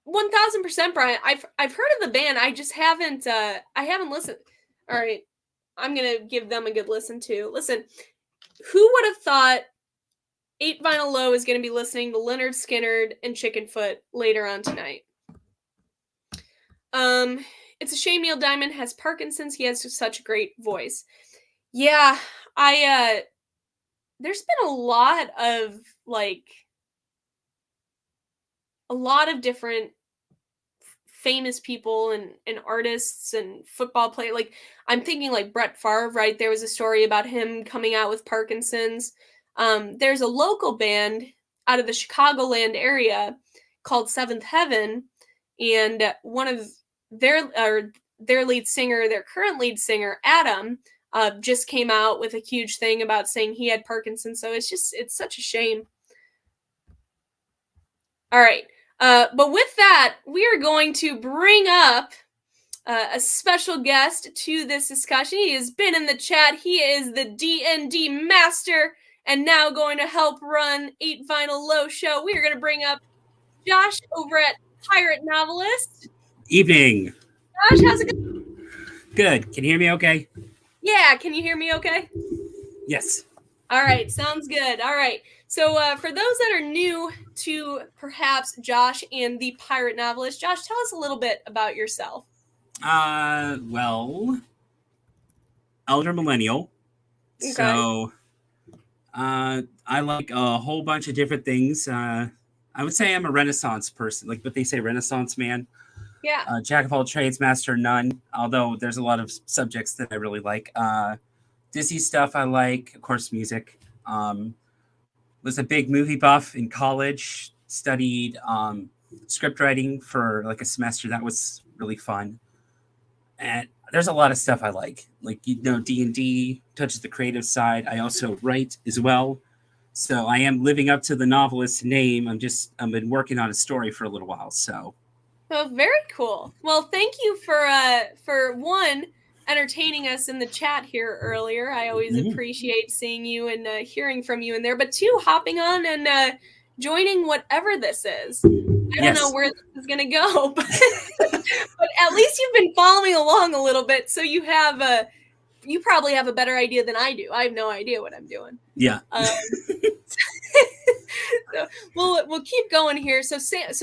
Speaker 1: 1000%, Brian. I've heard of the band. I just haven't listened. All right, I'm gonna give them a good listen too. Listen, who would have thought 8 Vinyl Low is gonna be listening to Leonard Skinner and Chickenfoot later on tonight? It's a shame Neil Diamond has Parkinson's. He has such a great voice. Yeah, there's been a lot of different famous people and artists and football players. Like, I'm thinking like Brett Favre, right? There was a story about him coming out with Parkinson's. There's a local band out of the Chicagoland area called Seventh Heaven, and one of their lead singer, their current lead singer, Adam, just came out with a huge thing about saying he had Parkinson's. So it's such a shame. All right. But with that, we are going to bring up a special guest to this discussion. He has been in the chat. He is the D&D master and now going to help run 8 Vinyl Low show. We are going to bring up Josh over at Pirate Novelist.
Speaker 2: Evening.
Speaker 1: Josh, how's it going?
Speaker 2: Good. Can you hear me okay?
Speaker 1: Yeah, can you hear me okay?
Speaker 2: Yes.
Speaker 1: All right, sounds good. All right. So for those that are new to perhaps Josh and the Pirate Novelist, Josh, tell us a little bit about yourself.
Speaker 2: Well, elder millennial. Okay. So I like a whole bunch of different things. I would say I'm a Renaissance person, like what they say, Renaissance man.
Speaker 1: Yeah.
Speaker 2: Jack of all trades, master of none, although there's a lot of subjects that I really like. Disney stuff I like, of course, music. Was a big movie buff in college, studied script writing for like a semester. That was really fun. And there's a lot of stuff I like D&D touches the creative side. I also write as well. So I am living up to the novelist name. I've been working on a story for a little while. So.
Speaker 1: Oh, very cool. Well, thank you for one, entertaining us in the chat here earlier. I always appreciate seeing you and hearing from you in there. But two, hopping on and joining whatever this is. I don't know where this is going to go, but at least you've been following along a little bit. So you probably have a better idea than I do. I have no idea what I'm doing.
Speaker 2: Yeah.
Speaker 1: So we'll keep going here. So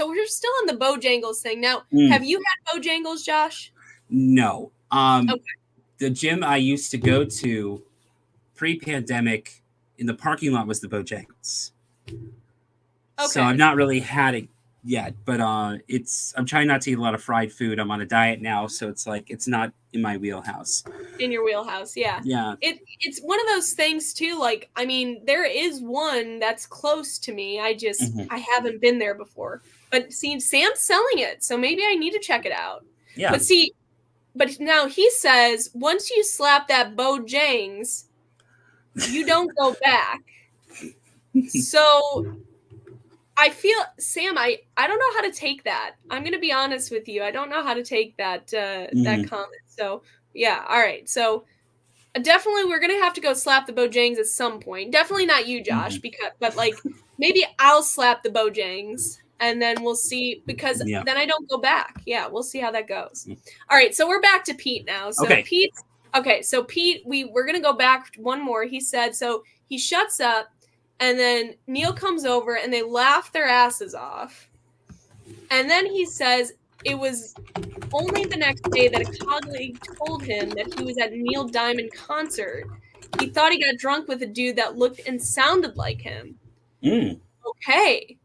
Speaker 1: we're still on the Bojangles thing. Now, have you had Bojangles, Josh?
Speaker 2: No.
Speaker 1: Okay.
Speaker 2: The gym I used to go to pre-pandemic in the parking lot was the Bojangles. So
Speaker 1: Okay.
Speaker 2: I've not really had it yet, but I'm trying not to eat a lot of fried food. I'm on a diet now, so it's like it's not in my wheelhouse.
Speaker 1: In your wheelhouse, yeah.
Speaker 2: Yeah.
Speaker 1: It's one of those things too, like, I mean, there is one that's close to me. I haven't been there before. But see, Sam's selling it, so maybe I need to check it out.
Speaker 2: Yeah.
Speaker 1: But now he says once you slap that Bojangs, you don't go back. So I feel, Sam, I don't know how to take that. I'm gonna be honest with you. I don't know how to take that that comment. So yeah, all right. So definitely we're gonna have to go slap the Bojangs at some point. Definitely not you, Josh, but like maybe I'll slap the Bojangs and then we'll see, because then I don't go back. Yeah, we'll see how that goes. All right, so we're back to Pete now. So Pete, we're gonna go back one more. He said, so he shuts up. And then Neil comes over and they laugh their asses off. And then he says it was only the next day that a colleague told him that he was at Neil Diamond concert. He thought he got drunk with a dude that looked and sounded like him. Okay.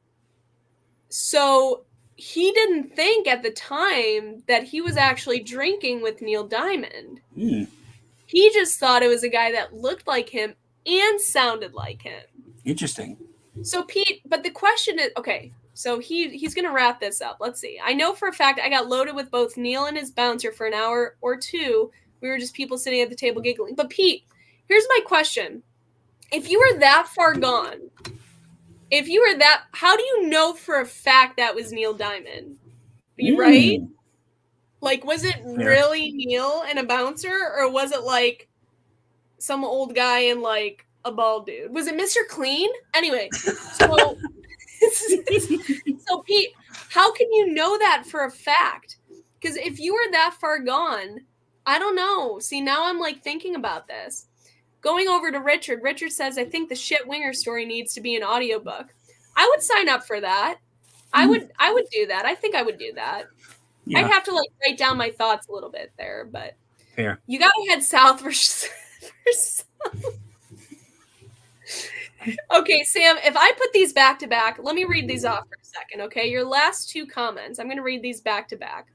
Speaker 1: So he didn't think at the time that he was actually drinking with Neil Diamond. He just thought it was a guy that looked like him and sounded like him.
Speaker 2: Interesting.
Speaker 1: So Pete, but the question is, okay, so he's going to wrap this up. Let's see. I know for a fact I got loaded with both Neil and his bouncer for an hour or two. We were just people sitting at the table giggling. But Pete, here's my question. If you were that far gone, how do you know for a fact that was Neil Diamond? Right? Like, was it really Neil and a bouncer, or was it like some old guy and like a bald dude? Was it Mr. Clean? Anyway, so Pete, how can you know that for a fact? Because if you were that far gone, I don't know. See, now I'm like thinking about this. Going over to Richard. Richard says, I think the shit winger story needs to be an audiobook. I would sign up for that. I would do that. I think I would do that. Yeah. I'd have to like write down my thoughts a little bit there, but
Speaker 2: fair.
Speaker 1: You gotta head south for Okay, Sam, if I put these back to back, let me read these off for a second, okay? Your last two comments, I'm going to read these back to back.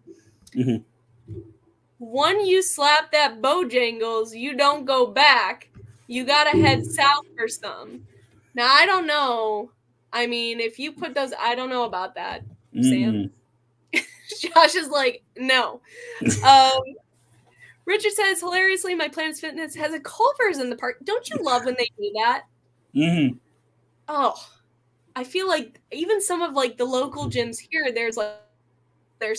Speaker 1: One, you slap that Bojangles, you don't go back. You got to head south for some. Now, I don't know. I mean, if you put those, I don't know about that, Sam. Josh is like, no. Richard says, hilariously, my Planet Fitness has a Culver's in the park. Don't you love when they do that? Oh, I feel like even some of like the local gyms here, there's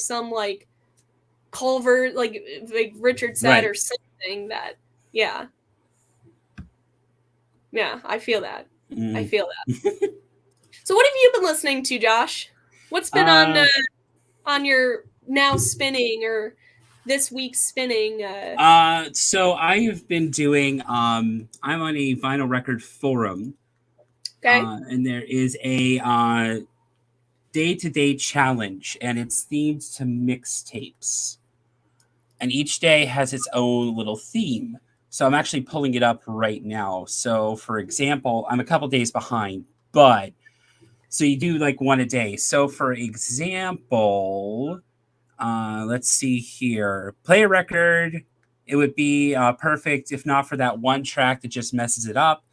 Speaker 1: some like Culver, like Richard said, or something that, yeah, I feel that. I feel that. So what have you been listening to, Josh? What's been on your now spinning or this week's spinning?
Speaker 2: So I have been doing, I'm on a vinyl record forum.
Speaker 1: Okay.
Speaker 2: And there is a day-to-day challenge, and it's themed to mixtapes. And each day has its own little theme. So I'm actually pulling it up right now. So, for example, I'm a couple days behind, but so you do like one a day. So, for example, let's see here. Play a record. It would be perfect if not for that one track that just messes it up.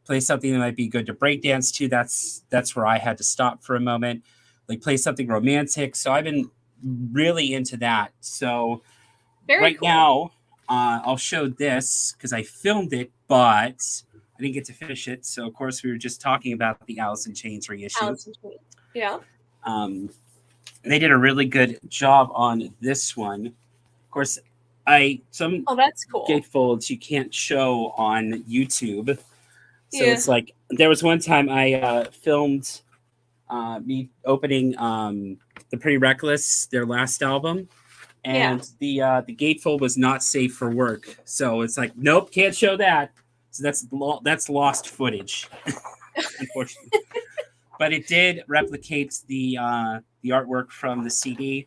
Speaker 2: Play something that might be good to breakdance to. That's where I had to stop for a moment. Like play something romantic. So I've been really into that. So right now, I'll show this because I filmed it, but I didn't get to finish it. So of course we were just talking about the Alice in Chains reissue.
Speaker 1: Alice in Chains. Yeah.
Speaker 2: They did a really good job on this one. Of course,
Speaker 1: that's cool.
Speaker 2: gatefolds you can't show on YouTube. So it's like there was one time I filmed me opening the Pretty Reckless, their last album, and the gatefold was not safe for work. So it's like, nope, can't show that. So that's lost footage, unfortunately. but it did replicate the artwork from the CD.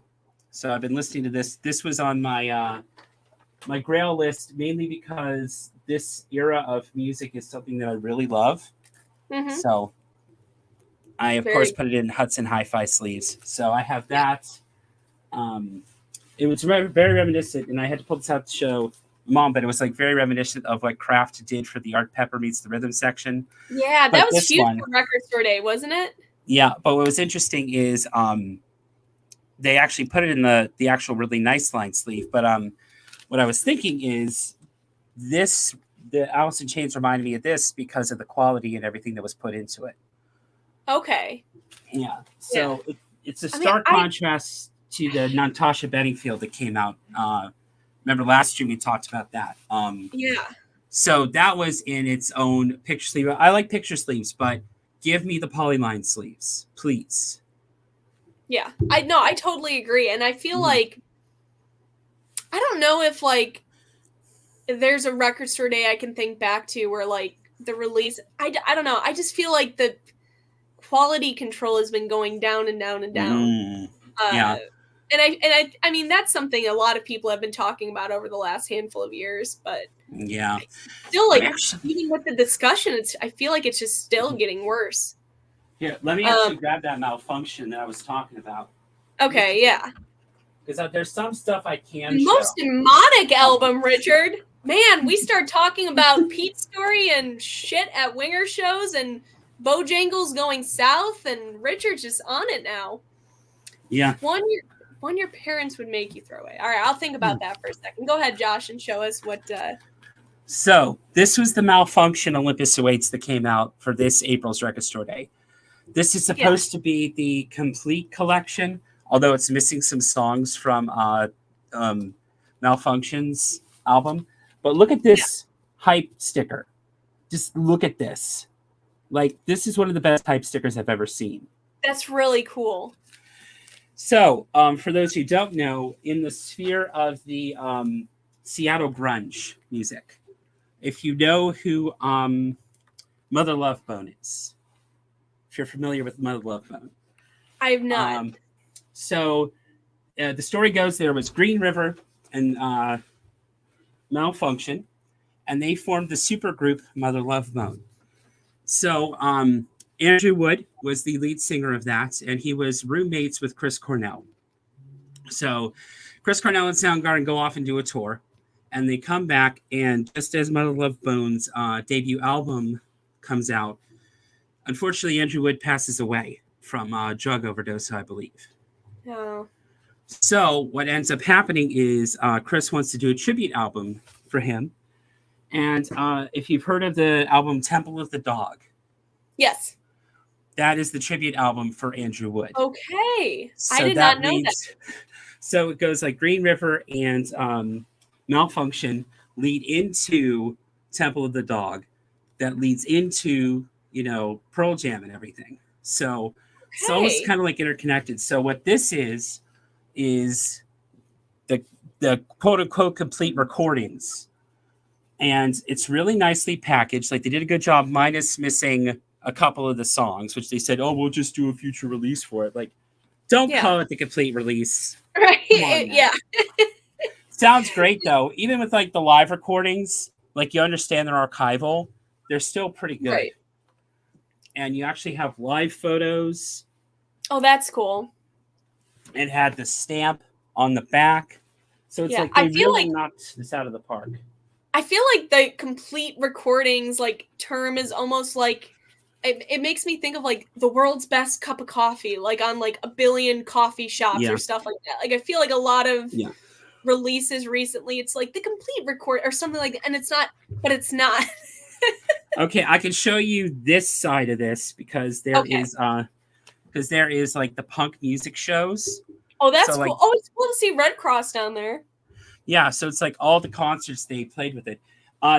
Speaker 2: So I've been listening to this. This was on my Grail list mainly because this era of music is something that I really love.
Speaker 1: Mm-hmm.
Speaker 2: So I, of course, put it in Hudson Hi-Fi sleeves. So I have that. It was very reminiscent, and I had to pull this out to show Mom, but it was like very reminiscent of what Kraft did for the Art Pepper Meets the Rhythm section.
Speaker 1: Yeah, that was huge for Record Store Day, wasn't it?
Speaker 2: Yeah, but what was interesting is they actually put it in the actual really nice line sleeve. But what I was thinking is the Alice in Chains reminded me of this because of the quality and everything that was put into it.
Speaker 1: Okay.
Speaker 2: Yeah. So it's a stark contrast to the Natasha Bedingfield that came out. Remember last year we talked about that.
Speaker 1: Yeah.
Speaker 2: So that was in its own picture sleeve. I like picture sleeves, but give me the polyline sleeves, please.
Speaker 1: Yeah. I totally agree. And I feel like, I don't know if like there's a Record Store Day I can think back to where like the release, I don't know. I just feel like the quality control has been going down and down and down.
Speaker 2: Yeah.
Speaker 1: And I mean that's something a lot of people have been talking about over the last handful of years, but
Speaker 2: yeah,
Speaker 1: still like even with the discussion, I feel like it's just still getting worse.
Speaker 2: Here, let me actually grab that malfunction that I was talking about.
Speaker 1: Okay, yeah.
Speaker 2: Because there's some stuff I can
Speaker 1: the most demonic album, Richard. Man, we start talking about Pete's Story and shit at winger shows and Bojangles going south, and Richard's just on it now.
Speaker 2: Yeah.
Speaker 1: One your parents would make you throw away. All right, I'll think about that for a second. Go ahead, Josh, and show us what.
Speaker 2: So this was the Malfunction Olympus Awaits that came out for this April's Record Store Day. This is supposed to be the complete collection, although it's missing some songs from Malfunction's album. But look at this hype sticker. Just look at this. Like, this is one of the best hype stickers I've ever seen.
Speaker 1: That's really cool.
Speaker 2: So, for those who don't know, in the sphere of the Seattle grunge music, if you know who Mother Love Bone is, if you're familiar with Mother Love Bone.
Speaker 1: I have not.
Speaker 2: So, the story goes there was Green River and Malfunction, and they formed the supergroup Mother Love Bone. So, Andrew Wood was the lead singer of that, and he was roommates with Chris Cornell. So Chris Cornell and Soundgarden go off and do a tour, and they come back, and just as Mother Love Bone's debut album comes out, unfortunately, Andrew Wood passes away from drug overdose, I believe.
Speaker 1: Oh.
Speaker 2: So what ends up happening is Chris wants to do a tribute album for him. And if you've heard of the album Temple of the Dog.
Speaker 1: Yes.
Speaker 2: That is the tribute album for Andrew Wood.
Speaker 1: Okay. So I did not know that.
Speaker 2: So it goes like Green River and Malfunction lead into Temple of the Dog. That leads into, Pearl Jam and everything. So it's almost kind of like interconnected. So what this is the quote unquote complete recordings. And it's really nicely packaged. Like they did a good job, minus missing a couple of the songs, which they said, we'll just do a future release for it. Like, don't call it the complete release.
Speaker 1: Right. Yeah.
Speaker 2: Sounds great though. Even with like the live recordings, like you understand they're archival, they're still pretty good. Right. And you actually have live photos.
Speaker 1: Oh, that's cool.
Speaker 2: It had the stamp on the back. So it's like they really knocked this out of the park.
Speaker 1: I feel like the complete recordings like term is almost like it makes me think of like the world's best cup of coffee, like on like a billion coffee shops or stuff like that. Like I feel like a lot of releases recently, it's like the complete record or something like that, and it's not, but it's not.
Speaker 2: Okay, I can show you this side of this because there is like the punk music shows.
Speaker 1: Oh, that's cool. Like, oh, it's cool to see Red Cross down there.
Speaker 2: Yeah, so it's like all the concerts they played with it.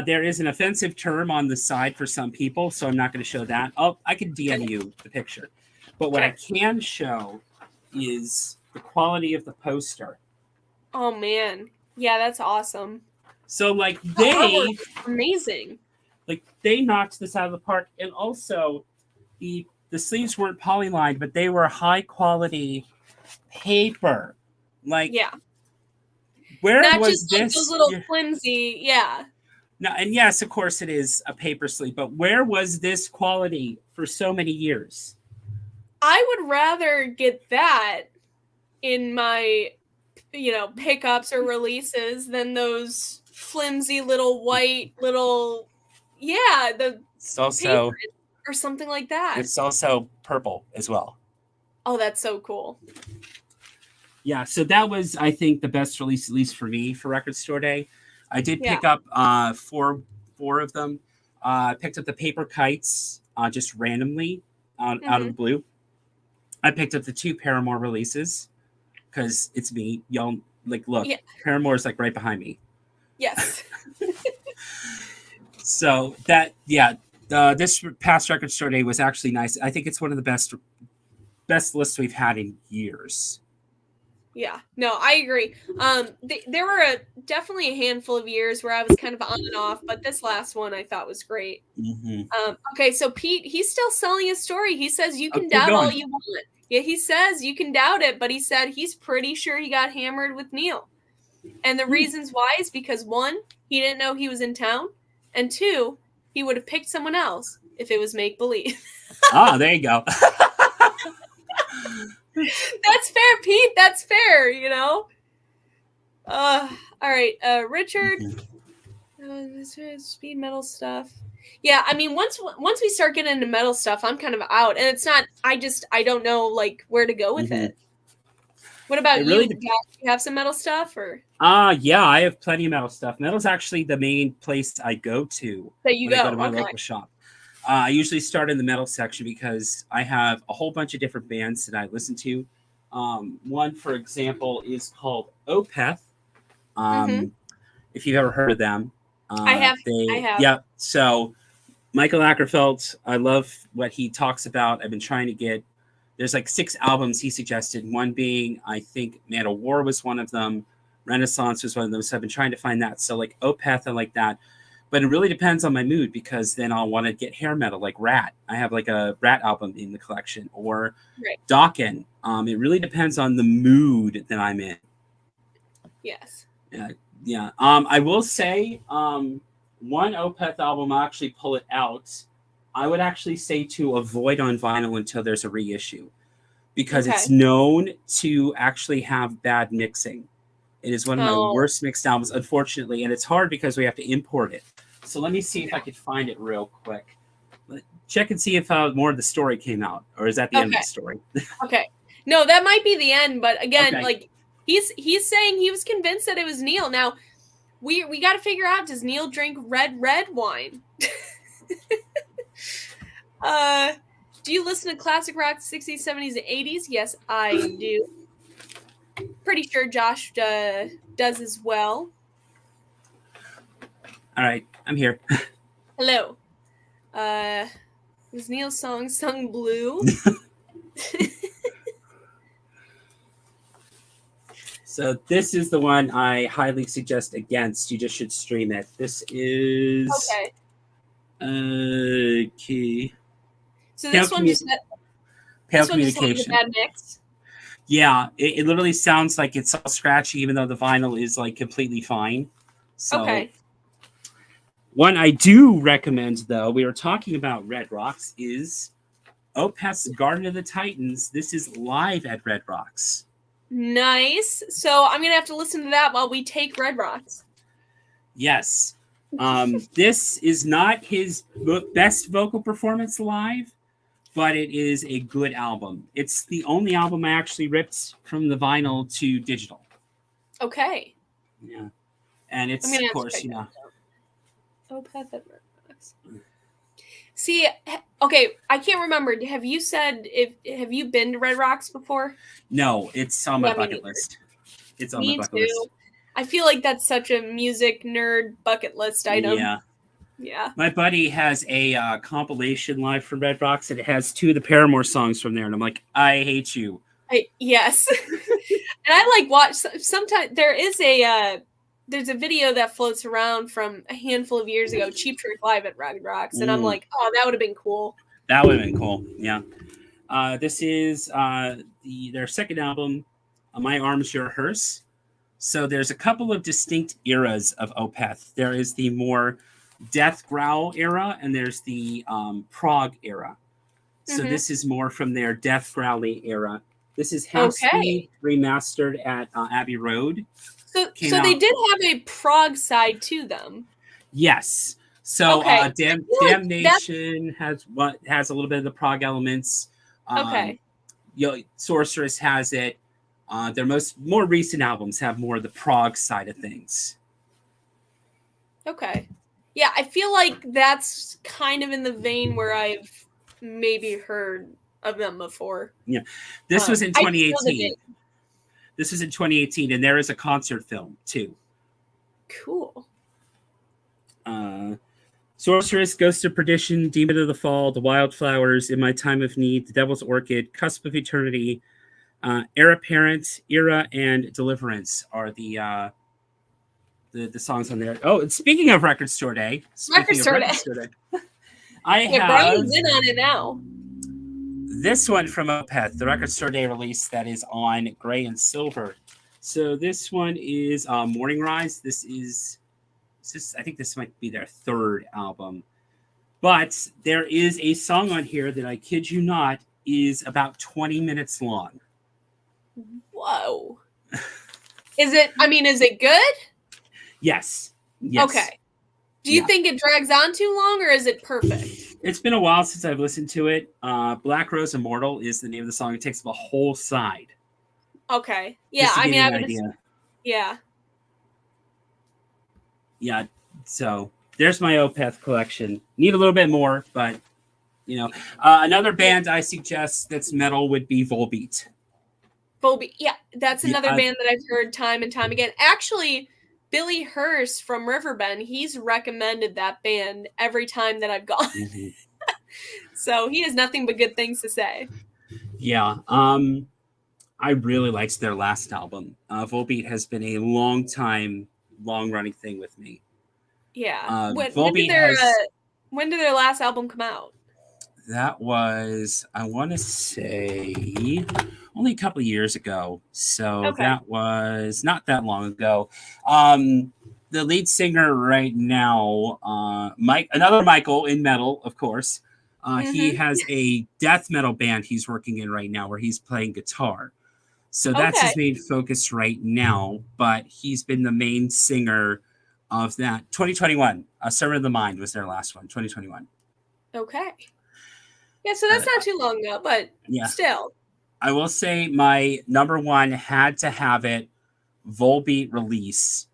Speaker 2: There is an offensive term on the side for some people, so I'm not going to show that. I can DM you the picture. But what I can show is the quality of the poster.
Speaker 1: Oh, man. Yeah, that's awesome.
Speaker 2: So, like,
Speaker 1: amazing.
Speaker 2: Like, they knocked this out of the park. And also, the the sleeves weren't polylined, but they were high quality paper. Like,
Speaker 1: Yeah.
Speaker 2: where
Speaker 1: Not
Speaker 2: was
Speaker 1: just like those
Speaker 2: this?
Speaker 1: little flimsy, yeah.
Speaker 2: No, and yes, of course it is a paper sleeve, but where was this quality for so many years?
Speaker 1: I would rather get that in my, pickups or releases than those flimsy little white little, the
Speaker 2: It's
Speaker 1: paper
Speaker 2: also
Speaker 1: or something like that.
Speaker 2: it's also purple as well.
Speaker 1: Oh, that's so cool.
Speaker 2: Yeah, so that was, I think, the best release, at least for me, for Record Store Day. I did
Speaker 1: Yeah.
Speaker 2: pick up four of them. I picked up the Paper Kites just randomly out of the blue. I picked up the 2 Paramore releases because it's me. Y'all, like, look,
Speaker 1: Yeah.
Speaker 2: Paramore is like right behind me.
Speaker 1: Yes.
Speaker 2: So that, yeah, this past Record Store Day was actually nice. I think it's one of the best lists we've had in years.
Speaker 1: Yeah, no, I agree. There were definitely a handful of years where I was kind of on and off, but this last one I thought was great. Okay, so Pete, he's still selling his story. He says you can doubt all you want. Yeah, he says you can doubt it, but he said he's pretty sure he got hammered with Neil. And the reasons why is because 1, he didn't know he was in town, and 2, he would have picked someone else if it was make believe.
Speaker 2: There you go.
Speaker 1: That's fair, Pete. That's fair, all right, Richard. Speed metal stuff. Yeah, I mean, once we start getting into metal stuff, I'm kind of out, and it's not. I don't know like where to go with it. What about you? Do you have some metal stuff, or?
Speaker 2: Yeah, I have plenty of metal stuff. Metal's actually the main place I go to
Speaker 1: when I go to
Speaker 2: my local shop. I usually start in the metal section because I have a whole bunch of different bands that I listen to. One, for example, is called Opeth. If you've ever heard of them.
Speaker 1: I have.
Speaker 2: Yeah, so Michael Ackerfeld, I love what he talks about. I've been trying to get, there's like 6 albums he suggested, one being, I think, Man of War was one of them, Renaissance was one of them, so I've been trying to find that. So like Opeth, I like that. But it really depends on my mood, because then I'll want to get hair metal, like Rat. I have like a Rat album in the collection, or Dokken. It really depends on the mood that I'm in.
Speaker 1: Yes.
Speaker 2: Yeah. I will say, one Opeth album, I'll actually pull it out. I would actually say to avoid on vinyl until there's a reissue, because it's known to actually have bad mixing. It is one of my worst mixed albums, unfortunately, and it's hard because we have to import it. So let me see if I can find it real quick. Check and see if more of the story came out, or is that the end of the story?
Speaker 1: Okay. No, that might be the end, but again, like he's saying he was convinced that it was Neil. Now, we got to figure out, does Neil drink red wine? Do you listen to classic rock 60s, 70s, and 80s? Yes, I do. Pretty sure Josh does as well.
Speaker 2: All right, I'm here.
Speaker 1: Hello. Was Neil's song sung blue?
Speaker 2: So this is the one I highly suggest against. You just should stream it. This is okay.
Speaker 1: So this one just
Speaker 2: Pale Communication.
Speaker 1: A bad mix.
Speaker 2: Yeah, it literally sounds like it's all scratchy, even though the vinyl is like completely fine. So, one I do recommend, though, we were talking about Red Rocks, is Opeth's Garden of the Titans. This is live at Red Rocks.
Speaker 1: Nice. So I'm gonna have to listen to that while we take Red Rocks.
Speaker 2: Yes. This is not his best vocal performance live, but it is a good album. It's the only album I actually ripped from the vinyl to digital.
Speaker 1: Okay.
Speaker 2: Yeah. And it's, of course, you know.
Speaker 1: Opeth at Red Rocks. See, okay, I can't remember. Have you been to Red Rocks before?
Speaker 2: No, it's on my bucket list. It's on my bucket list.
Speaker 1: I feel like that's such a music nerd bucket list item. Yeah. My
Speaker 2: buddy has a compilation live from Red Rocks, and it has 2 of the Paramore songs from there, and I'm like, I hate you.
Speaker 1: Yes. And I like watch sometimes there's a video that floats around from a handful of years ago, Cheap Trick Live at Red Rocks, and I'm like, oh, that would have been cool.
Speaker 2: That would have been cool. Yeah. This is their second album, My Arms, Your Hearse. So there's a couple of distinct eras of Opeth. There is the more death growl era, and there's the prog era. So
Speaker 1: Mm-hmm.
Speaker 2: this is more from their death growly era. This is half
Speaker 1: Okay.
Speaker 2: speed remastered at Abbey Road. Came
Speaker 1: So they
Speaker 2: out.
Speaker 1: did have a prog side to them.
Speaker 2: Yes. So
Speaker 1: Okay. I feel like that.
Speaker 2: Damnation has a little bit of the prog elements.
Speaker 1: Okay.
Speaker 2: Sorceress has it. Their more recent albums have more of the prog side of things.
Speaker 1: Okay. Yeah, I feel like that's kind of in the vein where I've maybe heard of them before.
Speaker 2: Yeah. This was in
Speaker 1: I just know the
Speaker 2: 2018.
Speaker 1: name.
Speaker 2: This was in 2018, and there is a concert film too.
Speaker 1: Cool.
Speaker 2: Sorceress, Ghost of Perdition, Demon of the Fall, The Wildflowers, In My Time of Need, The Devil's Orchid, Cusp of Eternity, Heir Apparent, Era, and Deliverance are the songs on there. Oh, and speaking of Record Store Day, I
Speaker 1: Yeah,
Speaker 2: have
Speaker 1: Brian's in on it now.
Speaker 2: this one from Opeth, the Record Store Day release that is on gray and silver. So this one is Morning Rise. I think this might be their third album. But there is a song on here that I kid you not is about 20 minutes long.
Speaker 1: Whoa. Is it good?
Speaker 2: Yes.
Speaker 1: Okay. Do you think it drags on too long, or is it perfect?
Speaker 2: It's been a while since I've listened to it. Black Rose Immortal is the name of the song. It takes up a whole side.
Speaker 1: Okay. Yeah,
Speaker 2: I
Speaker 1: mean, I would.
Speaker 2: Idea.
Speaker 1: Yeah.
Speaker 2: Yeah. So there's my Opeth collection. Need a little bit more, but another band I suggest that's metal would be Volbeat.
Speaker 1: Volbeat. Yeah, that's another band that I've heard time and time again. Actually, Billy Hurst from Riverbend, he's recommended that band every time that I've gone. Mm-hmm. So he has nothing but good things to say.
Speaker 2: Yeah. I really liked their last album. Volbeat has been a long-running thing with me.
Speaker 1: Yeah. When did their last album come out?
Speaker 2: That was, I want to say, only a couple of years ago. So That was not that long ago. The lead singer right now, another Michael in metal, of course. He has a death metal band he's working in right now where he's playing guitar. So that's his main focus right now. But he's been the main singer of that. 2021, Sermon of the Mind was their last one, 2021.
Speaker 1: Okay. Yeah, so that's not too long ago, but still.
Speaker 2: I will say my number one had to have it Volbeat release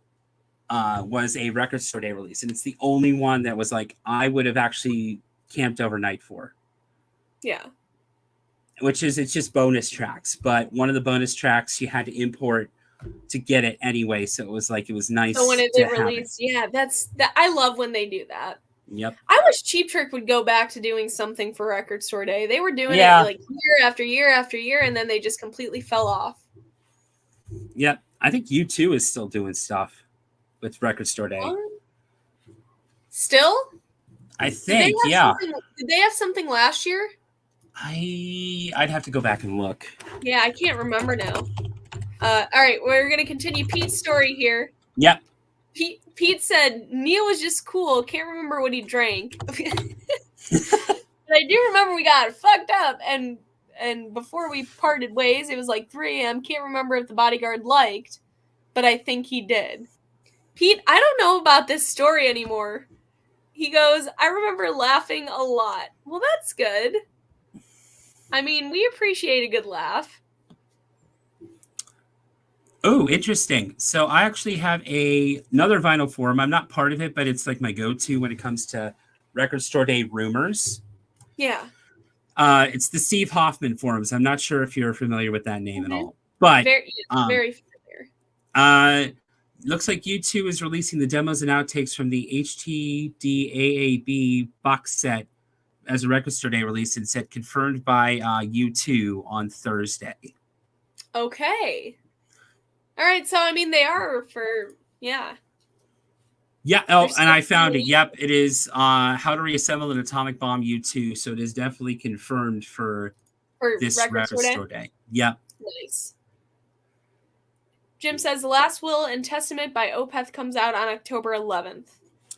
Speaker 2: was a Record Store Day release. And it's the only one that was like, I would have actually camped overnight for.
Speaker 1: Yeah.
Speaker 2: It's just bonus tracks. But one of the bonus tracks you had to import to get it anyway. So it was nice.
Speaker 1: So when it did release, I love when they do that.
Speaker 2: Yep.
Speaker 1: I wish Cheap Trick would go back to doing something for Record Store Day. They were doing it like year after year after year, and then they just completely fell off.
Speaker 2: Yep. I think U2 is still doing stuff with Record Store Day.
Speaker 1: Still?
Speaker 2: I think,
Speaker 1: Did they have something last year?
Speaker 2: I'd have to go back and look.
Speaker 1: Yeah, I can't remember now. All right, we're going to continue Pete's story here.
Speaker 2: Yep.
Speaker 1: Pete said Neil was just cool. Can't remember what he drank. But I do remember we got fucked up, and before we parted ways, it was like 3 a.m. Can't remember if the bodyguard liked, but I think he did. Pete, I don't know about this story anymore. He goes, I remember laughing a lot. Well, that's good. I mean, we appreciate a good laugh.
Speaker 2: Oh, interesting. So I actually have another vinyl forum. I'm not part of it, but it's like my go-to when it comes to Record Store Day rumors.
Speaker 1: Yeah.
Speaker 2: It's the Steve Hoffman forums. I'm not sure if you're familiar with that name at all. But
Speaker 1: very familiar.
Speaker 2: Looks like U2 is releasing the demos and outtakes from the HTDAAB box set as a Record Store Day release, and said confirmed by U2 on Thursday.
Speaker 1: Okay. All right, so I mean they are for
Speaker 2: Yeah. Oh,
Speaker 1: There's
Speaker 2: and
Speaker 1: so
Speaker 2: I found it.
Speaker 1: many
Speaker 2: Yep, it is How to Reassemble an Atomic Bomb U2. So it is definitely confirmed for
Speaker 1: for
Speaker 2: this
Speaker 1: Record
Speaker 2: record
Speaker 1: Store Day.
Speaker 2: store day. Yep.
Speaker 1: Nice. Jim says The Last Will and Testament by Opeth comes out on October 11th.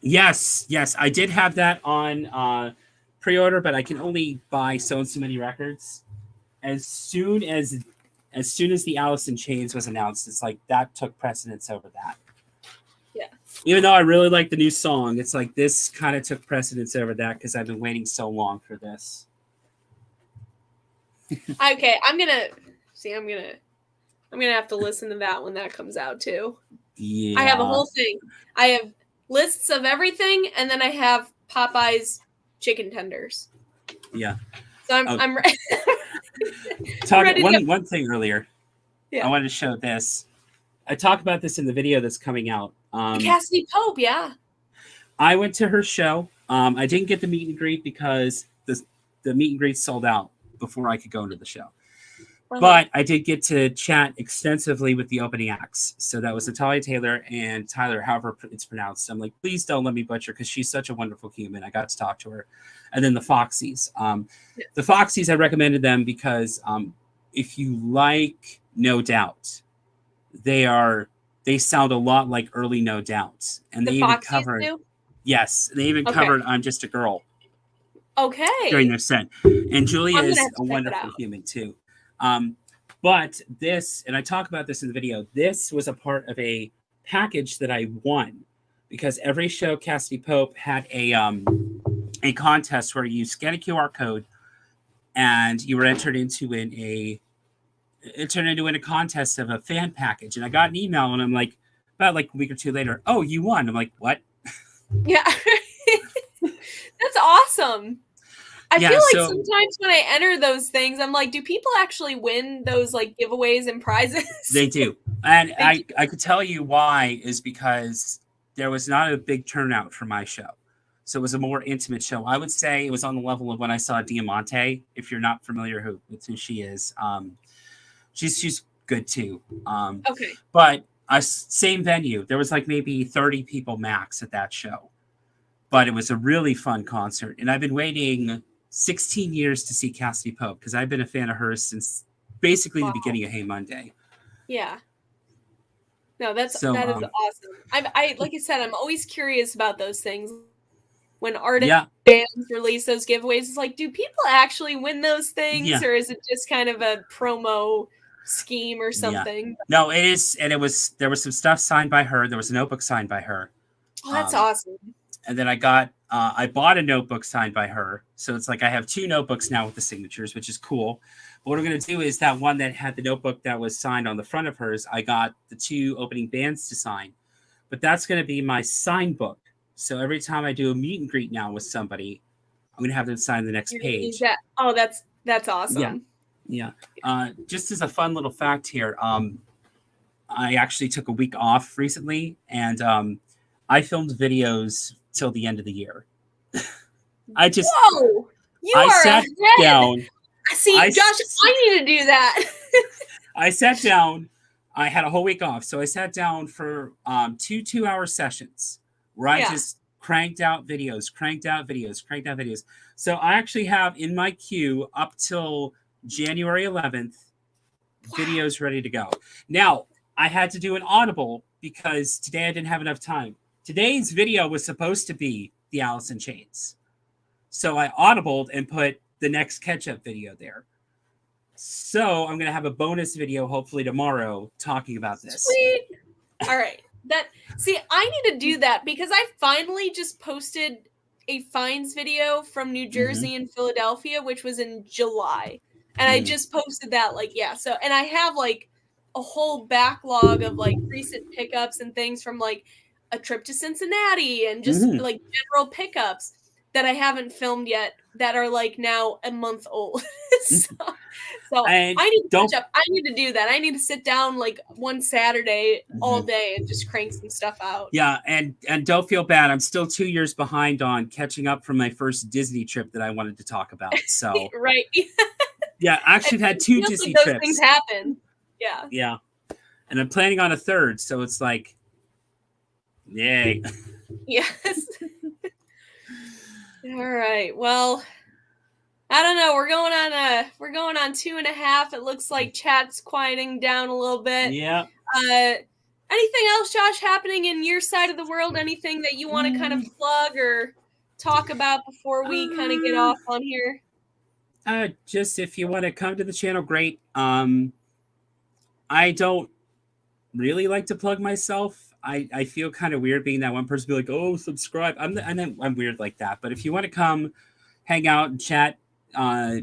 Speaker 2: Yes, I did have that on pre-order, but I can only buy so and so many records. As soon as the Alice in Chains was announced, it's like that took precedence over that.
Speaker 1: Yeah.
Speaker 2: Even though I really like the new song, it's like this kind of took precedence over that because I've been waiting so long for this.
Speaker 1: Okay, I'm gonna have to listen to that when that comes out too.
Speaker 2: Yeah.
Speaker 1: I have a whole thing. I have lists of everything, and then I have Popeye's chicken tenders.
Speaker 2: Yeah.
Speaker 1: So I'm
Speaker 2: talking one thing earlier.
Speaker 1: Yeah.
Speaker 2: I wanted to show this. I talk about this in the video that's coming out.
Speaker 1: Cassidy Pope, yeah.
Speaker 2: I went to her show. I didn't get the meet and greet because the meet and greet sold out before I could go into the show. But I did get to chat extensively with the opening acts. So that was Natalia Taylor and Tyler, however it's pronounced. I'm like, please don't let me butcher because she's such a wonderful human. I got to talk to her. And then the Foxies. The Foxies, I recommended them because if you like No Doubt, they sound a lot like early No Doubt. And they even covered... Yes, they even covered I'm Just a Girl.
Speaker 1: Okay.
Speaker 2: During their set. And Julia is a wonderful human too. But this, and I talk about this in the video, this was a part of a package that I won because every show Cassidy Pope had a contest where you scan a QR code and you were entered into a contest of a fan package. And I got an email and I'm like, about like a week or two later, oh, you won. I'm like, what?
Speaker 1: Yeah. That's awesome. I feel like sometimes when I enter those things, I'm like, do people actually win those like giveaways and prizes?
Speaker 2: They do. And I could tell you why is because there was not a big turnout for my show. So it was a more intimate show. I would say it was on the level of when I saw Diamante, if you're not familiar with who she is. She's good too.
Speaker 1: Okay.
Speaker 2: But same venue. There was like maybe 30 people max at that show. But it was a really fun concert. And I've been waiting 16 years to see Cassidy Pope because I've been a fan of hers since basically the beginning of Hey Monday.
Speaker 1: Yeah. No, that is awesome. I like I said, I'm always curious about those things. When artists bands release those giveaways, it's like, do people actually win those things, or is it just kind of a promo scheme or something?
Speaker 2: Yeah. No, it is, and there was some stuff signed by her. There was a notebook signed by her.
Speaker 1: Oh, that's awesome.
Speaker 2: And then I bought a notebook signed by her. So it's like I have 2 notebooks now with the signatures, which is cool. But what I'm going to do is that one that had the notebook that was signed on the front of hers, I got the 2 opening bands to sign. But that's going to be my sign book. So every time I do a meet and greet now with somebody, I'm going to have them sign the next page.
Speaker 1: Oh, that's awesome.
Speaker 2: Yeah. Just as a fun little fact here, I actually took a week off recently, and I filmed videos till the end of the year.
Speaker 1: Whoa! I sat down. See, Josh, I need to do that.
Speaker 2: I sat down. I had a whole week off, so I sat down for 2 2-hour sessions where I just cranked out videos. So I actually have in my queue up till January 11th videos ready to go. Now, I had to do an audible because today I didn't have enough time. Today's video was supposed to be the Alice in Chains. So I audibled and put the next catch-up video there. So I'm going to have a bonus video hopefully tomorrow talking about this.
Speaker 1: Sweet. All right. I need to do that because I finally just posted a finds video from New Jersey and Philadelphia, which was in July. And I just posted that so, and I have like a whole backlog of like recent pickups and things from like a trip to Cincinnati and just like general pickups that I haven't filmed yet that are like now a month old. so I need to catch up. I need to do that. I need to sit down like one Saturday all day and just crank some stuff out.
Speaker 2: Yeah, and don't feel bad. I'm still 2 years behind on catching up from my first Disney trip that I wanted to talk about. So
Speaker 1: right.
Speaker 2: Yeah, I actually had 2 Disney trips.
Speaker 1: Those things happen. Yeah.
Speaker 2: Yeah. And I'm planning on a third, so it's like, yay.
Speaker 1: Yes. All right. Well, I don't know. We're going on 2.5. It looks like chat's quieting down a little bit.
Speaker 2: Yeah.
Speaker 1: Anything else, Josh, happening in your side of the world? Anything that you want to kind of plug or talk about before we kind of get off on here?
Speaker 2: Just if you want to come to the channel, great. I don't really like to plug myself. I feel kind of weird being that one person be like, oh, subscribe. I'm weird like that. But if you want to come hang out and chat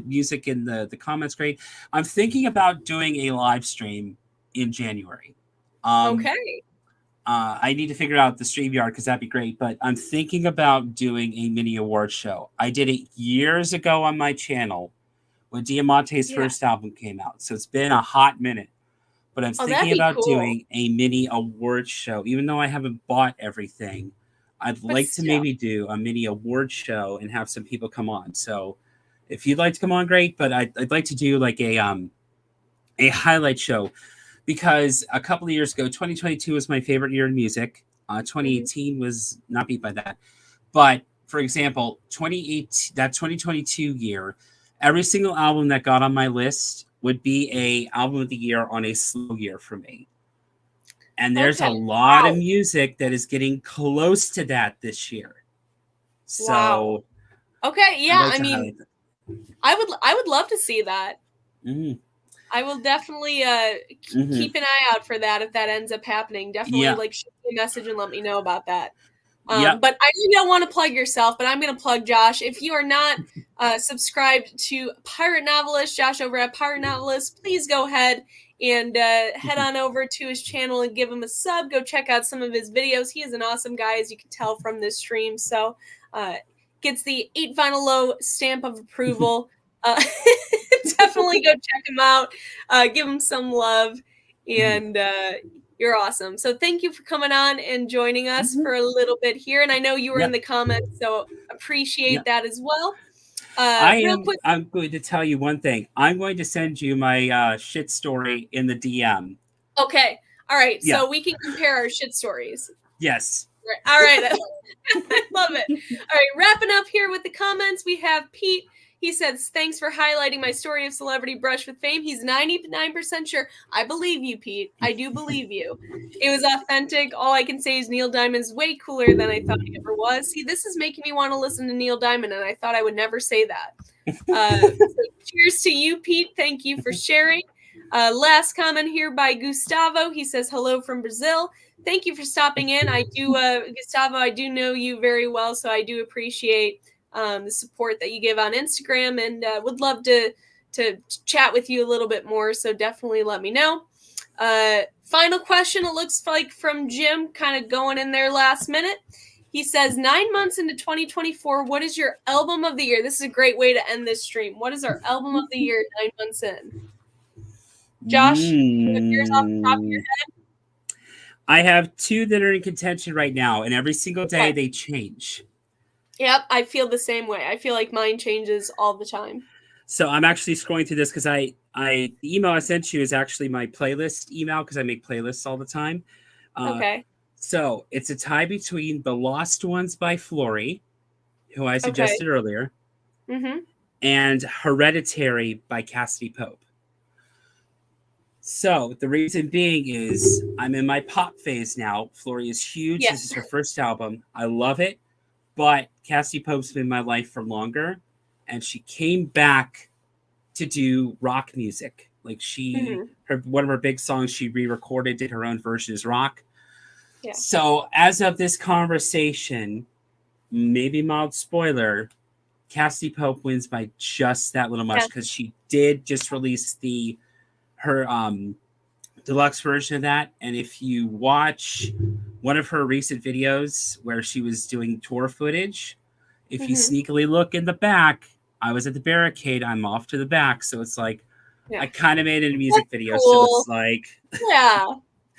Speaker 2: music in the comments, great. I'm thinking about doing a live stream in January.
Speaker 1: Okay.
Speaker 2: I need to figure out the StreamYard because that'd be great. But I'm thinking about doing a mini award show. I did it years ago on my channel when Diamante's first album came out. So it's been a hot minute. But I'm
Speaker 1: Oh, that'd
Speaker 2: thinking
Speaker 1: be
Speaker 2: about
Speaker 1: cool.
Speaker 2: doing a mini award show. Even though I haven't bought everything, I'd like to maybe do a mini award show and have some people come on. So if you'd like to come on, great. But I'd like to do like a highlight show because a couple of years ago, 2022 was my favorite year in music. 2018 was not beat by that. But for example, 2022 year, every single album that got on my list would be a album of the year on a slow year for me. And there's a lot of music that is getting close to that this year. So
Speaker 1: okay, yeah, I mean, I would love to see that. I will definitely keep an eye out for that if that ends up happening. Definitely like shoot me a message and let me know about that. But I really don't want to plug yourself, but I'm going to plug Josh. If you are not subscribed to Pirate Novelist, Josh over at Pirate Novelist, please go ahead and head on over to his channel and give him a sub. Go check out some of his videos. He is an awesome guy, as you can tell from this stream. So gets the 8 Vinyl Low stamp of approval. Definitely go check him out. Give him some love. And you're awesome. So thank you for coming on and joining us for a little bit here. And I know you were in the comments, so appreciate that as well.
Speaker 2: I'm going to tell you one thing. I'm going to send you my shit story in the DM.
Speaker 1: Okay. All right. So we can compare our shit stories.
Speaker 2: Yes.
Speaker 1: All right. I love it. All right. Wrapping up here with the comments, we have Pete. He says, thanks for highlighting my story of celebrity brush with fame. He's 99% sure. I believe you, Pete. I do believe you. It was authentic. All I can say is Neil Diamond's way cooler than I thought he ever was. See, this is making me want to listen to Neil Diamond, and I thought I would never say that. So cheers to you, Pete. Thank you for sharing. Last comment here by Gustavo. He says, hello from Brazil. Thank you for stopping in. I do, Gustavo, I do know you very well, so I do appreciate the support that you give on Instagram, and would love to chat with you a little bit more. So definitely let me know. Final question, it looks like from Jim, kind of going in there last minute. He says, 9 months into 2024, what is your album of the year? This is a great way to end this stream. What is our album of the year 9 months in? Josh, yours off the top of your head?
Speaker 2: I have 2 that are in contention right now, and every single day they change.
Speaker 1: Yep, I feel the same way. I feel like mine changes all the time.
Speaker 2: So I'm actually scrolling through this because the email I sent you is actually my playlist email because I make playlists all the time.
Speaker 1: Okay.
Speaker 2: So it's a tie between The Lost Ones by Flory, who I suggested earlier, and Hereditary by Cassidy Pope. So the reason being is I'm in my pop phase now. Flory is huge. Yes. This is her first album. I love it. But Cassidy Pope's been in my life for longer, and she came back to do rock music. Like one of her big songs she re-recorded, did her own version as rock. Yeah. So as of this conversation, maybe mild spoiler, Cassidy Pope wins by just that little much because she did just release her deluxe version of that. And if you watch one of her recent videos where she was doing tour footage, if you sneakily look in the back, I was at the barricade, I'm off to the back. So it's like, I kind of made it a music video. Cool. So it's like,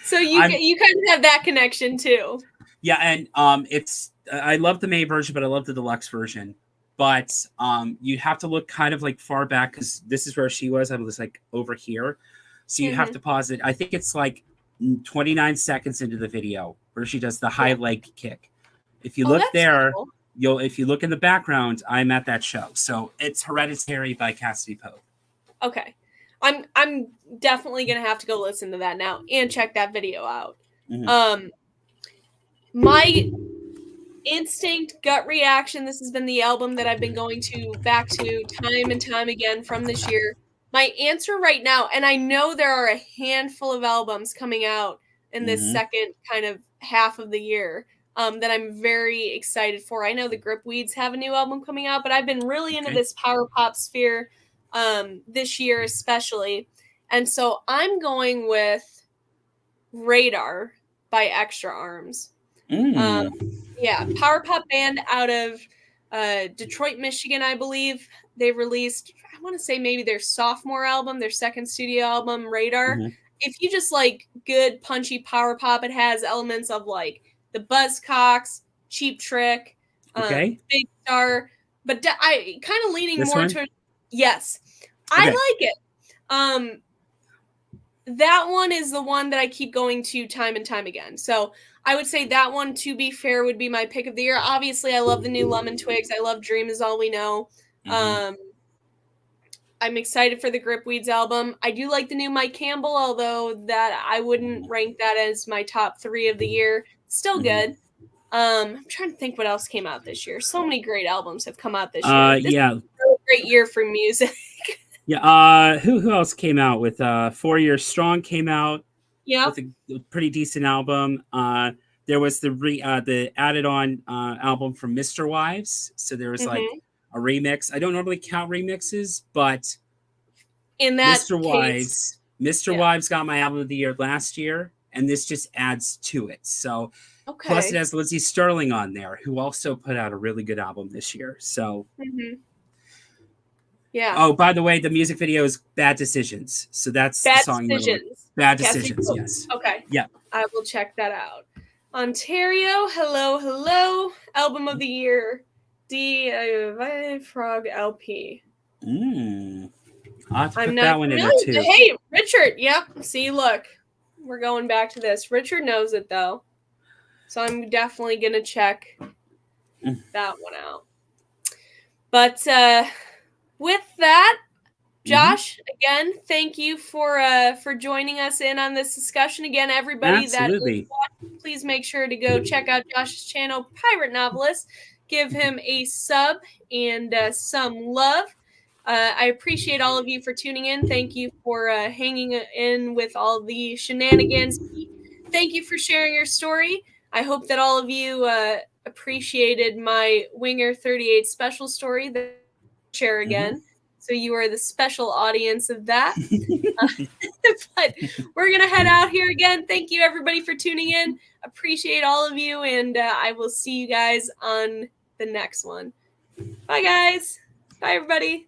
Speaker 1: so you kind of have that connection too.
Speaker 2: Yeah. And I love the main version, but I love the deluxe version. But you have to look kind of like far back because this is where she was. I was like over here. So you have to pause it. I think it's like 29 seconds into the video where she does the high leg kick. If you
Speaker 1: Oh,
Speaker 2: look
Speaker 1: that's
Speaker 2: there,
Speaker 1: cool.
Speaker 2: if you look in the background, I'm at that show. So it's Hereditary by Cassidy Pope.
Speaker 1: Okay. I'm definitely gonna have to go listen to that now and check that video out.
Speaker 2: Mm-hmm.
Speaker 1: My instinct gut reaction, this has been the album that I've been going back to time and time again from this year. My answer right now, and I know there are a handful of albums coming out in this
Speaker 2: Mm-hmm.
Speaker 1: second kind of half of the year that I'm very excited for. I know the Gripweeds have a new album coming out, but I've been really into
Speaker 2: Okay.
Speaker 1: this power pop sphere this year especially. And so I'm going with Radar by Extra Arms. Um,
Speaker 2: Mm.
Speaker 1: yeah, power pop band out of Detroit, Michigan, I believe. They released, I want to say maybe their sophomore album, their second studio album, Radar.
Speaker 2: Mm-hmm.
Speaker 1: If you just like good punchy power pop, it has elements of like the Buzzcocks, Cheap Trick,
Speaker 2: Okay.
Speaker 1: Big Star, but I kind of leaning
Speaker 2: This
Speaker 1: more
Speaker 2: one?
Speaker 1: towards yes, I
Speaker 2: Okay.
Speaker 1: like it. That one is the one that I keep going to time and time again. So I would say that one, to be fair, would be my pick of the year. Obviously, I love the new Lemon Twigs. I love Dream Is All We Know.
Speaker 2: Mm-hmm.
Speaker 1: I'm excited for the Gripweeds album. I do like the new Mike Campbell, although that I wouldn't rank that as my top 3 of the year. Still
Speaker 2: Mm-hmm.
Speaker 1: good. I'm trying to think what else came out this year. So many great albums have come out this year. This is
Speaker 2: Yeah.
Speaker 1: a really great year for music.
Speaker 2: Yeah. Who else came out with 4 Years Strong came out
Speaker 1: Yep.
Speaker 2: with a pretty decent album. There was the added on album from Mr. Wives. So there was like
Speaker 1: Mm-hmm.
Speaker 2: a remix. I don't normally count remixes, but
Speaker 1: In that
Speaker 2: Mr.
Speaker 1: case,
Speaker 2: Wives, Mr.
Speaker 1: yeah.
Speaker 2: Wives got my album of the year last year, and this just adds to it. So plus it
Speaker 1: Okay.
Speaker 2: has Lizzie Sterling on there, who also put out a really good album this year. So
Speaker 1: Mm-hmm. Yeah.
Speaker 2: oh, by the way, the music video is Bad Decisions. So that's the
Speaker 1: Bad
Speaker 2: song you want.
Speaker 1: Decisions.
Speaker 2: Bad
Speaker 1: Cassie
Speaker 2: Decisions,
Speaker 1: Pope.
Speaker 2: yes.
Speaker 1: Okay.
Speaker 2: Yeah.
Speaker 1: I will check that out. Ontario, hello, hello. Album of the year. Frog LP.
Speaker 2: I'll have to
Speaker 1: I'm
Speaker 2: put
Speaker 1: not
Speaker 2: that one in there
Speaker 1: familiar.
Speaker 2: too.
Speaker 1: Hey, Richard. Yep. See, look. We're going back to this. Richard knows it though. So I'm definitely gonna check that one out. But with that, Josh, again, thank you for joining us in on this discussion. Again, everybody that is
Speaker 2: Absolutely.
Speaker 1: watching, please make sure to go check out Josh's channel, Pirate Novelist. Give him a sub and some love. I appreciate all of you for tuning in. Thank you for hanging in with all the shenanigans. Thank you for sharing your story. I hope that all of you appreciated my Winger 38 special story that I'll share again. So you are the special audience of that. But we're going to head out here again. Thank you, everybody, for tuning in. Appreciate all of you, and I will see you guys on the next one. Bye, guys. Bye, everybody.